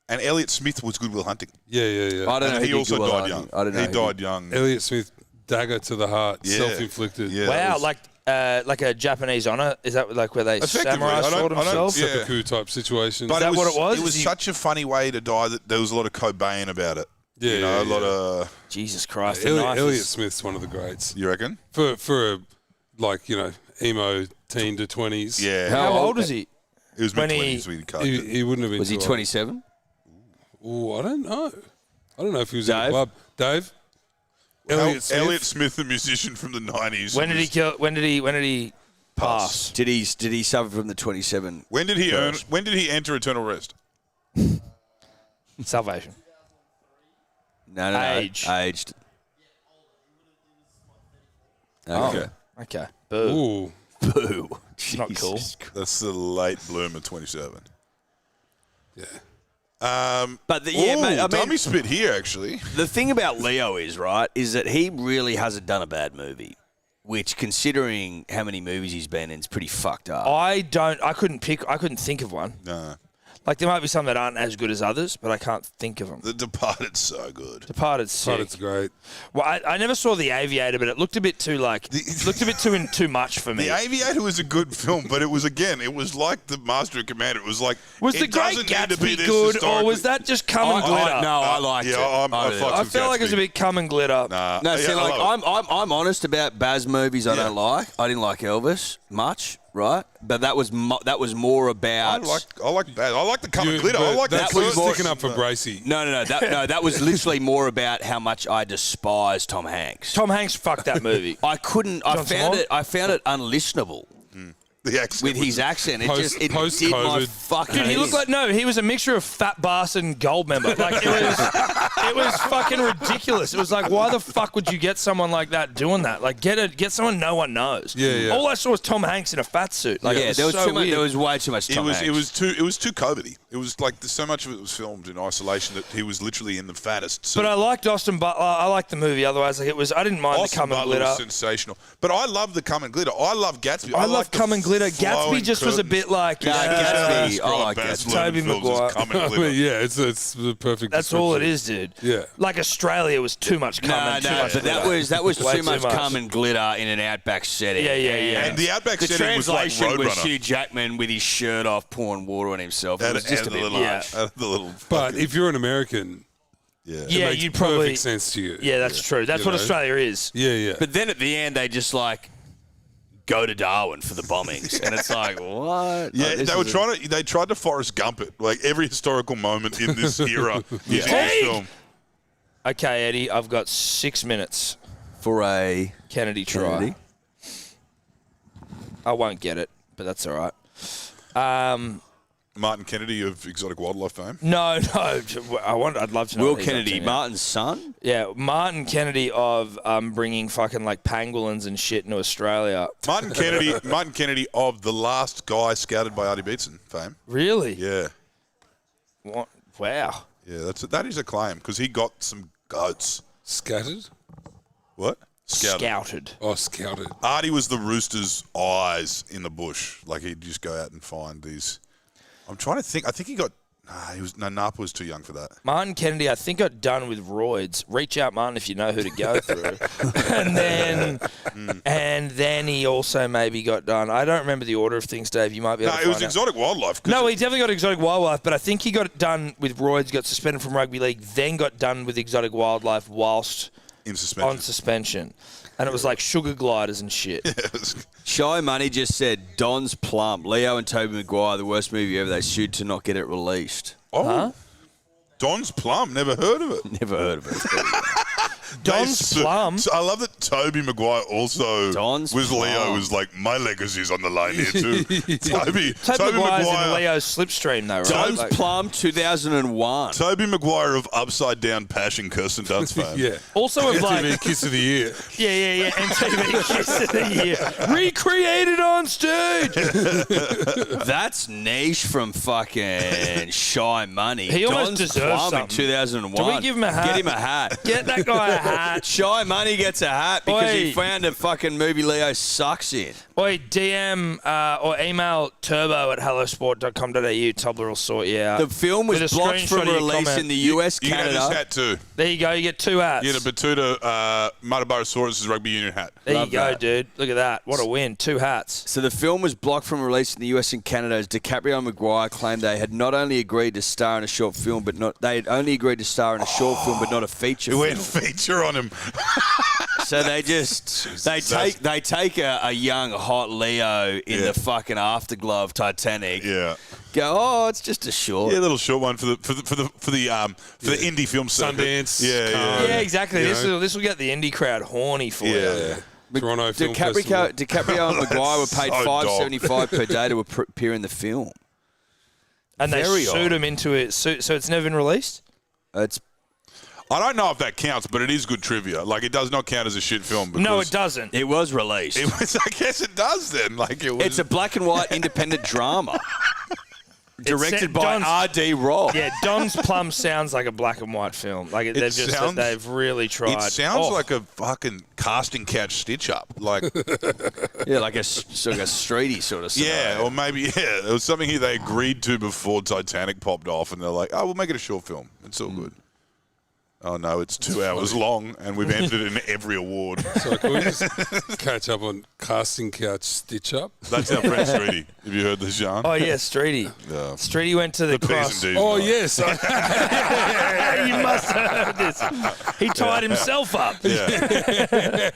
and Elliot Smith was Goodwill Hunting. Yeah, yeah, yeah. I don't know. And he who did also Goodwill died Hunting. young. I don't know. He who died did. young. Elliot Smith, dagger to the heart, Yeah. self-inflicted. Yeah. Wow, like a Japanese honor? Is that like where they Effectively, samurai I don't- sword I don't- themselves? yeah. Seppuku type situation. But that what it was? It was Is he- such a funny way to die that there was a lot of Cobain about it. Yeah, you know, yeah, a lot yeah. of. Jesus Christ, the Elliot, knife Elliot is- Smith's one of the greats. You reckon? For a, like, you know, emo teen to 20s. Yeah. How old is he? It was when mid he- 20s when he cut He, it. he wouldn't have been Was he too old. 27? Ooh, I don't know. I don't know if he was in a Dave? club. Dave? Elliot Elliot Smith? Smith, the musician from the 90s. When did he was- kill? When did he pass? Did he suffer from the 27? When did he earn? When did he enter eternal rest? Salvation. No. Age. Aged. Oh. Okay. Okay. Boo. Ooh. Boo. Not cool. Jesus Christ. That's the late bloomer, 27. Yeah. But mate, I mean, dummy spit here actually. the thing about Leo is that he really hasn't done a bad movie, which, considering how many movies he's been in, is pretty fucked up. I couldn't think of one. No, Like there might be some that aren't as good as others, but I can't think of them. The Departed's so good. Departed's sick. But it's great. Well, I never saw The Aviator, but it looked a bit too too much for me. The Aviator was a good film, but it was like the Master and Commander. It was like Was it The Great doesn't need to be Gatsby this good, or was historically- that just cum and glitter? No, I liked it. Yeah, I really fucked I with felt like it was a Gatsby. bit cum and glitter. Nah, No, yeah, see, I like love it. I'm honest about Baz movies. I Yeah. don't like. I didn't like Elvis much, right? But that was more I about. like that. I like the cum and You- glitter. I but like that's the what first you're sticking up for one. Bracey. No. That was literally more about how much I despise Tom Hanks. Tom Hanks fucked that movie. I couldn't. I John found Small? it. I found it unlistenable The accent with was- his accent. It Post- did my post-COVID. fucking. Dude, he looked like he was a mixture of Fat Bastard and Goldmember. Like it was fucking ridiculous. It was like, why the fuck would you get someone like that doing that? Like get someone no one knows. Yeah, yeah. All I saw was Tom Hanks in a fat suit. Like, Yeah, it there was so too much. weird. There was way too much Tom Hanks. It was too COVID-y. It was like so much of it was filmed in isolation that he was literally in the fattest suit. But I liked Austin Butler. I liked the movie. Otherwise, like I didn't mind Austin the cum and Butler glitter. was sensational. But I love the cum and glitter. I love Gatsby. I love like the cum and glitter. flowing Gatsby just was a curtains. bit like Gatsby, I like Baz Gatsby. Luhrmann Tobey films is Maguire. cum and I glitter. mean, yeah, it's the perfect. That's all it description. is, dude. Yeah. Like Australia was too much cum No, and too much but that glitter. was Way too much cum and glitter in an outback setting. Yeah. And the Outback The setting was like translation was Roadrunner. Hugh Jackman with his shirt off, pouring water on himself. It Out was of just a the bit little, much. out of the little. But fucking- if you're an American, yeah. it Yeah, makes you'd perfect probably. sense to you. Yeah, that's true. That's You what know? Australia is. Yeah, yeah. But then at the end, they just like go to Darwin for the bombings, and it's like, what? Yeah, Like, this they were is a- trying to. They tried to Forrest Gump it, like every historical moment in this era was in this Hey! film. Okay, Eddie, I've got 6 minutes. for a Kennedy try. Kennedy. I won't get it, but that's all right. Martin Kennedy of exotic wildlife fame. No. I'd love to know. Will what he's up Kennedy, to now. Martin's son. Yeah, Martin Kennedy of bringing fucking like pangolins and shit into Australia. Martin Kennedy of the last guy scouted by Artie Beetson fame. Really? Yeah. What? Wow. Yeah, that is a claim because he got some goats. Scattered? What? Scouted. Oh, scouted. Artie was the rooster's eyes in the bush. Like he'd just go out and find these. I'm trying to think. I think he got. Napa was too young for that. Martin Kennedy, I think, got done with roids. Reach out, Martin, if you know who to go through. and then he also maybe got done. I don't remember the order of things, Dave. You might be able to No, it was exotic wildlife. No, he definitely got exotic wildlife, but I think he got done with roids, got suspended from rugby league, then got done with exotic wildlife whilst in suspension. on suspension. And it was like sugar gliders and shit. Shy Money just said Don's Plum. Leo and Tobey Maguire, the worst movie ever. They sued to not get it released. Oh, Huh? Don's Plum. Never heard of it. Never heard of it. Don's Plum. So I love that Tobey Maguire also Don's was Leo Plum. was like, my legacy's on the line here too. Toby Toby Maguire's in Maguire. Leo's slipstream, though, right? Don's Like- Plum 2001. Toby Maguire of Upside Down Passion, Kirsten Dunst fan. Yeah. Also of like, MTV Kiss of the Year. yeah, MTV Kiss of the Year. Recreated on stage. That's niche from fucking Shy Money. He almost Don's deserves Plum in something. 2001. Do we give him a hat? Get him a hat. Get that guy a hat. Shy Money gets a hat because he Oi. found a fucking movie Leo sucks in. Oi, DM or email turbo@hellosport.com.au. Tubler will sort you out. The film was With a blocked screenshot from of your release comment. in the US, You can have this Canada. hat too. There you go. You get 2 hats. You get a Betoota Matabarosaurus' rugby union hat. There Love you go, that. dude. Look at that. What a win. 2 hats. So the film was blocked from release in the US and Canada as DiCaprio and Maguire claimed they had not only agreed to star in a short film, but they had only agreed to star in a short film, but not a feature We film. went feature on him. So they take a young hot Leo in the fucking afterglow of Titanic. Yeah. Go, oh, it's just a short. Yeah, a little short one for the indie film circuit. Sundance, Yeah, Cannes. Yeah, exactly. You This know? will get the indie crowd horny for Yeah. you. Toronto Film Festival. DiCaprio and Maguire were paid So dog. $5.75 per day to appear in the film. And they Very sued odd. him into it. So it's never been released? It's I don't know if that counts, but it is good trivia. Like, it does not count as a shit film. Because No, it doesn't. It was released. It was, I guess it does then. Like, it was. It's a black and white independent drama. Directed by Don's- R.D. Robb. Yeah, Don's Plum sounds like a black and white film. Like they've really tried. It sounds Oh, like a fucking casting couch stitch up. Like, Yeah, like a streety sort of yeah, scenario. or maybe, it was something they agreed to before Titanic popped off, and they're like, oh, we'll make it a short film. It's all good. Oh, no, it's 2 hours long, and we've entered it in every award. So can we just catch up on Casting Couch Stitch Up? That's our friend Streety. Have you heard this, John? Oh yeah, Streety. Yeah. Streety went to the P's cross. and D's. Oh, mate. yes. You must have heard this. He tied himself up. Yeah.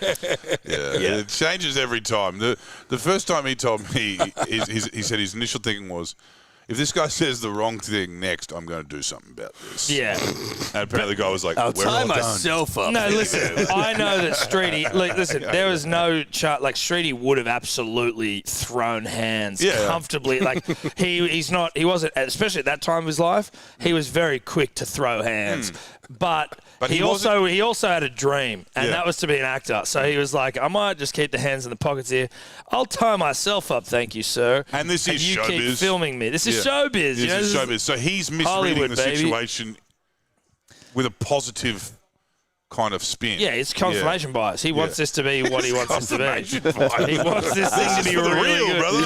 It changes every time. The first time he told me, he said his initial thinking was, if this guy says the wrong thing next, I'm going to do something about this. Yeah. And apparently the guy was like, I'll we're tie all myself up. No, listen. I know that Streety. Listen, there was no chart. Like Streety would have absolutely thrown hands Yeah. comfortably. Like he wasn't, especially at that time of his life. He was very quick to throw hands, but But he he also had a dream, and Yeah. that was to be an actor. So he was like, I might just keep the hands in the pockets here. I'll tie myself up, thank you, sir. And this is you keep showbiz. filming me. This is Yeah. showbiz. This You know, is this is- showbiz. So he's misreading Hollywood, the baby. situation with a positive kind of spin. Yeah, it's confirmation bias. He wants this to be what he wants this to be. Confirmation bias. He wants this thing to be For the really real, good. brother.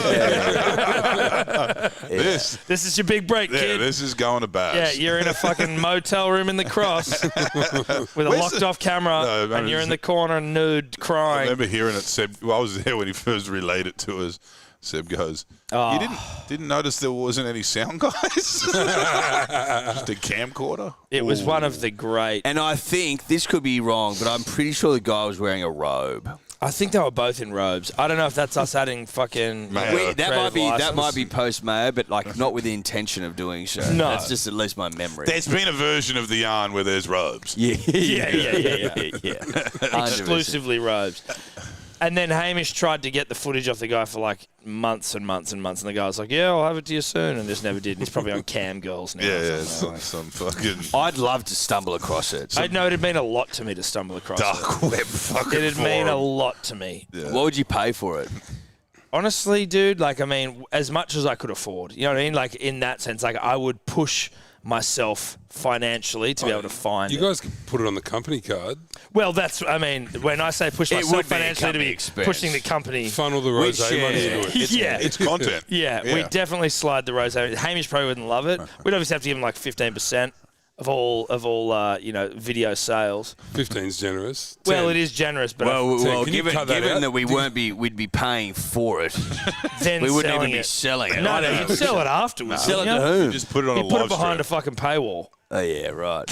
This is your big break, kid. This is going to bash. Yeah, you're in a fucking motel room in the cross with a Where's locked the- off camera, No, man, and you're in it's- the corner nude I crying. remember hearing it. Seb, I was there when he first relayed it to us. Seb goes, Oh. you didn't notice there wasn't any sound guys? Just a camcorder? It was one of the great. And I think, this could be wrong, but I'm pretty sure the guy was wearing a robe. I think they were both in robes. I don't know if that's us adding fucking. Mayo. That might be post Mayo, but like not with the intention of doing so. No. That's just at least my memory. There's been a version of the yarn where there's robes. Yeah. Yeah. Exclusively robes. And then Hamish tried to get the footage off the guy for like months and months and months, and the guy was like, "Yeah, I'll have it to you soon," and just never did. And he's probably on Cam Girls now. Yeah, or yeah, something. some fucking I'd love to stumble across it. I know it'd mean a lot to me to stumble across dark web fucking it. It'd mean a forum. lot to me. What would you pay for it? Honestly, dude, like, I mean, as much as I could afford. You know what I mean? Like, in that sense, like, I would push myself financially to be able to find You it. guys can put it on the company card. Well, I mean, when I say push myself would be a financially to company be expense. pushing the company. Funnel the rose money into it. Yeah. It's content. Yeah, we definitely slide the rose. Hamish probably wouldn't love it. We'd obviously have to give him like 15% of all video sales. 15's generous. Well, 10. it is generous, but Can you cut that given out? that we'd be paying for it, then we wouldn't selling even be it. selling it. No, you'd sell it afterwards. Sell it you to know? whom? You just put it on You a put live it behind a stream. fucking paywall. Oh yeah, right.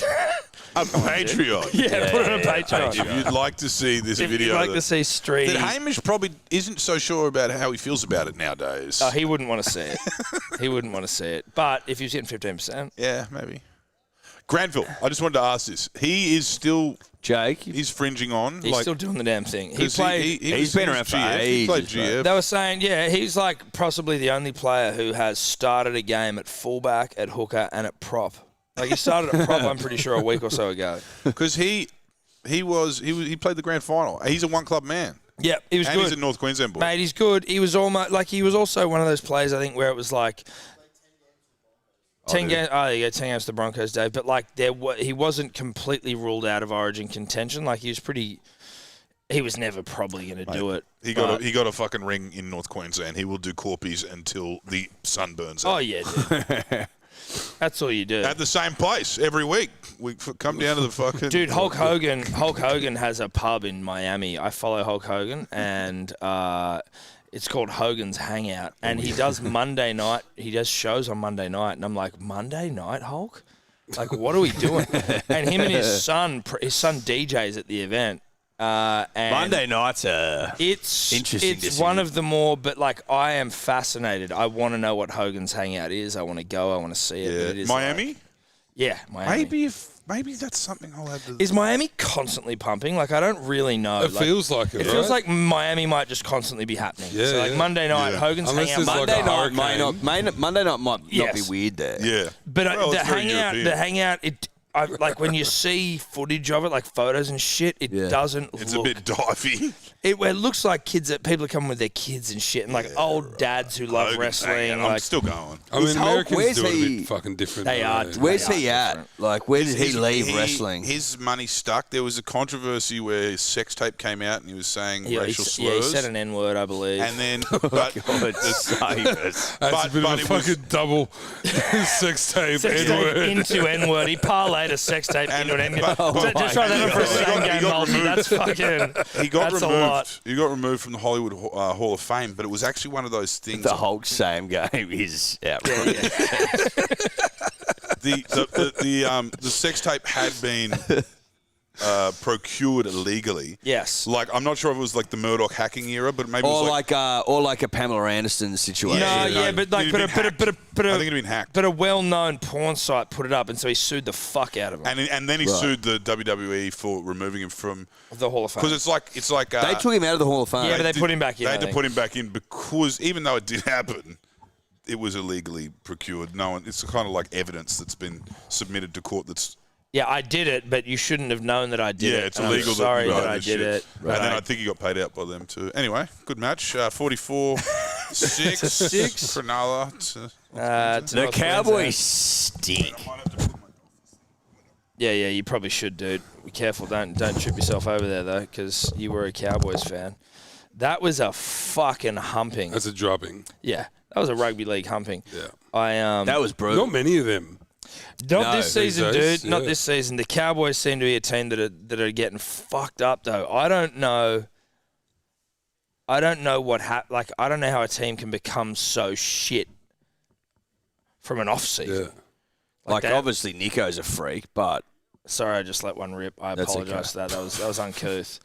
A Patreon. Yeah, put it on a Patreon. If you'd like to see this If video, you'd like to see stream. that Hamish probably isn't so sure about how he feels about it nowadays. Oh, he wouldn't want to see it. He wouldn't want to see it. But if he was getting 15%, Yeah, maybe. Granville, I just wanted to ask this. He is still, Jake, he's fringing on. he's still doing the damn thing. He 'cause played. he's been around for He played ages, mate. GF. They were saying, yeah, he's like possibly the only player who has started a game at fullback, at hooker, and at prop. Like he started at prop, I'm pretty sure, a week or so ago. Because he played the grand final. He's a one club man. Yeah, he was And good. he's a North Queensland boy. Mate, he's good. He was also one of those players, I think, where it was like 10 games. Oh, there you go, 10 games to the Broncos, Dave. But like he wasn't completely ruled out of Origin contention. Like he was never probably going to do it. He got a fucking ring in North Queensland. He will do corpies until the sun burns Oh out. yeah, dude. That's all you do. At the same place every week. We come down to the fucking Dude, Hulk Hogan has a pub in Miami. I follow Hulk Hogan, and it's called Hogan's Hangout. And he does Monday night. He does shows on Monday night. And I'm like, Monday night, Hulk? Like, what are we doing? And him and his son DJs at the event. And Monday nights are interesting. It's one of the more, but like I am fascinated. I want to know what Hogan's Hangout is. I want to go. I want to see it. But it is Miami? like- yeah, Miami. Maybe that's something I'll have to. Is Miami constantly pumping? Like I don't really know. It feels like it, It feels like Miami might just constantly be happening. Yeah, so like yeah. Monday night, Yeah. Hogan's Unless Hangout. there's Monday like a night, Monday night might not be Yes. weird there. Yeah. but Well, the it's very hangout, European. like when you see footage of it, like photos and shit, it doesn't It's look. a bit divey. It looks like people are coming with their kids and shit, and like old dads who love Hogan's wrestling. Hangout. I'm Like still going. I mean, Is Hulk- Americans where's do it a he- bit fucking different. They are. don't Where's They he are at? different. Like, where did he leave wrestling? His money stuck. There was a controversy where his sex tape came out and he was saying racial slurs. Yeah, he said an N-word, I believe. And then, but, God save us. That's a bit but of a it was- fucking double sex tape. Sex tape N-word. into N-word. He parlayed a sex tape into an N-word. Just try that and on for a he got- same he game got multi. removed. That's fucking. he got that's removed. a lot. He got removed from the Hollywood Hall of Fame, but it was actually one of those things. The Hulk same game is outrageous. The sex tape had been procured illegally. Yes. Like I'm not sure if it was like the Murdoch hacking era, but maybe it Or was like a Pamela Anderson situation. No, yeah, but like, it'd been hacked. I think it'd been hacked. But a well-known porn site put it up, and so he sued the fuck out of him. And then he sued the WWE for removing him from The Hall of Fame. because it's like They took him out of the Hall of Fame. Yeah, but they put him back in, They I had to think. put him back in because even though it did happen, it was illegally procured. No one. It's kind of like evidence that's been submitted to court. That's Yeah, I did it, but you shouldn't have known that I did it. it's and I'm illegal. sorry that, that I did it. And then I think he got paid out by them too. Anyway, good match. 44-6. Cronulla. To The North Cowboys Queensland. stink. Yeah, you probably should, dude. Be careful. Don't trip yourself over there, though, because you were a Cowboys fan. That was a fucking humping. That's a drubbing. Yeah, that was a rugby league humping. Yeah. That was brutal. Not many of them. Not this season, these days, dude. Not yeah. this season. The Cowboys seem to be a team that are getting fucked up, though. I don't know what Like, I don't know how a team can become so shit from an off season. Yeah. Like, that. obviously, Nico's a freak, but Sorry, I just let one rip. I That's apologise for that. That was uncouth.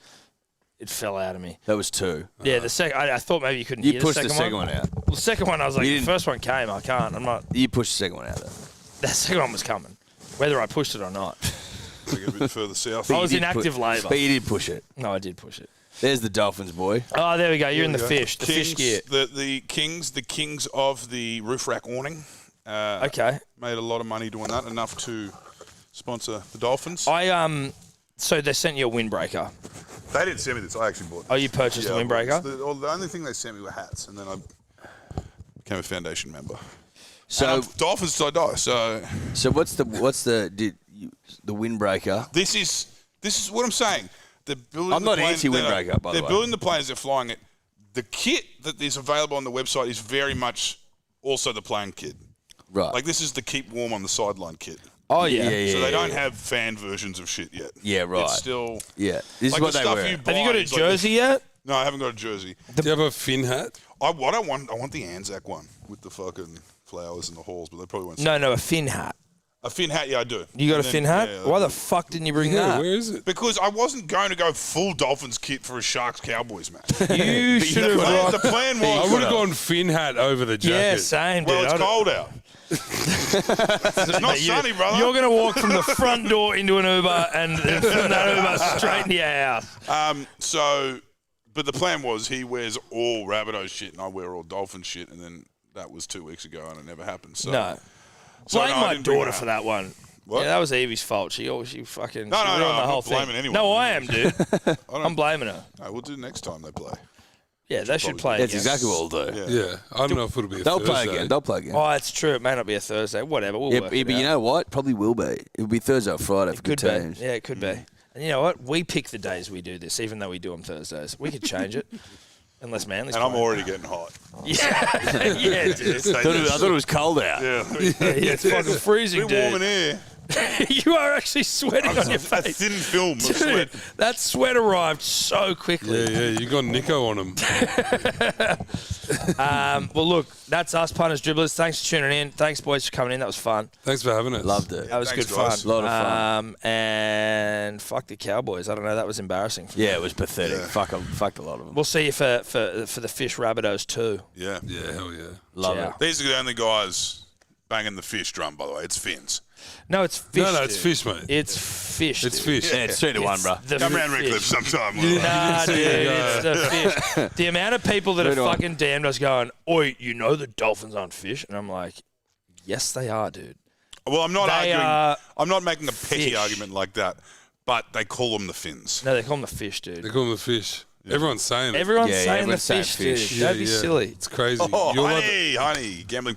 It fell out of me. that was two. Yeah, the second. I thought maybe you couldn't You hear pushed the second one. out. Well, the second one, I was like, You the didn't- first one came. I can't. I'm not. You pushed the second one out, though. That second one was coming, whether I pushed it or not. Like a bit further south. I was You in did active labour. But you did push it. No, I did push it. There's the Dolphins, boy. Oh, there we go. You're in the fish. The fish gear. The kings of the roof rack awning. Okay. Made a lot of money doing that, enough to sponsor the Dolphins. So they sent you a windbreaker. They didn't send me this. I actually bought it. Oh, you purchased a windbreaker? The only thing they sent me were hats, and then I became a foundation member. So, Dolphins till I die. So what's the windbreaker? this is what I'm saying. They're building I'm not anti-windbreaker, by the way. They're building the planes. They're flying it. The kit that is available on the website is very much also the plane kit. Right. Like this is the keep warm on the sideline kit. Oh, yeah. So they don't have fan versions of shit yet. Yeah, right. It's still Yeah. This like is what the they stuff wear. you buy. Have you got a is like jersey yet? No, I haven't got a jersey. Do you have a fin hat? I want the Anzac one with the fucking flowers and the halls, but they probably won't. No, a fin hat. A fin hat, yeah, I do. You got And a fin then- hat? yeah, Why the fuck didn't you bring Yeah, that? where is it? Because I wasn't going to go full Dolphins kit for a Sharks Cowboys match. You should have The brought... plan I was. would have gone fin hat over the jacket. Yeah, same, dude. Well, it's I don't- cold out. It's not sunny, brother. You're going to walk from the front door into an Uber and from that Uber straight into your house. But the plan was he wears all Rabbitohs shit and I wear all Dolphin shit, and then that was 2 weeks ago and it never happened. So No. So, Blame no, I my didn't bring daughter that. for that one. What? Yeah, that was Evie's fault. She fucking No, she no, ruined no, the I'm whole not thing. blaming anyone. No, I am, dude. don't- I'm blaming her. No, we'll do it next time they play. Yeah, they should play That's again. exactly what we'll do. Yeah. Yeah, I don't know if it'll be a They'll Thursday. play again. They'll play again. Oh, it's true. It may not be a Thursday. Whatever. We'll Yeah, work but it you out. know what? Probably will be. It'll be Thursday or Friday for good Could teams. be. Yeah, it could be. And you know what? We pick the days we do this, even though we do them Thursdays. We could change it. Unless Manly's And I'm playing. already getting hot. Yeah, yeah, dude. I thought it was cold out. Yeah. Yeah, it's fucking freezing, We're warm in dude. here. You are actually sweating on your A face. thin film of Dude, sweat. that sweat arrived so quickly. Yeah, you got Nico on him. Well, look, that's us, punters, dribblers. Thanks for tuning in. Thanks, boys, for coming in. That was fun. Thanks for having us. Loved it. That was Thanks, good guys. fun. A lot of fun. And fuck the Cowboys. I don't know. That was embarrassing. For me. Yeah, it was pathetic. Fucked a lot of them. We'll see you for the Fish Rabbitohs too. Yeah. Yeah, hell yeah. Love Ciao. it. These are the only guys banging the fish drum, by the way. It's Finns. No, it's fish. No, it's dude. fish, mate. It's fish. It's dude. fish. Yeah, it's 2-1, bro. The Come around fish. Redcliffe sometime. Nah, dude, see it, it's the fish. The amount of people that have 2-1. fucking damned us going, oi, you know the Dolphins aren't fish? And I'm like, yes, they are, dude. Well, I'm not They arguing. are I'm not making a petty fish. argument like that, but they call them the Finns. No, they call them the fish, They dude. call them the fish. Everyone's saying it. Everyone's Yeah, saying everyone's the saying fish, fish. dude. Don't be silly. It's crazy. Oh, You're like the- honey, gambling